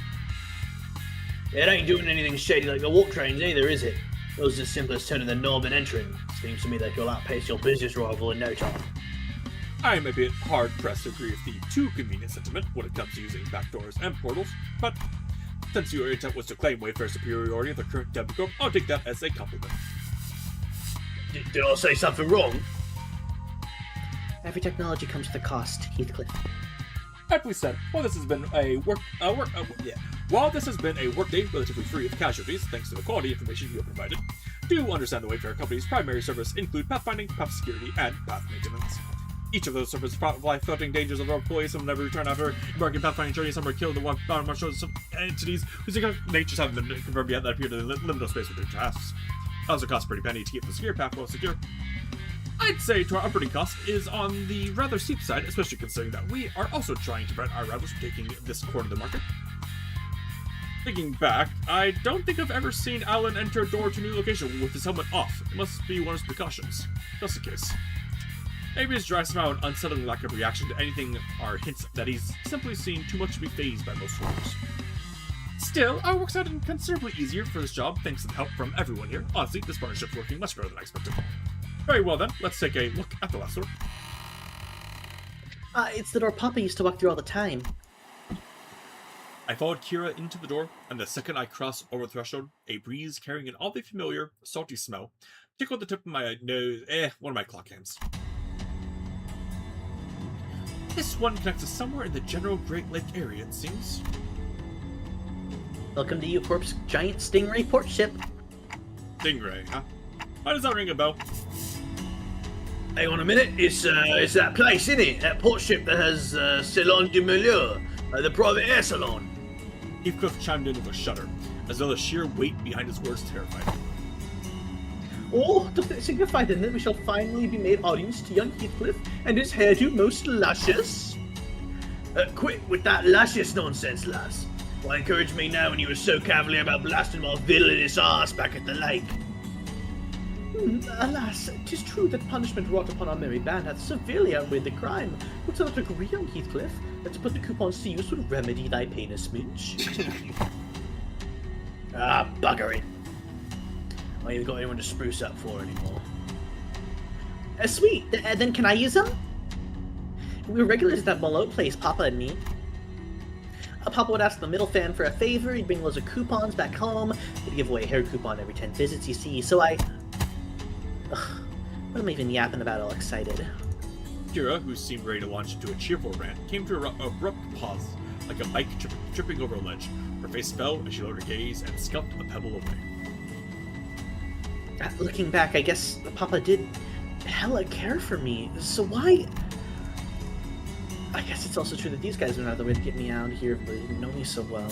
It ain't doing anything shady like the walk trains either, is it? Those are as simple as turning the knob and entering. Seems to me like you'll outpace your business rival in no time. I'm a bit hard-pressed to agree with the too convenient sentiment when it comes to using back doors and portals, but since your intent was to claim Wayfair superiority of the current Demigorp, I'll take that as a compliment. Did I say something wrong? Every technology comes with a cost, Heathcliff. Aptly said. While this has been a workday relatively free of casualties, thanks to the quality information you have provided, do understand the Wayfarer Company's primary service include pathfinding, path security, and path maintenance. Each of those services provide floating dangers of our employees and will never return after embarking pathfinding journey. Some are killed, the one bottom marshal some entities whose natures haven't been confirmed yet that appear to liminal space with their tasks. It also costs a pretty penny to keep the secure path well secure. I'd say to our operating cost is on the rather steep side, especially considering that we are also trying to prevent our rivals from taking this quarter of the market. Thinking back, I don't think I've ever seen Alan enter a door to a new location with his helmet off. It must be one of his precautions. Just in case. Maybe his dry smile and unsettling lack of reaction to anything are hints that he's simply seen too much to be fazed by most horrors. Still, our work's gotten considerably easier for this job thanks to the help from everyone here. Honestly, this partnership's working much better than I expected. Very well then, let's take a look at the last door. It's the door Papa used to walk through all the time. I followed Kira into the door, and the second I crossed over the threshold, a breeze carrying an oddly familiar, salty smell tickled the tip of my nose, one of my clock hands. This one connects us somewhere in the general Great Lake area, it seems. Welcome to U-Corp's giant Stingray port ship. Stingray, huh? Why does that ring a bell? Hang on a minute, it's that place, isn't it? That port ship that has Salon du Milieu, the private air salon. Heathcliff chimed in with a shudder, as though the sheer weight behind his words terrified him. Oh, doth it signify then that we shall finally be made audience to young Heathcliff and his hairdo most luscious? Quit with that luscious nonsense, lass. Why encourage me now when you were so cavalier about blasting my villainous arse back at the lake? Alas, 'tis true that punishment wrought upon our merry band hath severely outweighed the crime. Wouldst thou not agree, young Heathcliff, that to put the coupons to use would remedy thy pain a smidge? Ah, bugger it. I ain't got anyone to spruce up for anymore. Sweet, then can I use them? We were regulars at that Malot place, Papa and me. Papa would ask the middle fan for a favor, he'd bring loads of coupons back home, he'd give away a hair coupon every 10 visits, you see, so Ugh, what am I even yapping about all excited? Kira, who seemed ready to launch into a cheerful rant, came to an abrupt pause, like a bike tripping over a ledge. Her face fell as she lowered her gaze and scuffed a pebble away. Looking back, I guess Papa did hella care for me, so why... I guess it's also true that these guys went out of the way to get me out here, but they didn't know me so well.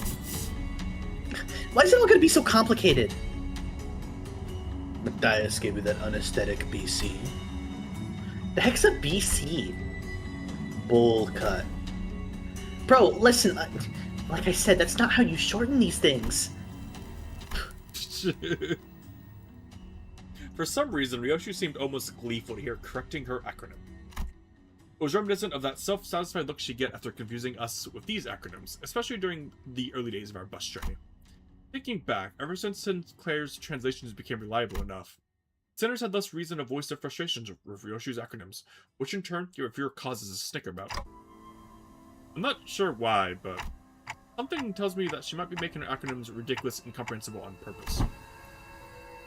Why is it all gonna be so complicated? Matthias gave me that unesthetic BC. The heck's a BC? Bowl cut. Bro, listen, like I said, that's not how you shorten these things. For some reason, Ryoshu seemed almost gleeful to hear correcting her acronym. It was reminiscent of that self-satisfied look she'd get after confusing us with these acronyms, especially during the early days of our bus journey. Thinking back, ever since Sinclair's translations became reliable enough, Sinners had less reason to voice their frustrations with Ryoshu's acronyms, which in turn gave fewer causes to snicker about. I'm not sure why, but something tells me that she might be making her acronyms ridiculous and incomprehensible on purpose.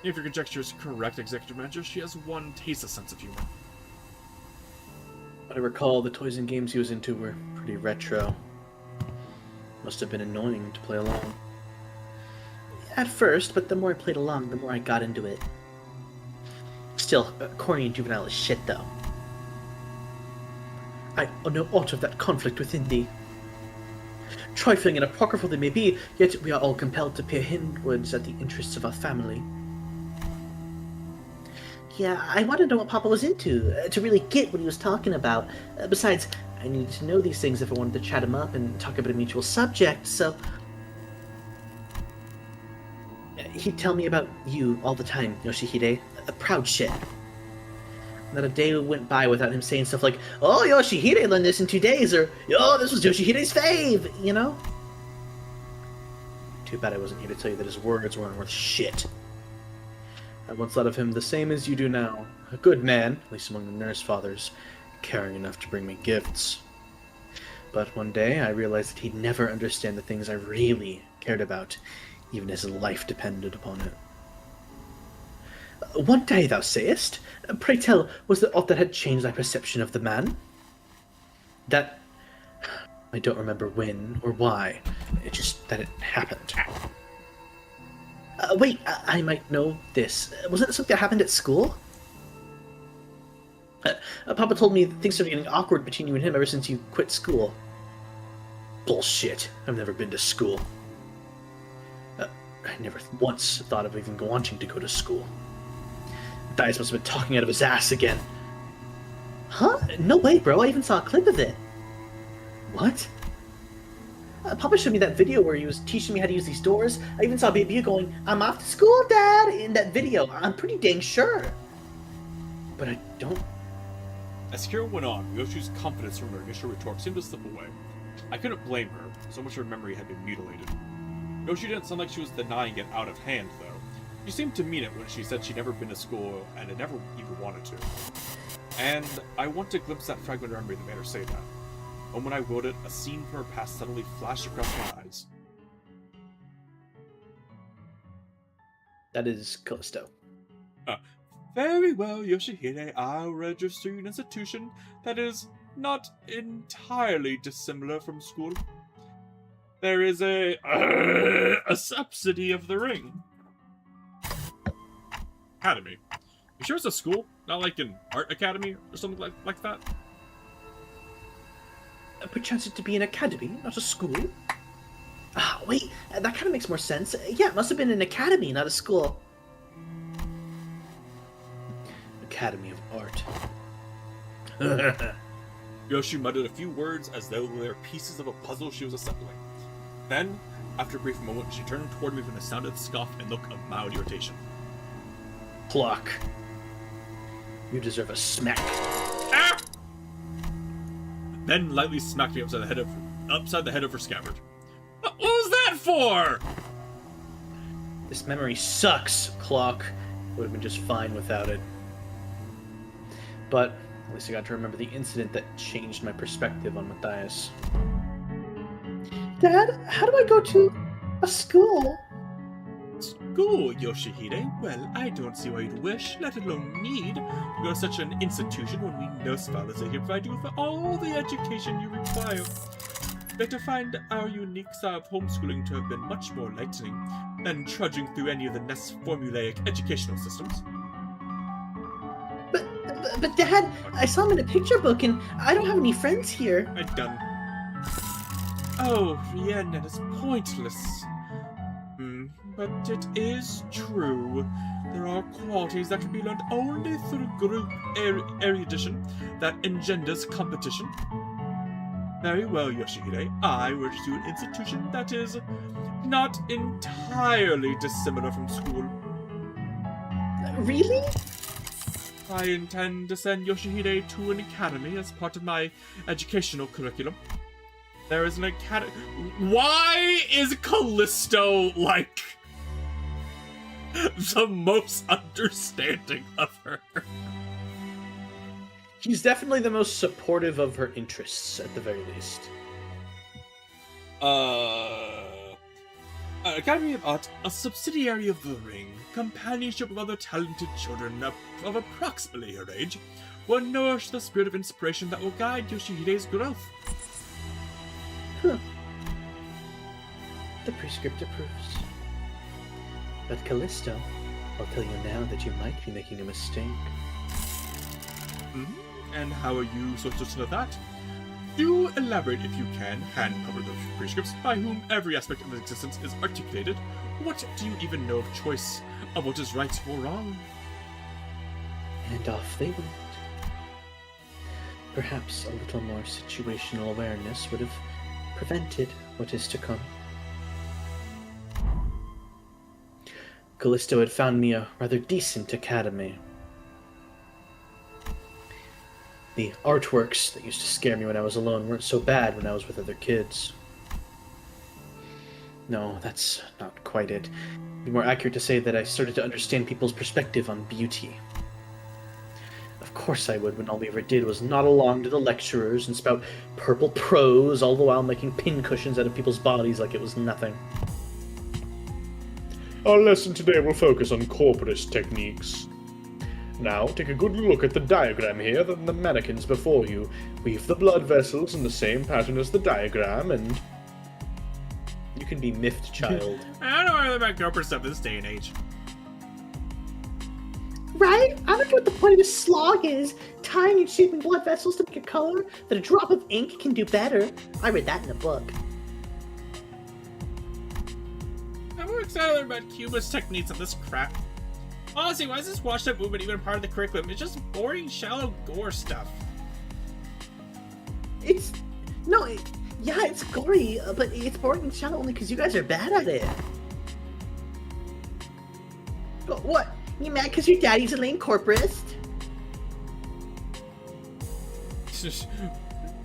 If your conjecture is correct, Executive Manager, she has one tasteless sense of humor. I recall the toys and games he was into were pretty retro. Must have been annoying to play along. At first, but the more I played along, the more I got into it. Still, corny and juvenile as shit, though. I know aught of that conflict within thee. Trifling and apocryphal they may be, yet we are all compelled to peer inwards at the interests of our family. Yeah, I want to know what Papa was into, to really get what he was talking about. Besides, I needed to know these things if I wanted to chat him up and talk about a mutual subject, so... He'd tell me about you all the time, Yoshihide. A proud shit. Not a day went by without him saying stuff like, "Oh, Yoshihide learned this in 2 days," or "Oh, this was Yoshihide's fave," you know? Too bad I wasn't here to tell you that his words weren't worth shit. I once thought of him the same as you do now. A good man, at least among the nurse fathers, caring enough to bring me gifts. But one day I realized that he'd never understand the things I really cared about, even as life depended upon it. One day, thou sayest? Pray tell, was there aught that had changed thy perception of the man? That... I don't remember when or why. It's just that it happened. Wait, I might know this. Wasn't it something that happened at school? Papa told me that things started getting awkward between you and him ever since you quit school. Bullshit. I've never been to school. I never once thought of even wanting to go to school. Matthias must have been talking out of his ass again. Huh? No way, bro. I even saw a clip of it. What? Papa showed me that video where he was teaching me how to use these doors. I even saw Baby going, "I'm off to school, Dad," in that video. I'm pretty dang sure. But I don't... As Kira went on, Ryoshu's confidence from her initial retort seemed to slip away. I couldn't blame her, so much of her memory had been mutilated. Ryoshu didn't sound like she was denying it out of hand, though. She seemed to mean it when she said she'd never been to school and had never even wanted to. And I want to glimpse that fragment of memory that made her say that. And when I willed it, a scene from her past suddenly flashed across my eyes. That is Callisto. Very well, Yoshihide, I'll register you an institution that is not entirely dissimilar from school. There is a subsidy of the ring. Academy. You sure it's a school? Not like an art academy or something like that? Perchance it to be an academy, not a school. Ah, wait, that kind of makes more sense. Yeah, it must have been an academy, not a school. Academy of Art. Ryoshu muttered a few words as though they were pieces of a puzzle she was assembling. Then, after a brief moment, she turned toward me with a sounded scoff and look of mild irritation. Pluck. You deserve a smack. Ah! Then lightly smacked me upside the head of her scabbard. What was that for? This memory sucks, Clock. Would have been just fine without it. But at least I got to remember the incident that changed my perspective on Matthias. Dad, how do I go to a school? School, Yoshihide? Well, I don't see why you'd wish, let alone need, to go to such an institution when we know scholars are here to provide you with all the education you require. Better find our unique style of homeschooling to have been much more enlightening than trudging through any of the less formulaic educational systems. But Dad, I saw him in a picture book and I don't have any friends here. I'm done. Oh, Rien, that is pointless. But it is true. There are qualities that can be learned only through group erudition that engenders competition. Very well, Yoshihide. I wish to an institution that is not entirely dissimilar from school. Really? I intend to send Yoshihide to an academy as part of my educational curriculum. There is an academy. Why is Callisto like the most understanding of her? He's definitely the most supportive of her interests, at the very least. Academy of Art, a subsidiary of the Ring, companionship with other talented children of approximately her age, will nourish the spirit of inspiration that will guide Yoshihide's growth. Huh. The prescript approves. But Callisto, I'll tell you now that you might be making a mistake. And how are you supposed to know that? Do elaborate if you can, hand cover the prescripts by whom every aspect of existence is articulated. What do you even know of choice, of what is right or wrong? And off they went. Perhaps a little more situational awareness would have prevented what is to come. Callisto had found me a rather decent academy. The artworks that used to scare me when I was alone weren't so bad when I was with other kids. No, that's not quite it. It'd be more accurate to say that I started to understand people's perspective on beauty. Of course I would, when all we ever did was nod along to the lecturers and spout purple prose, all the while making pincushions out of people's bodies like it was nothing. Our lesson today will focus on corporate techniques. Now, take a good look at the diagram here, then the mannequins before you. Weave the blood vessels in the same pattern as the diagram, and... You can be miffed, child. I don't know anything about corporate stuff this day and age. Right? I don't know what the point of this slog is. Tying and shaping blood vessels to make a color that a drop of ink can do better. I read that in a book. I'm more excited about Cubist techniques than this crap. Honestly, why is this washed-up movement even part of the curriculum? It's just boring, shallow gore stuff. It's gory, but it's boring and shallow only because you guys are bad at it. But what? You mad because your daddy's a lame corporist?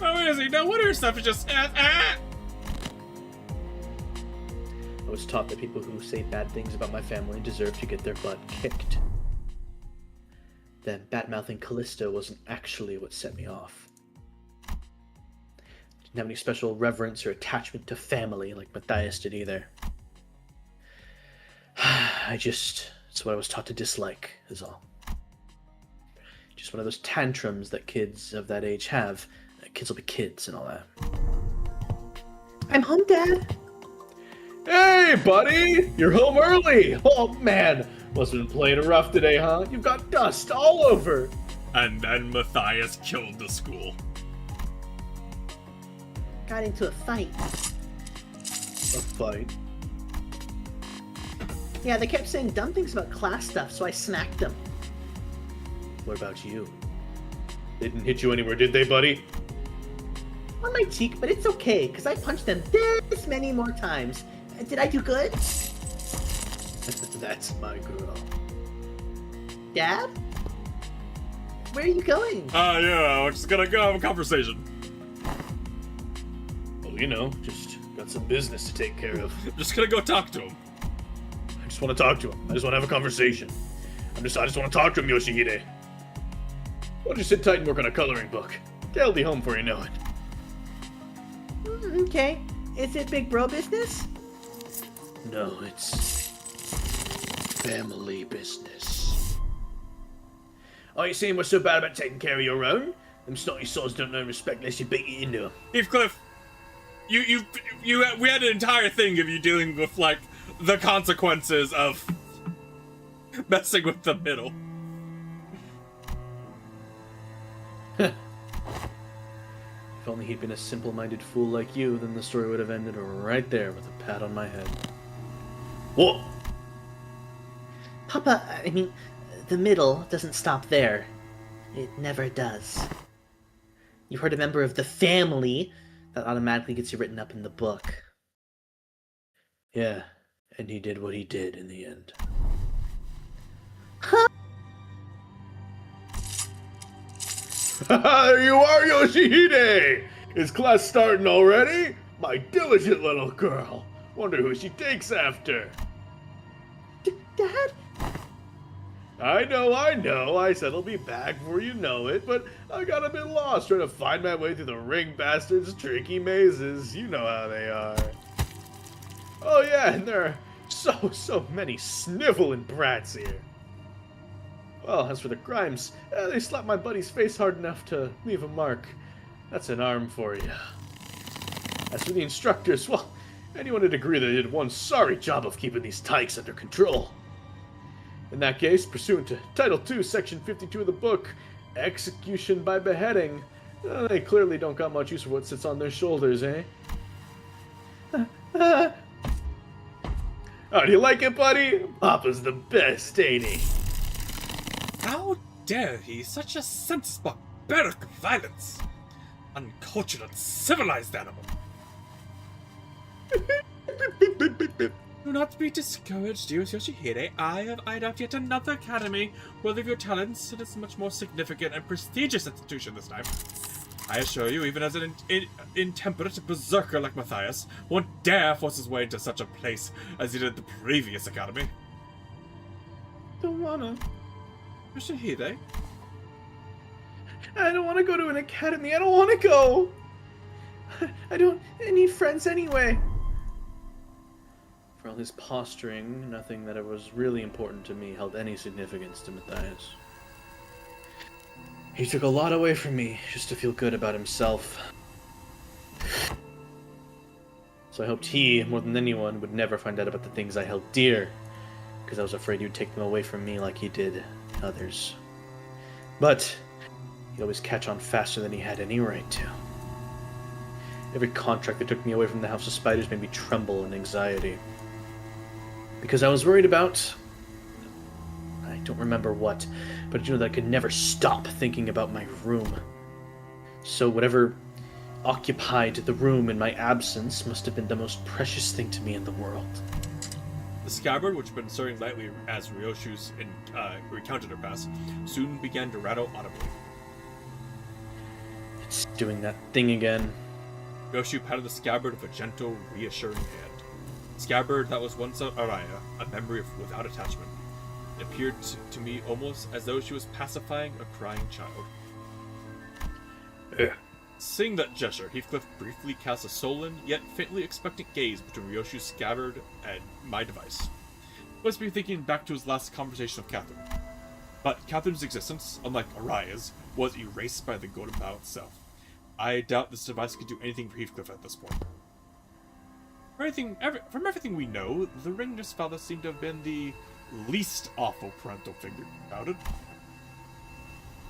Oh, wait a second. No wonder stuff is just... I was taught that people who say bad things about my family deserve to get their butt kicked. Then bad-mouthing Callisto wasn't actually what set me off. Didn't have any special reverence or attachment to family like Matthias did either. It's what I was taught to dislike, is all. Just one of those tantrums that kids of that age have. Kids will be kids and all that. I'm home, Dad. Hey, buddy! You're home early! Oh, man! Must have been playing it rough today, huh? You've got dust all over. And then Matthias killed the school. Got into a fight. A fight? Yeah, they kept saying dumb things about class stuff, so I smacked them. What about you? They didn't hit you anywhere, did they, buddy? On my cheek, but it's okay, because I punched them this many more times. Did I do good? That's my girl. Dad? Where are you going? Yeah, we're just gonna go have a conversation. Well, you know, just got some business to take care of. Just gonna go talk to him. I just want to talk to him. I just want to have a conversation. I just want to talk to him, Yoshihide. Why don't you sit tight and work on a coloring book? Dad will be home before you know it. Okay. Is it big bro business? No, it's family business. Are you saying what's so bad about taking care of your own? Them snotty sods don't know respect unless you beat it into them. Heathcliff, we had an entire thing of you dealing with, like, the consequences of messing with the middle. If only he'd been a simple-minded fool like you, then the story would have ended right there with a pat on my head. What? Papa, I mean, the middle doesn't stop there. It never does. You've heard a member of the family, that automatically gets you written up in the book. Yeah, and he did what he did in the end. There you are, Yoshihide! Is class starting already? My diligent little girl. Wonder who she takes after. Dad? I know. I said I'll be back before you know it, but I got a bit lost trying to find my way through the ring bastards' tricky mazes. You know how they are. Oh yeah, and there are so many sniveling brats here. Well, as for the crimes, they slapped my buddy's face hard enough to leave a mark. That's an arm for you. As for the instructors, well, anyone would agree they did one sorry job of keeping these tykes under control. In that case, pursuant to Title II, Section 52 of the book, execution by beheading, they clearly don't got much use for what sits on their shoulders, eh? Oh, do you like it, buddy? Papa's the best, ain't he? How dare he? Such a senseless, barbaric violence! Uncultured, uncivilized animal! Do not be discouraged, dear Yoshihide. I have eyed out yet another academy worthy of your talents. It is a much more significant and prestigious institution this time. I assure you, even as an intemperate berserker like Matthias won't dare force his way into such a place as he did the previous academy. Don't wanna. Yoshihide? I don't want to go to an academy. I don't want to go. I need friends anyway. For all his posturing, nothing that was really important to me held any significance to Matthias. He took a lot away from me just to feel good about himself. So I hoped he, more than anyone, would never find out about the things I held dear, because I was afraid he'd take them away from me like he did others. But he'd always catch on faster than he had any right to. Every contract that took me away from the House of Spiders made me tremble in anxiety. Because I was worried about... I don't remember what, but you know that I could never stop thinking about my room. So whatever occupied the room in my absence must have been the most precious thing to me in the world. The scabbard, which had been stirring lightly as Ryoshu's recounted her past, soon began to rattle audibly. It's doing that thing again. Ryoshu patted the scabbard with a gentle, reassuring hand. Scabbard that was once Araya, a memory without attachment. It appeared to me almost as though she was pacifying a crying child. Seeing that gesture, Heathcliff briefly cast a sullen, yet faintly expectant gaze between Ryoshu's scabbard and my device. Must be thinking back to his last conversation with Catherine. But Catherine's existence, unlike Araya's, was erased by the golden bow itself. I doubt this device could do anything for Heathcliff at this point. From everything we know, the Ring Father seemed to have been the least awful parental figure about it.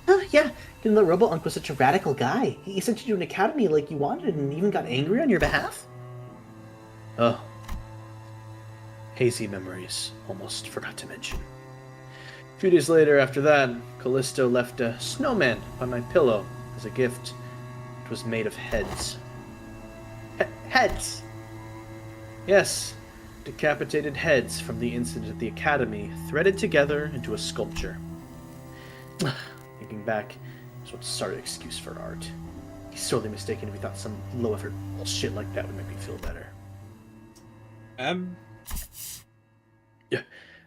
Oh, yeah. The Robo-Unk was such a radical guy. He sent you to an academy like you wanted and even got angry on your behalf? Oh. Hazy memories. Almost forgot to mention. A few days later after that, Callisto left a snowman on my pillow as a gift. It was made of heads. Heads! Yes, decapitated heads from the incident at the academy, threaded together into a sculpture. Thinking back, it's what started excuse for art. He's sorely mistaken if he thought some low-effort bullshit like that would make me feel better. Yeah,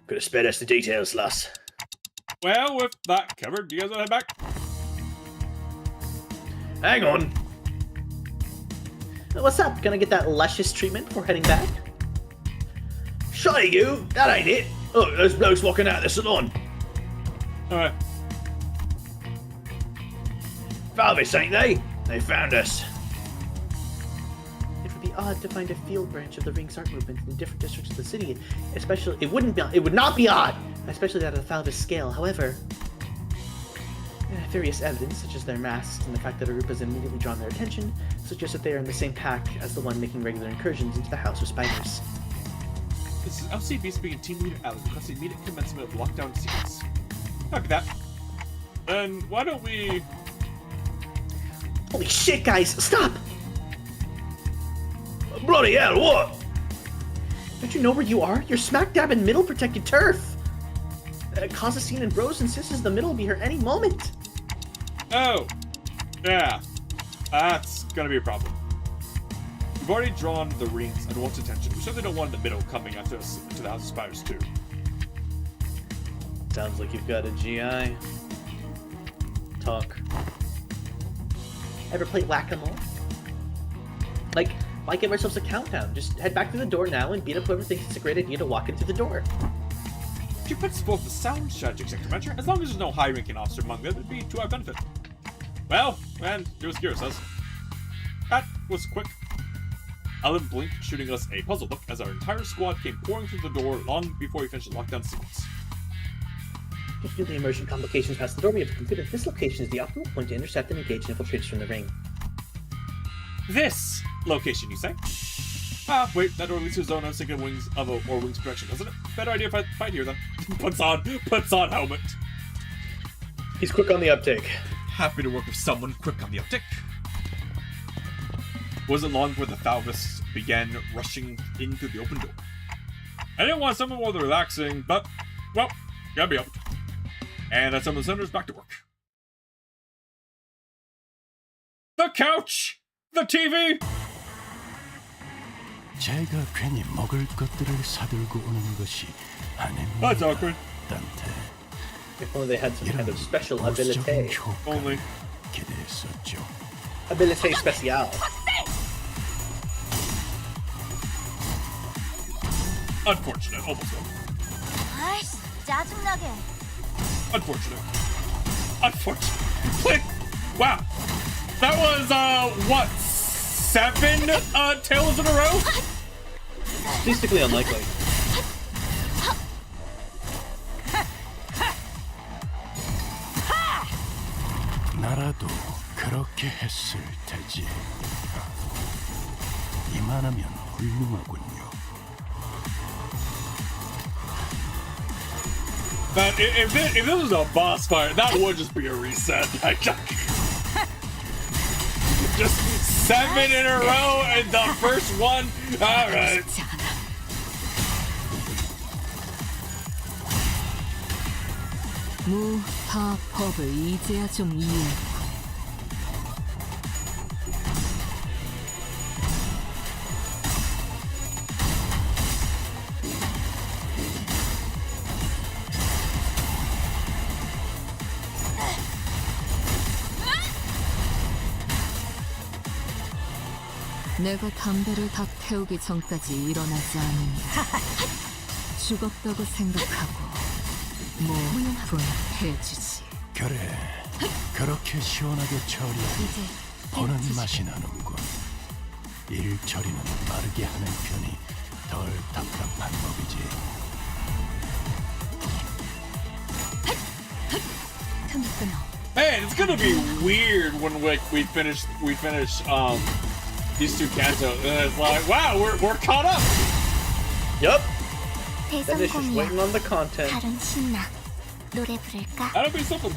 could have spared us the details, lass. Well, with that covered, do you guys want to head back? Hang on. What's up? Gonna get that luscious treatment before heading back? Shy you, that ain't it. Oh, those blokes walking out of the salon. Alright. Found us, ain't they? They found us. It would be odd to find a field branch of the Ring's art movement in different districts of the city, especially it would not be odd, especially that of the Falvis scale. However, various evidence, such as their masks and the fact that Arupa has immediately drawn their attention, suggests that they are in the same pack as the one making regular incursions into the House of Spiders. This is LCB speaking Team Leader Alex requesting immediate commencement of lockdown sequence. Copy that. Then why don't we... Holy shit, guys! Stop! Bloody hell, what? Don't you know where you are? You're smack dab in middle protected turf! Cosicine and Bros insists the middle will be here any moment! Oh! Yeah. That's gonna be a problem. We've already drawn the rings under one's attention. We certainly don't want the middle coming after us into the House of Spiders too. Sounds like you've got a GI. Talk. Ever play whack-a-mole? Like, why give ourselves a countdown? Just head back through the door now and beat up whoever thinks it's a great idea to walk into the door. She puts both the sound strategic sector mentor, as long as there's no high-ranking officer among them, it'd be to our benefit. Well, and do as Kira says. That was quick. Alan blinked, shooting us a puzzled look as our entire squad came pouring through the door long before we finished the lockdown sequence. Due to the immersion complications past the door, we have concluded this location is the optimal point to intercept and engage infiltrators from the ring. This location, you say? Ah, wait, that door leads to a zone of single wings of or wings protection, doesn't it? Better idea if I fight here then. puts on helmet. He's quick on the uptake. Happy to work with someone quick on the uptick. Wasn't long before the Falvis began rushing in through the open door. I didn't want someone more relaxing, but, well, gotta be helped. And that's some of the senators back to work. The couch! The TV! 제가 괜히 먹을 것들을 사들고 오는 것이 That's 아닙니다. awkward. 단테. If only they had some kind of special 보수적인 ability. 효과를 Only. 기대했었죠. Ability special. Unfortunate, almost one. 아이씨, 짜증나게. Unfortunate. Unfortunate. Wow. That was, what? 7 tails in a row? Statistically unlikely. 나라도 그렇게 했을 테지. 이만하면 훌륭하군요. But if this was a boss fight, that would just be a reset. Just 7 in a row and the first one. All right. 쉽지 않아. 무파법을 이제야 좀 이해했고. 내가 담배를 다 태우기 전까지 일어나지 않으면 죽었다고 생각하고 분해주지. 그래, 그렇게 시원하게 처리하니 보는 맛이 나는군. 일 처리는 빠르게 하는 편이 덜 답답한 법이지. 틈을 끊어. Man, it's gonna be weird when we finish these two Kanto. And it's like, wow, we're caught up. Yup. Then it's just waiting 대성공이야. on the content. 다른 신나. 노래 부를까? That'll be something.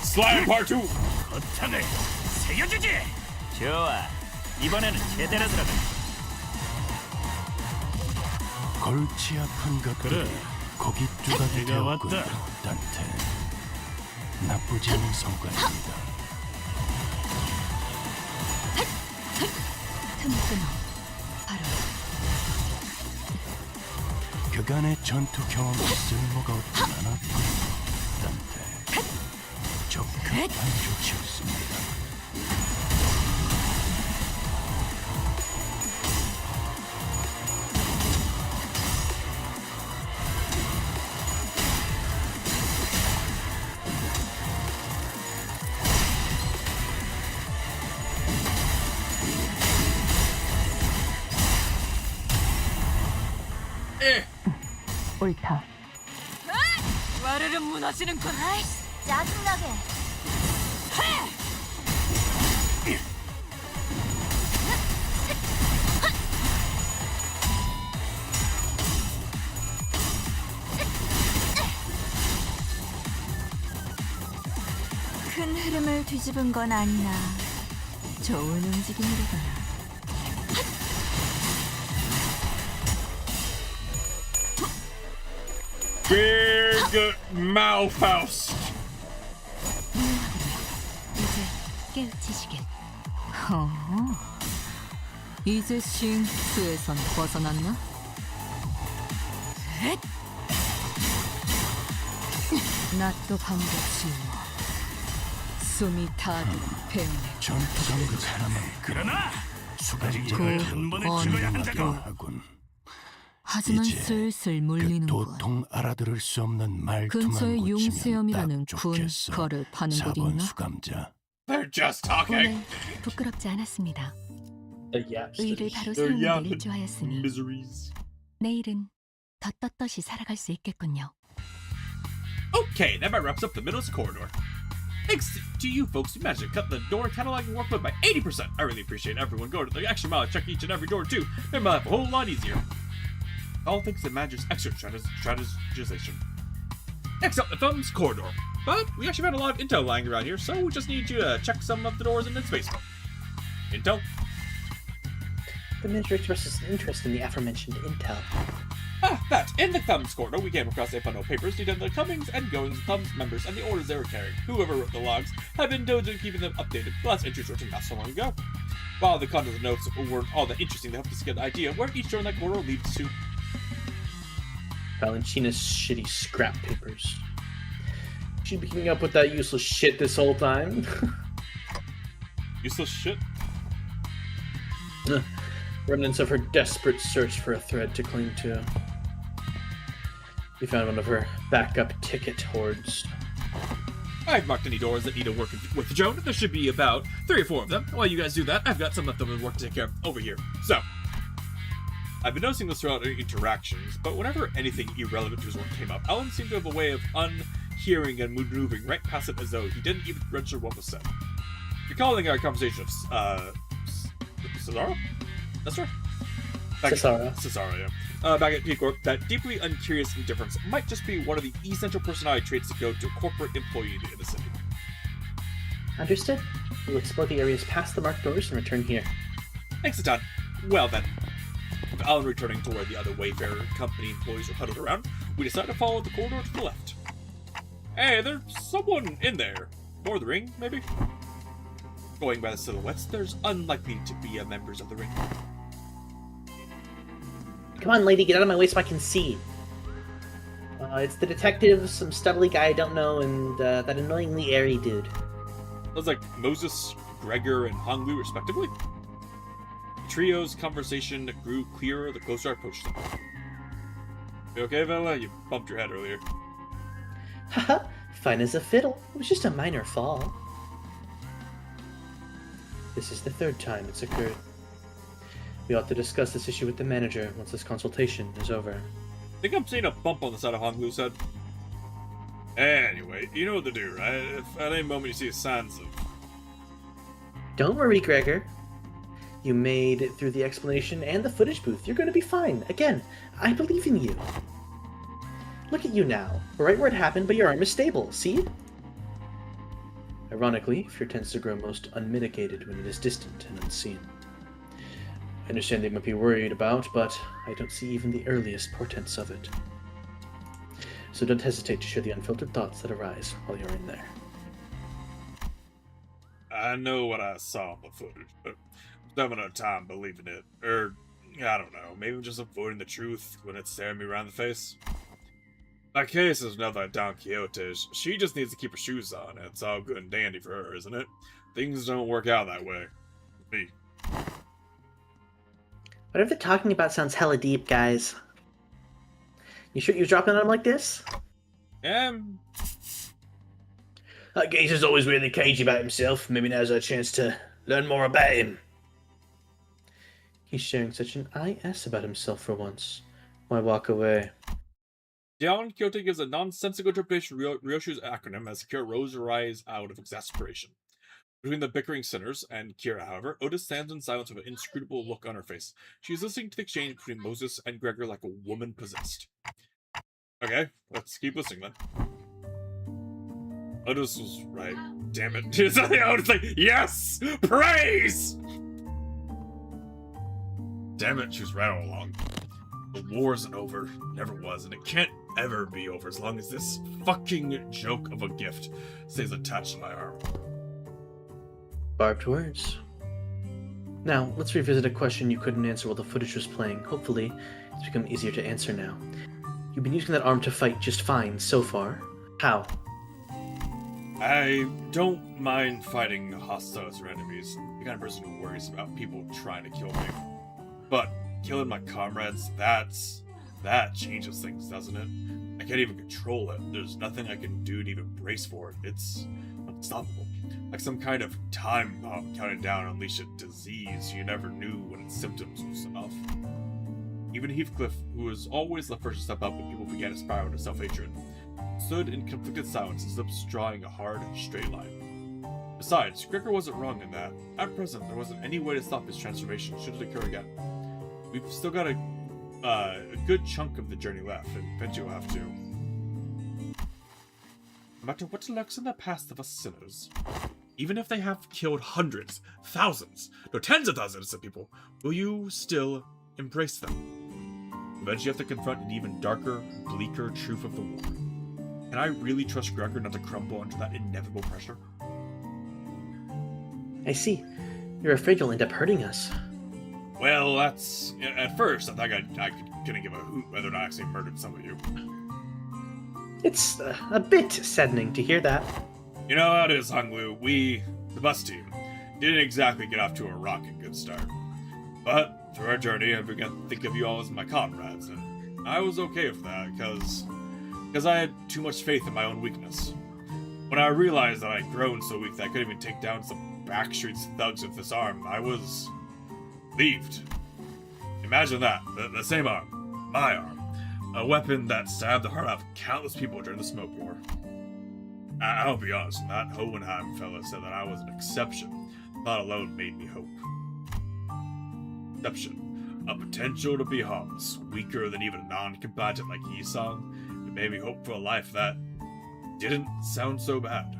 Slime Part 2. 거탑을 새겨주지. 좋아. 이번에는 제대로 들어가. 골치 아픈 것들이 그래. 고깃두각이 내가 되었군요. 왔다. 단테 나쁘지 않은 성과입니다. 틈을 끊어. 바로 그간의 전투 경험이 쓸모가 없진 않았군요. 단테 적합한 조치였습니다. 옳다. 와르르 무너지는군. 아이씨, 짜증나게. 큰 흐름을 뒤집은 건 아니나 좋은 움직임이로구나. Big Mouthhouse. 이제 깨우치시길. 이제 싱수에선 벗어났나? 낯도 반갑지. 숨이 다들 배우네. 전투장 그 사람은 그러나 수감자를 한 번에 죽어야 한다고. 하군. 하지만 이제 슬슬 그 물리는군. 도통 알아들을 수 없는 말투만 근처에 고치면 융수염이라는 딱 군 좋겠어. 거를 파는 곳 4번 있나? 수감자. They're just talking. 오늘 부끄럽지 않았습니다. The yapsters. 의를 바로 They're 세우는 데 yapping 일조하였으니 miseries. 내일은 더 떳떳이 살아갈 수 있겠군요. Okay, that about wraps up the middle's corridor. Thanks to you folks who managed to cut the door cataloging workload by 80%. I really appreciate everyone going to the extra mile to check each and every door too. Made my life a whole lot easier. All thanks to the manager's extra strategization. Next up, the thumb's corridor. But we actually found a lot of intel lying around here, so we just need you to check some of the doors in its basement. Intel? The manager expresses an interest in the aforementioned intel. That. In the Thumbs corridor, we came across a bundle of papers detailing the comings and goings of Thumbs members and the orders they were carrying. Whoever wrote the logs had been diligent in keeping them updated. The last entries written not so long ago. While the content of the notes weren't all that interesting, they helped us get an idea of where each door in that corridor leads to. Valentina's shitty scrap papers. She'd be keeping up with that useless shit this whole time. Useless shit? Remnants of her desperate search for a thread to cling to. We found one of her backup ticket hoards. I've marked any doors that need a work with Joan. There should be about 3 or 4 of them. While you guys do that, I've got some leftover work to take care of over here. So, I've been noticing this throughout our interactions, but whenever anything irrelevant to his work came up, Alan seemed to have a way of unhearing and moving right past it as though he didn't even register what was said. Recalling our conversation of, Cesaro? That's right. Cesaro, yeah. Back at P-Corp, that deeply uncurious indifference might just be one of the essential personality traits to go to a corporate employee in the city. Understood. We'll explore the areas past the marked doors and return here. Thanks a ton. Well then, with Alan returning to where the other Wayfarer company employees were huddled around, we decided to follow the corridor to the left. Hey, there's someone in there. Or the ring, maybe? Going by the silhouettes, there's unlikely to be members of the ring. Come on, lady, get out of my way so I can see. It's the detective, some stubbly guy I don't know, and that annoyingly airy dude. Looks like Moses, Gregor, and Honglu, respectively. The trio's conversation grew clearer the closer I approached them. You okay, Vela? You bumped your head earlier. Haha, fine as a fiddle. It was just a minor fall. This is the 3rd time it's occurred. We ought to discuss this issue with the manager once this consultation is over. I think I'm seeing a bump on the side of Honglu's head. Anyway, you know what to do, right? If at any moment you see signs of... Don't worry, Gregor. You made it through the explanation and the footage booth. You're going to be fine. Again, I believe in you. Look at you now. We're right where it happened, but your arm is stable. See? Ironically, fear tends to grow most unmitigated when it is distant and unseen. I understand they might be worried about, but I don't see even the earliest portents of it. So don't hesitate to share the unfiltered thoughts that arise while you're in there. I know what I saw on the footage, but I'm having a time believing it. Or, I don't know, maybe I'm just avoiding the truth when it's staring me around the face. That case is nothing like Don Quixote's. She just needs to keep her shoes on. It's all good and dandy for her, isn't it? Things don't work out that way. For me. Whatever they're talking about sounds hella deep, guys. You sure you're dropping on him like this? That geezer's always really cagey about himself. Maybe now's our chance to learn more about him. He's sharing such an IS about himself for once. Why walk away? Don Quixote gives a nonsensical interpretation of Ryoshu's acronym as Kira rolls her eyes out of exasperation. Between the bickering sinners and Kira, however, Otis stands in silence with an inscrutable look on her face. She is listening to the exchange between Moses and Gregor like a woman possessed. Okay, let's keep listening then. Otis was right. Damn it. Otis like, yes! Praise! Damn it, she was right all along. The war isn't over. Never was, and it can't ever be over as long as this fucking joke of a gift stays attached to my arm. Barbed words. Now, let's revisit a question you couldn't answer while the footage was playing. Hopefully, it's become easier to answer now. You've been using that arm to fight just fine so far. How? I don't mind fighting hostiles or enemies. I'm the kind of person who worries about people trying to kill me. But killing my comrades, that changes things, doesn't it? I can't even control it. There's nothing I can do to even brace for it. It's unstoppable. Like some kind of time bomb counting down to unleash a disease you never knew when its symptoms was enough. Even Heathcliff, who was always the first to step up when people began to spiral into self-hatred, stood in conflicted silence, his lips drawing a hard, straight line. Besides, Gregor wasn't wrong in that. At present, there wasn't any way to stop his transformation should it occur again. We've still got a good chunk of the journey left, and eventually we'll have to. No matter what lurks in the past of us sinners, even if they have killed hundreds, thousands, no tens of thousands of people, will you still embrace them? Eventually you have to confront an even darker, bleaker truth of the war. Can I really trust Gregor not to crumble under that inevitable pressure? I see. You're afraid you'll end up hurting us. Well, that's... At first, I thought I couldn't give a hoot whether or not I actually murdered some of you. It's a bit saddening to hear that. You know how it is, Honglu. We, the bus team, didn't exactly get off to a rocking good start. But through our journey, I began to think of you all as my comrades, and I was okay with that, because I had too much faith in my own weakness. When I realized that I'd grown so weak that I couldn't even take down some backstreets thugs with this arm, I was relieved. Imagine that, the same arm, my arm, a weapon that stabbed the heart out of countless people during the Smoke War. I'll be honest, that Hohenheim fella said that I was an exception. That alone made me hope. Exception. A potential to be harmless, weaker than even a non-combatant like Yi-san. It made me hope for a life that didn't sound so bad.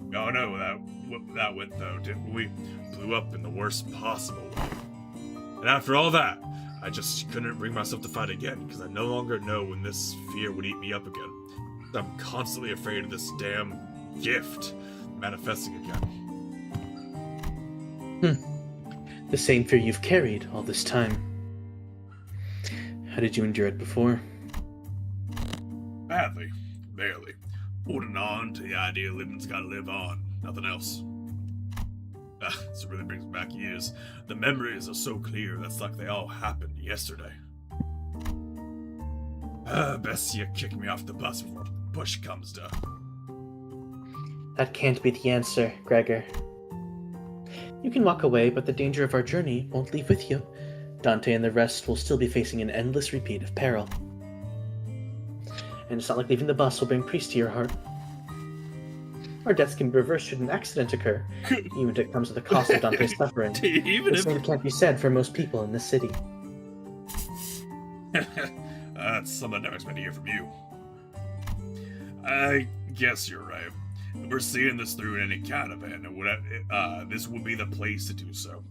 We all know that went though, didn't we? Blew up in the worst possible way. And after all that, I just couldn't bring myself to fight again, because I no longer know when this fear would eat me up again. I'm constantly afraid of this damn gift manifesting again. The same fear you've carried all this time. How did you endure it before? Badly. Barely. Holding on to the idea living's gotta live on. Nothing else. This really brings back years. The memories are so clear, that's like they all happened yesterday. Best you kick me off the bus before push comes to. That can't be the answer, Gregor. You can walk away, but the danger of our journey won't leave with you. Dante and the rest will still be facing an endless repeat of peril. And it's not like leaving the bus will bring peace to your heart. Our deaths can be reversed should an accident occur, even if it comes at the cost of Dante's suffering. Even The if same can't be said for most people in this city. That's something I never expected to hear from you. I guess you're right. If we're seeing this through in any caravan, this would be the place to do so.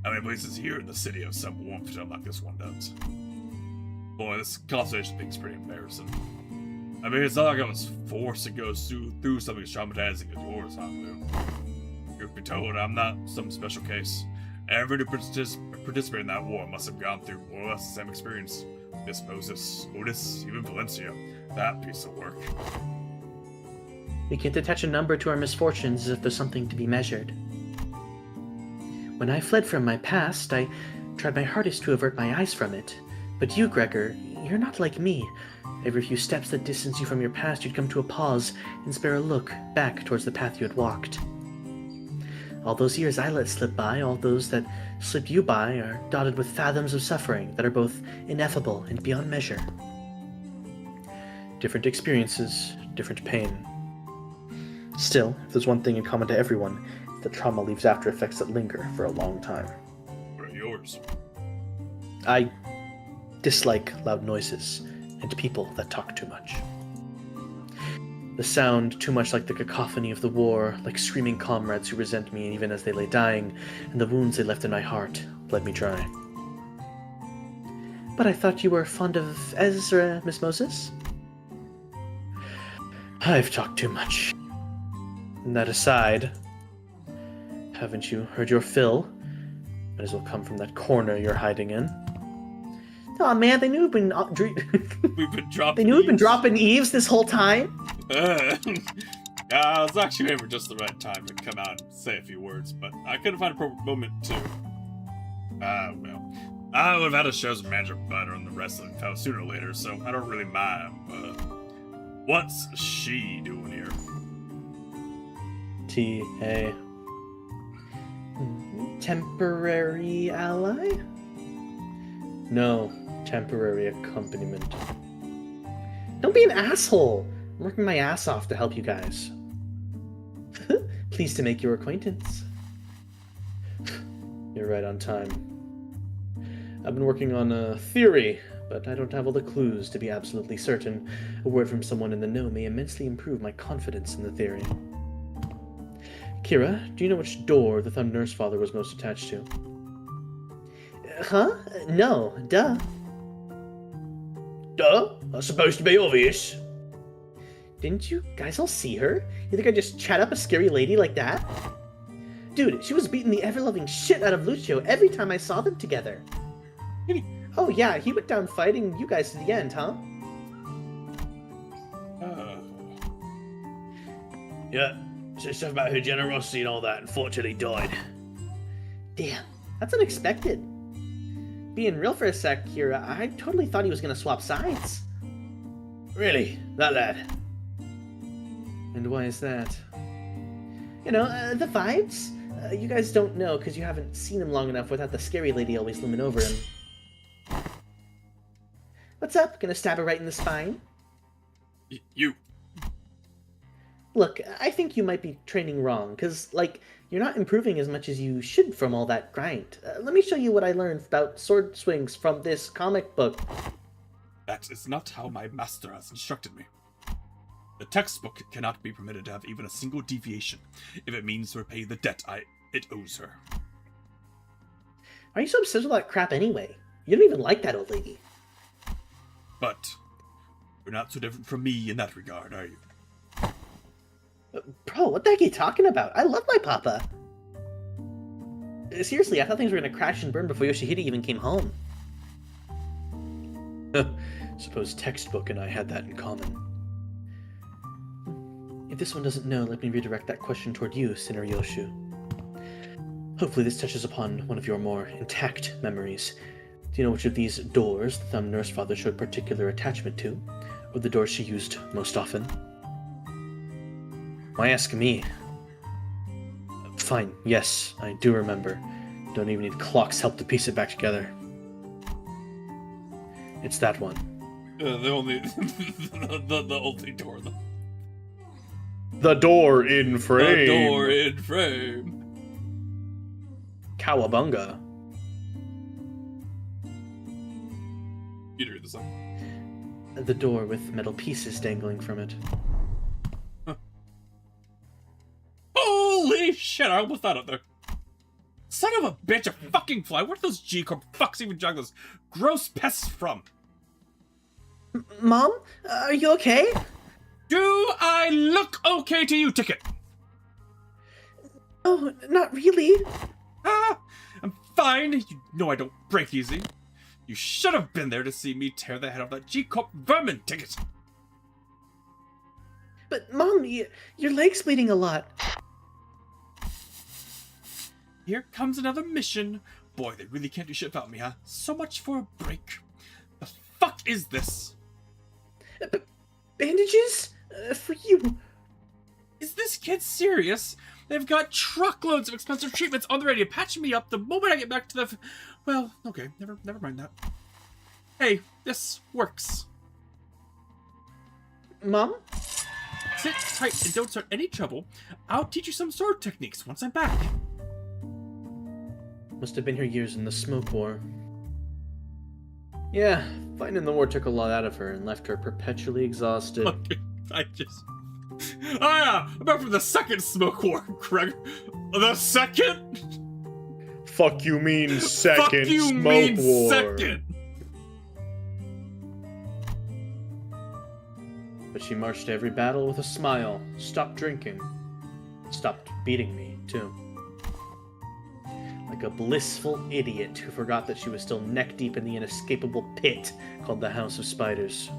How many places here in the city have some warmth like this one does? Boy, this conversation thing's pretty embarrassing. I mean, it's not like I was forced to go through something as traumatizing as yours, huh, Lou? Truth be told, I'm not some special case. Everyone who participated in that war must have gone through more or less the same experience. This Moses, Otis, even Valencia. That piece of work. We can't attach a number to our misfortunes as if there's something to be measured. When I fled from my past, I tried my hardest to avert my eyes from it. But you, Gregor, you're not like me. Every few steps that distance you from your past, you'd come to a pause and spare a look back towards the path you had walked. All those years I let slip by, all those that slipped you by, are dotted with fathoms of suffering that are both ineffable and beyond measure. Different experiences, different pain. Still, if there's one thing in common to everyone, it's that trauma leaves after effects that linger for a long time. What are yours? I dislike loud noises and people that talk too much. The sound too much like the cacophony of the war, like screaming comrades who resent me even as they lay dying, and the wounds they left in my heart bled me dry. But I thought you were fond of Ezra, Miss Moses? I've talked too much. And that aside, haven't you heard your fill? Might as well come from that corner you're hiding in. Aw, man, they knew we've been We've been dropping. they knew we've been dropping eaves this whole time. I was actually waiting for just the right time to come out and say a few words, but I couldn't find a proper moment to. Well, I would have had to show some magic butter on the wrestling fell sooner or later, so I don't really mind. But what's she doing here? T.A. Temporary ally? No, temporary accompaniment. Don't be an asshole! I'm working my ass off to help you guys. Pleased to make your acquaintance. You're right on time. I've been working on a theory, but I don't have all the clues to be absolutely certain. A word from someone in the know may immensely improve my confidence in the theory. Kira, do you know which door the Thumb Nurse Father was most attached to? Huh? No, duh. Duh? That's supposed to be obvious. Didn't you guys all see her? You think I just chat up a scary lady like that? Dude, she was beating the ever-loving shit out of Lucio every time I saw them together. Oh yeah, he went down fighting you guys to the end, huh? Yeah, said stuff about her generosity and all that, and fortunately died. Damn, that's unexpected. Being real for a sec, Kira, I totally thought he was gonna swap sides. Really? That lad? And why is that? You know, the vibes? You guys don't know because you haven't seen him long enough without the scary lady always looming over him. What's up? Gonna stab her right in the spine? You. Look, I think you might be training wrong, because, like, you're not improving as much as you should from all that grind. Let me show you what I learned about sword swings from this comic book. That is not how my master has instructed me. The textbook cannot be permitted to have even a single deviation if it means to repay the debt it owes her. Why are you so obsessed with that crap anyway? You don't even like that old lady. But you're not so different from me in that regard, are you? Bro, what the heck are you talking about? I love my papa. Seriously, I thought things were gonna crash and burn before Yoshihide even came home. Suppose textbook and I had that in common. If this one doesn't know, let me redirect that question toward you, Sinner Ryoshu. Hopefully this touches upon one of your more intact memories. Do you know which of these doors the Thumb Nurse Father showed particular attachment to, or the doors she used most often? Why ask me? Fine, yes, I do remember. Don't even need clock's help to piece it back together. It's that one. The only the only door. The door in frame. The door in frame. Cowabunga. You read this up. The door with metal pieces dangling from it. Holy shit, I almost thought up there. Son of a bitch, a fucking fly. Where do those G-Corp fucks even jog those gross pests from? Mom? Are you okay? Do I look okay to you, Ticket? Oh, not really. Ah, I'm fine. You know I don't break easy. You should have been there to see me tear the head off that G-Corp vermin, Ticket. But, Mom, your leg's bleeding a lot. Here comes another mission. Boy, they really can't do shit without me, huh? So much for a break. The fuck is this? Bandages? For you. Is this kid serious? They've got truckloads of expensive treatments on the ready to patch me up the moment I get back to the... Well, okay, never mind that. Hey, this works. Mom? Sit tight and don't start any trouble. I'll teach you some sword techniques once I'm back. Must have been her years in the smoke war. Yeah, fighting in the war took a lot out of her and left her perpetually exhausted. Okay, I'm back from the second smoke war, Greg. The second? Fuck you mean second Fuck you smoke mean war. second? But she marched to every battle with a smile, stopped drinking, stopped beating me, too. Like a blissful idiot who forgot that she was still neck-deep in the inescapable pit called the House of Spiders.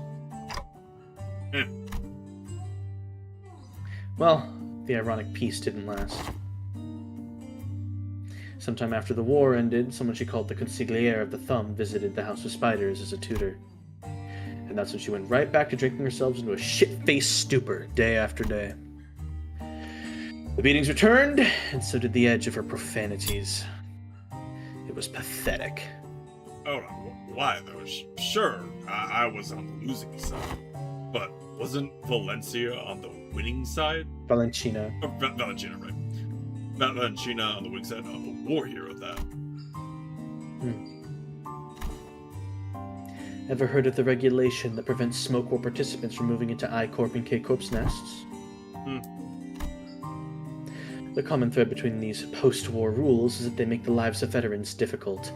Well, the ironic peace didn't last. Sometime after the war ended, someone she called the consigliere of the Thumb visited the House of Spiders as a tutor. And that's when she went right back to drinking herself into a shit-faced stupor day after day. The beatings returned, and so did the edge of her profanities. It was pathetic. Oh, why though? Sure, I was on the losing side, but wasn't Valencia on the winning side? Valentina. Oh, Valentina, right? Valentina on the winning side, a war hero at that. Ever heard of the regulation that prevents smoke war participants from moving into I-Corp and K-Corp's nests? The common thread between these post-war rules is that they make the lives of veterans difficult.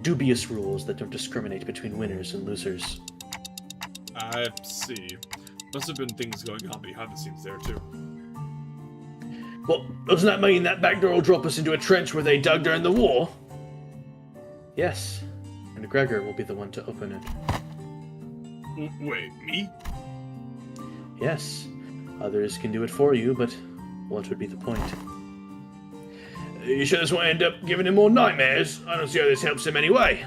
Dubious rules that don't discriminate between winners and losers. I see. Must have been things going on behind the scenes there, too. Well, doesn't that mean that back door will drop us into a trench where they dug during the war? Yes, and Gregor will be the one to open it. Wait, me? Yes, others can do it for you, but what would be the point? You sure this won't end up giving him more nightmares? I don't see how this helps him anyway.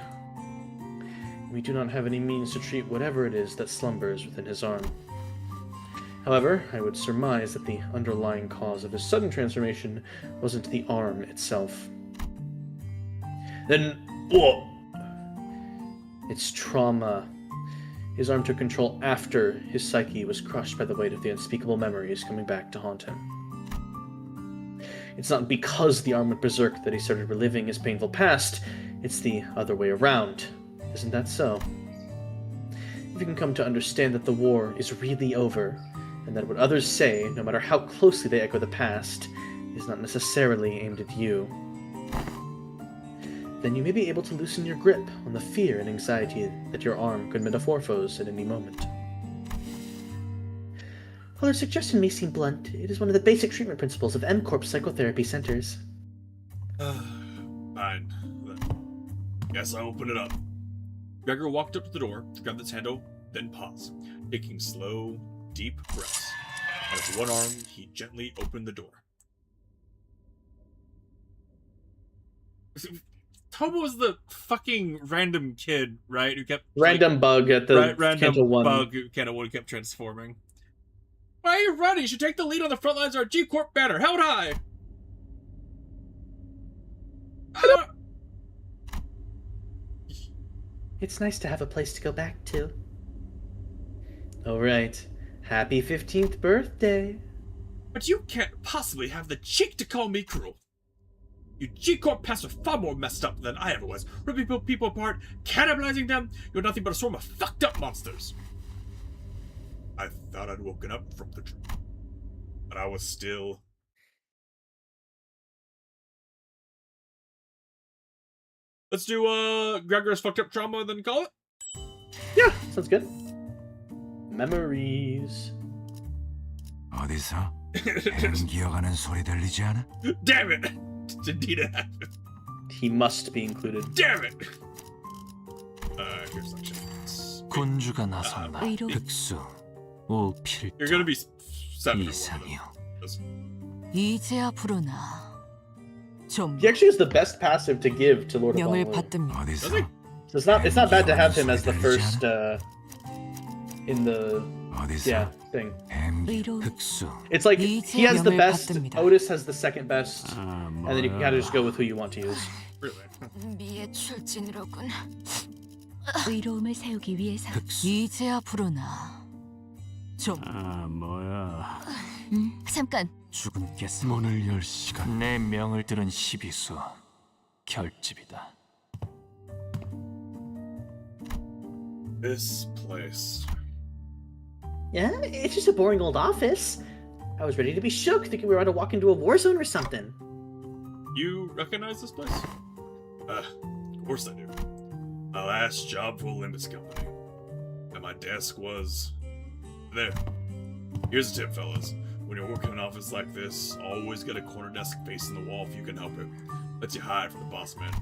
We do not have any means to treat whatever it is that slumbers within his arm. However, I would surmise that the underlying cause of his sudden transformation wasn't the arm itself. Then what? It's trauma. His arm took control after his psyche was crushed by the weight of the unspeakable memories coming back to haunt him. It's not because the arm went berserk that he started reliving his painful past, it's the other way around. Isn't that so? If you can come to understand that the war is really over, and that what others say, no matter how closely they echo the past, is not necessarily aimed at you, then you may be able to loosen your grip on the fear and anxiety that your arm could metamorphose at any moment. While her suggestion may seem blunt, it is one of the basic treatment principles of M-Corp psychotherapy centers. Fine. Guess I'll open it up. Gregor walked up to the door, grabbed its handle, then paused, taking slow, deep breaths. And with one arm, he gently opened the door. Tomo was the fucking random kid, right? Who kept Random bug at the random Kanto 1. bug who kept transforming. Why are you running? You should take the lead on the front lines of our G-Corp banner, held high! It's nice to have a place to go back to. Alright. Happy 15th birthday. But you can't possibly have the cheek to call me cruel. You G-Corp pests are far more messed up than I ever was. Ripping people apart, cannibalizing them. You're nothing but a swarm of fucked up monsters. I thought I'd woken up from the dream. But I was still... Let's do Gregor's fucked up trauma and then call it? Yeah, sounds good. Memories. 어디서 기어가는 소리 들리지 않아? Damn it! Indeed it happened. He must be included. Damn it! Here's section. 군주가 나섰나 의로 흑수 You're 오필자 gonna be 7 이상이요. 이제야 부르나 좀 He actually has the best passive to give to Lord of 명을 Longwood. 받듭니다. 어디서 So it's not bad to have him as the first in the 어디서 thing. 의로 흑수 It's like he has the 명을 best, 받듭니다. Otis has the second best, 아, and then you can kind of just go with who you want to use. Really? 미의 출진으로군. 의로움을 세우기 위해서 흑수 이제야 부르나 좀 아, 뭐야. 잠깐. 죽음께서 문을 열 시간. 내 명을 들은 시비수 결집이다. This place. Yeah, it's just a boring old office. I was ready to be shook, thinking we were about to walk into a war zone or something. You recognize this place? Of course I do. My last job for Olympus Company. And my desk was... there. Here's a tip, fellas. When you're working in an office like this, always get a corner desk facing the wall if you can help it. Lets you hide from the boss man.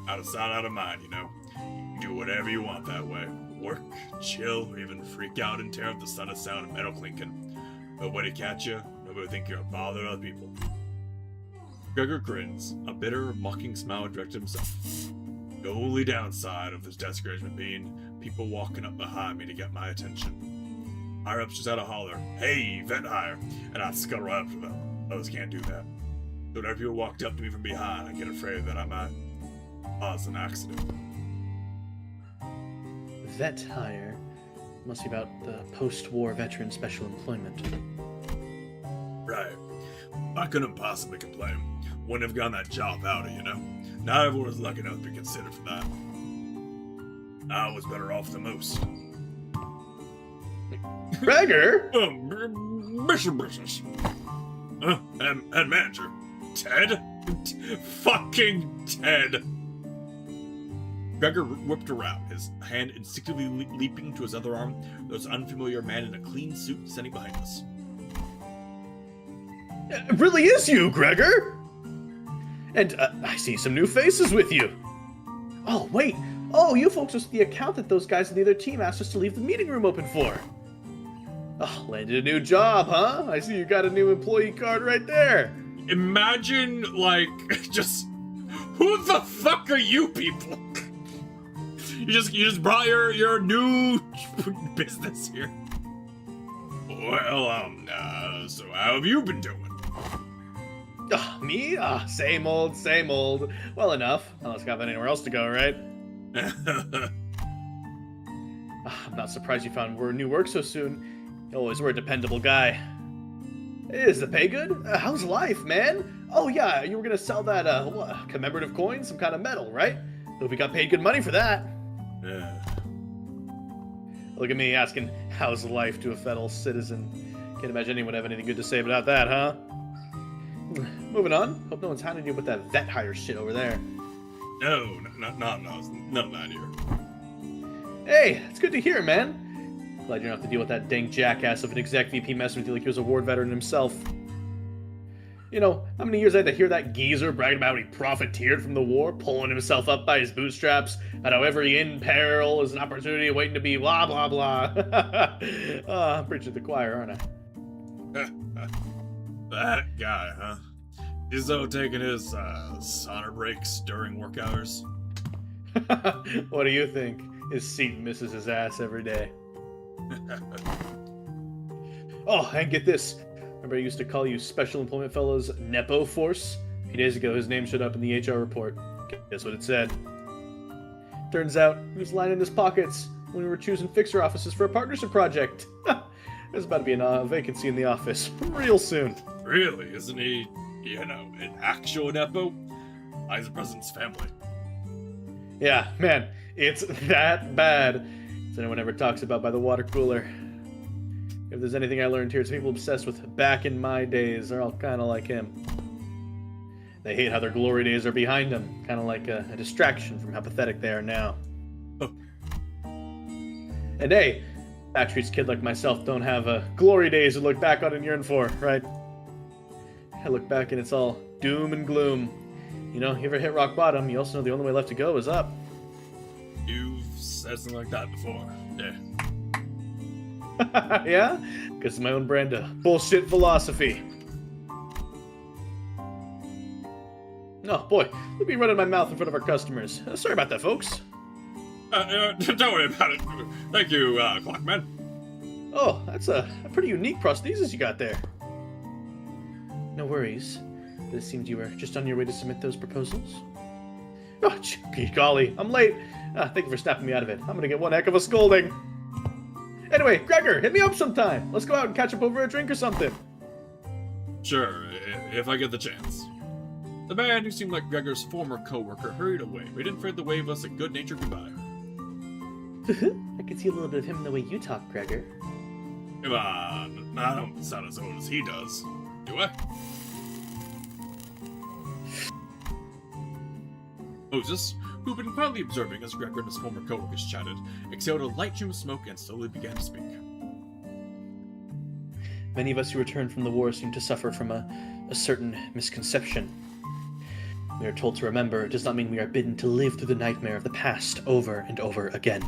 Out of sight, out of mind, you know? You can do whatever you want that way. Work, chill, or even freak out and tear up the sudden sound of metal clinking. Nobody catch you, nobody think you're a bother to other people. Gregor grins, a bitter, mocking smile directed himself. The only downside of this desk arrangement being people walking up behind me to get my attention. Higher ups just had a holler, "Hey, vent higher," and I'd scuttle right up to them. Others can't do that. So whenever people walked up to me from behind, I get afraid that I might cause an accident. Vet hire must be about the post-war veteran special employment. Right. I couldn't possibly complain. Wouldn't have gotten that job out of, you know? Not everyone was lucky enough to be considered for that. I was better off than most. Gregor! Business. Head manager. Ted? Fucking Ted. Gregor whipped around, his hand instinctively leaping to his other arm. There was an unfamiliar man in a clean suit standing behind us. It really is you, Gregor! And I see some new faces with you. Oh, wait. Oh, you folks are the account that those guys on the other team asked us to leave the meeting room open for. Oh, landed a new job, huh? I see you got a new employee card right there. Imagine, like, just... Who the fuck are you people? You just brought your new business here. Well, so how have you been doing? Me? Same old, same old. Well enough. Unless I have anywhere else to go, right? I'm not surprised you found new work so soon. You always were a dependable guy. Is the pay good? How's life, man? Oh yeah, you were gonna sell that, what, commemorative coin? Some kind of metal, right? Hope you got paid good money for that. Look at me asking, how's life to a fellow citizen? Can't imagine anyone would have anything good to say about that, huh? Moving on. Hope no one's hounding you with that vet hire shit over there. No, none of that here. Hey, it's good to hear, man. Glad you don't have to deal with that dang jackass of an exec VP messing with you like he was a war veteran himself. You know, how many years I had to hear that geezer bragging about how he profiteered from the war, pulling himself up by his bootstraps, and how every in peril is an opportunity waiting to be blah, blah, blah. I'm preaching to the choir, aren't I? That guy, huh? He's taking his sauna breaks during work hours. What do you think? His seat misses his ass every day. Oh, and get this. Remember I used to call you special employment fellows Nepo Force? few days ago, his name showed up in the HR report. Guess what it said? Turns out, he was lining his pockets when we were choosing fixer offices for a partnership project. There's about to be a vacancy in the office real soon. Really? Isn't he, an actual Nepo? He's the president's family. Yeah, man, it's that bad. As anyone ever talks about by the water cooler. If there's anything I learned here, it's people obsessed with back in my days. They're all kind of like him. They hate how their glory days are behind them, kind of like a distraction from how pathetic they are now. Oh. And hey, Backstreet's kid like myself don't have glory days to look back on and yearn for, right? I look back and it's all doom and gloom. You ever hit rock bottom, you also know the only way left to go is up. You've said something like that before. Yeah. Yeah? Because it's my own brand of bullshit philosophy. Oh boy, let me run in my mouth in front of our customers. Sorry about that, folks. Don't worry about it. Thank you, Clockman. Oh, that's a pretty unique prosthesis you got there. No worries. But it seemed you were just on your way to submit those proposals. Oh, golly, I'm late. Thank you for snapping me out of it. I'm gonna get one heck of a scolding. Anyway, Gregor, hit me up sometime. Let's go out and catch up over a drink or something. Sure, if I get the chance. The man, who seemed like Gregor's former co-worker, hurried away, but he didn't fail to wave us a good-natured goodbye. I can see a little bit of him in the way you talk, Gregor. Come on, I don't sound as old as he does, do I? Moses, who'd been quietly observing as Gregor and his former co-workers chatted, exhaled a light stream of smoke and slowly began to speak. Many of us who return from the war seem to suffer from a certain misconception. We are told to remember it does not mean we are bidden to live through the nightmare of the past over and over again.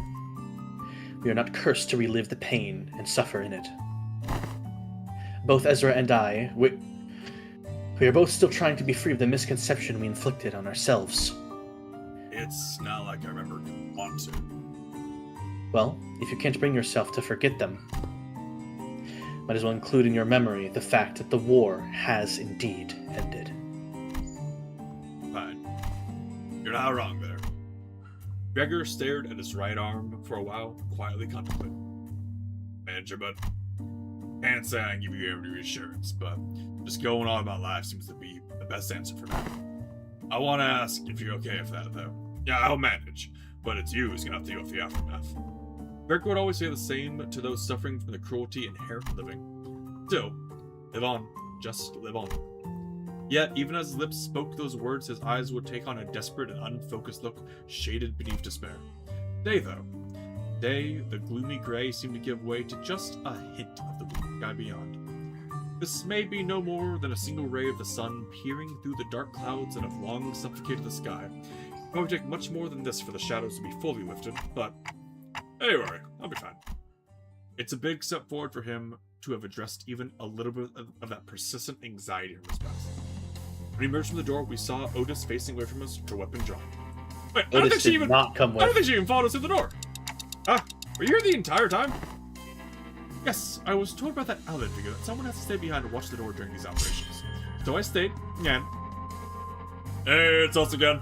We are not cursed to relive the pain and suffer in it. Both Ezra and I, we are both still trying to be free of the misconception we inflicted on ourselves. It's not like I remember want to. Well, if you can't bring yourself to forget them, might as well include in your memory the fact that the war has indeed ended. Fine. You're not wrong there. Gregor stared at his right arm for a while, quietly contemplating. Manager, but can't say I can give you every reassurance, but just going on about life seems to be the best answer for now. I want to ask if you're okay with that, though. Yeah, I'll manage, but it's you who's gonna have to deal with the aftermath. Gregor would always say the same to those suffering from the cruelty inherent in living. Still, live on. Just live on. Yet, even as his lips spoke those words, his eyes would take on a desperate and unfocused look shaded beneath despair. Today, though. Today, the gloomy gray seemed to give way to just a hint of the blue sky beyond. This may be no more than a single ray of the sun peering through the dark clouds that have long suffocated the sky. It would take much more than this for the shadows to be fully lifted, but hey, worry, I'll be fine. It's a big step forward for him to have addressed even a little bit of that persistent anxiety in his past. When he emerged from the door, we saw Otis facing away from us, her weapon drawn. Wait, I don't think she even followed us through the door. Were you here the entire time? Yes, I was told by that outlet figure that someone has to stay behind to watch the door during these operations. So I stayed, and... Hey, it's us again.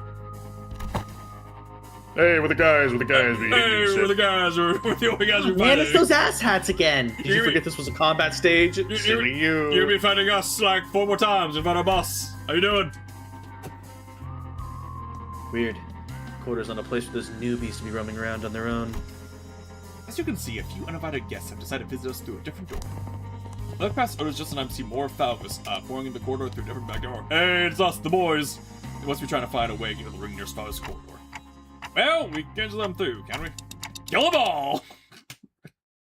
Hey, we're the guys, We're the guys, we're the only guys we're fighting. Man, it's those asshats again! Did you forget this was a combat stage? Silly you. You're gonna be fighting us like 4 more times in front of us. How you doing? Weird. Quarters on a place for those newbies to be roaming around on their own. As you can see, a few uninvited guests have decided to visit us through a different door. I look past Otis just in time to see more Falcus pouring in the corridor through a different back door. Hey, it's us, the boys! They must be trying to find a way into the ring near Falcus corridor. Well, we can let them through, can we? Kill them all!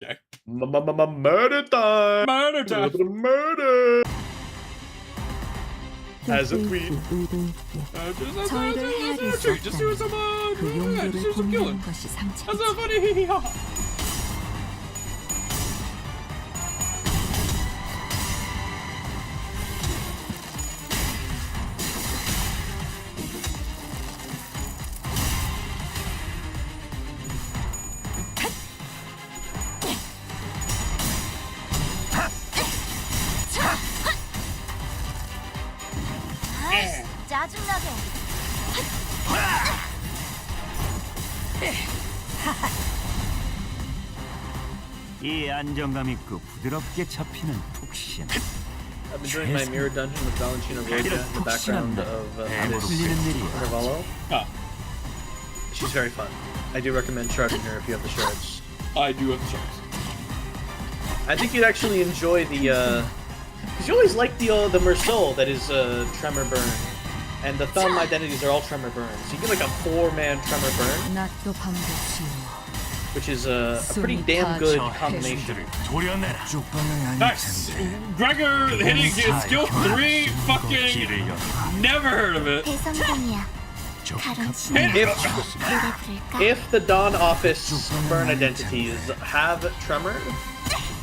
Okay. Murder time! Murder time! Murder! As a queen. Just do some killing. That's so funny! 짜증나게. 이 안정감 있고 부드럽게 잡히는 푹신. I've been doing my mirror dungeon with Valentina Roja in the background of this 풀리는 일이야. Intervallo. Ah, She's very fun. I do recommend sharding her if you have the shards. I do have the shards. I think you'd actually enjoy the, because you always like the Merceau that is Tremor Burn. And the Thumb identities are all Tremor Burn. So you get like a 4-man Tremor Burn, 낫도 밤도 지워. which is a pretty damn good combination. Nice! Gregor hitting his skill 3, fucking never heard of it. 대성공이야. 다른 If the Dawn Office burn identities have Tremor,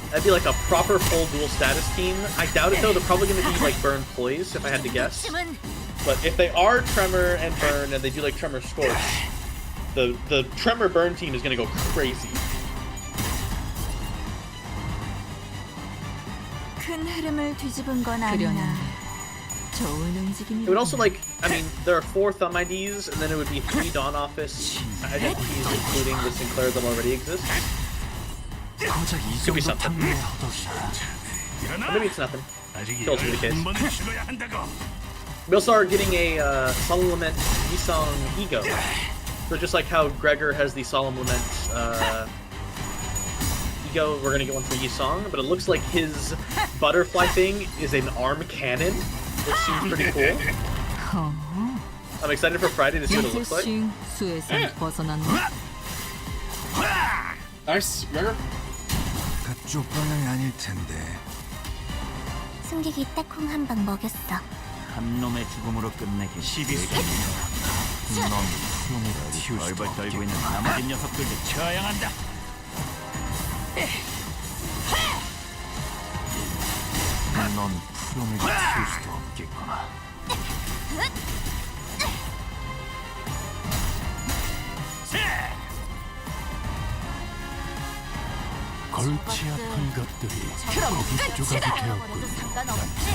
that'd be like a proper full dual status team. I doubt it though, they're probably gonna be like Burn Poise if I had to guess. But if they are Tremor and Burn and they do like Tremor Scorch, the Tremor Burn team is gonna go crazy. 큰 흐름을 뒤집은 건 아니야. 좋은 움직임이. It would also like, I mean, there are 4 Thumb IDs, and then it would be 3 Dawn Office identities, including the Sinclair that already exists. Could be something. Or maybe it's nothing. Could also be the case. We also are getting a Solemn Lament Yisong Ego. So just like how Gregor has the Solemn Lament Ego, we're gonna get one for Yisong, but it looks like his butterfly thing is an arm cannon, which seems pretty cool. I'm excited for Friday to see what it looks like. 수에서 벗어났나? Nice, Gregor. 그쪽 방향이 아닐 텐데. 숨기기 딱콩 한 방 먹였어. 한 놈의 죽음으로 끝내기 12수. 놈이 숨을 벌벌 떨고 있는 나머지 녀석들도 쳐야 한다. 넌 푸름을 칠 수도 없겠구나. 골치 아픈 것들이 고기 조각이 되었군. 상관없지.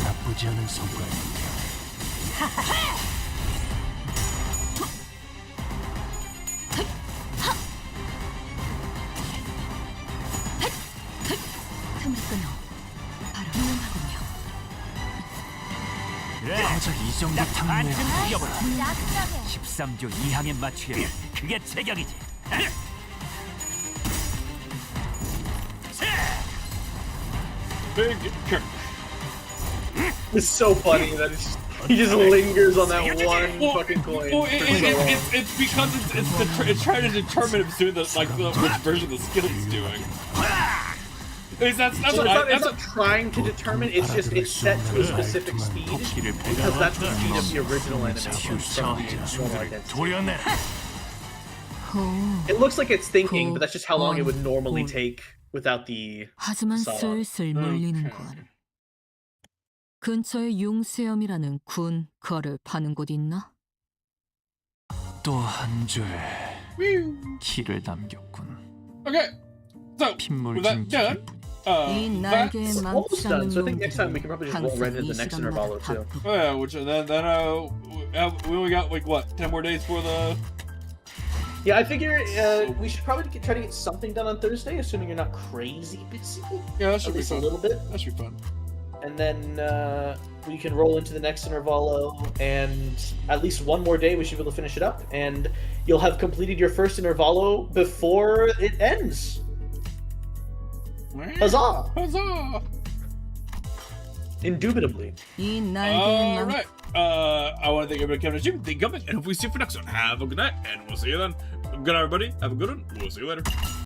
나쁘지 않은 성과입니다. 틈을 끊어. 바로 훌륭하군요. 그래, 이 정도 탐내. 13조 이항에 맞추려면 그게 제격이지. Big kick. It's so funny that he just lingers on that one fucking coin. Well, for so long. it's because it's trying to determine if it's doing which version of the skill it's doing. That's It's not trying to determine, it's just it's set to a specific speed because that's the speed of the original animation from the normal identity. It looks like it's thinking, but that's just how long it would normally take without the 하지만 solid. 슬슬 몰리는군. 근처에 융수염이라는 군 거를 파는 곳 있나? 또 한 줄 키를 남겼군. Okay, so 핏물 with that done, 이 날개에 that's almost 망치 done, 않는 so I think next time we 놈들은 can probably just roll right 항상 into 이 the next 시간마다 intervalo too. 바쁘고. yeah. Which then we only got like what 10 more days for the. Yeah, I figure we should probably try to get something done on Thursday, assuming you're not crazy busy. Yeah, that At should be least a fun. little bit. That should be fun. And then we can roll into the next intervalo, and at least one more day we should be able to finish it up, and you'll have completed your first intervalo before it ends. Huzzah! Huzzah! Indubitably. 이 날개에 All 망 right. I want to thank everybody for coming. Thank you, and hopefully see you for next one. Have a good night, and we'll see you then. Good night, everybody. Have a good one. We'll see you later.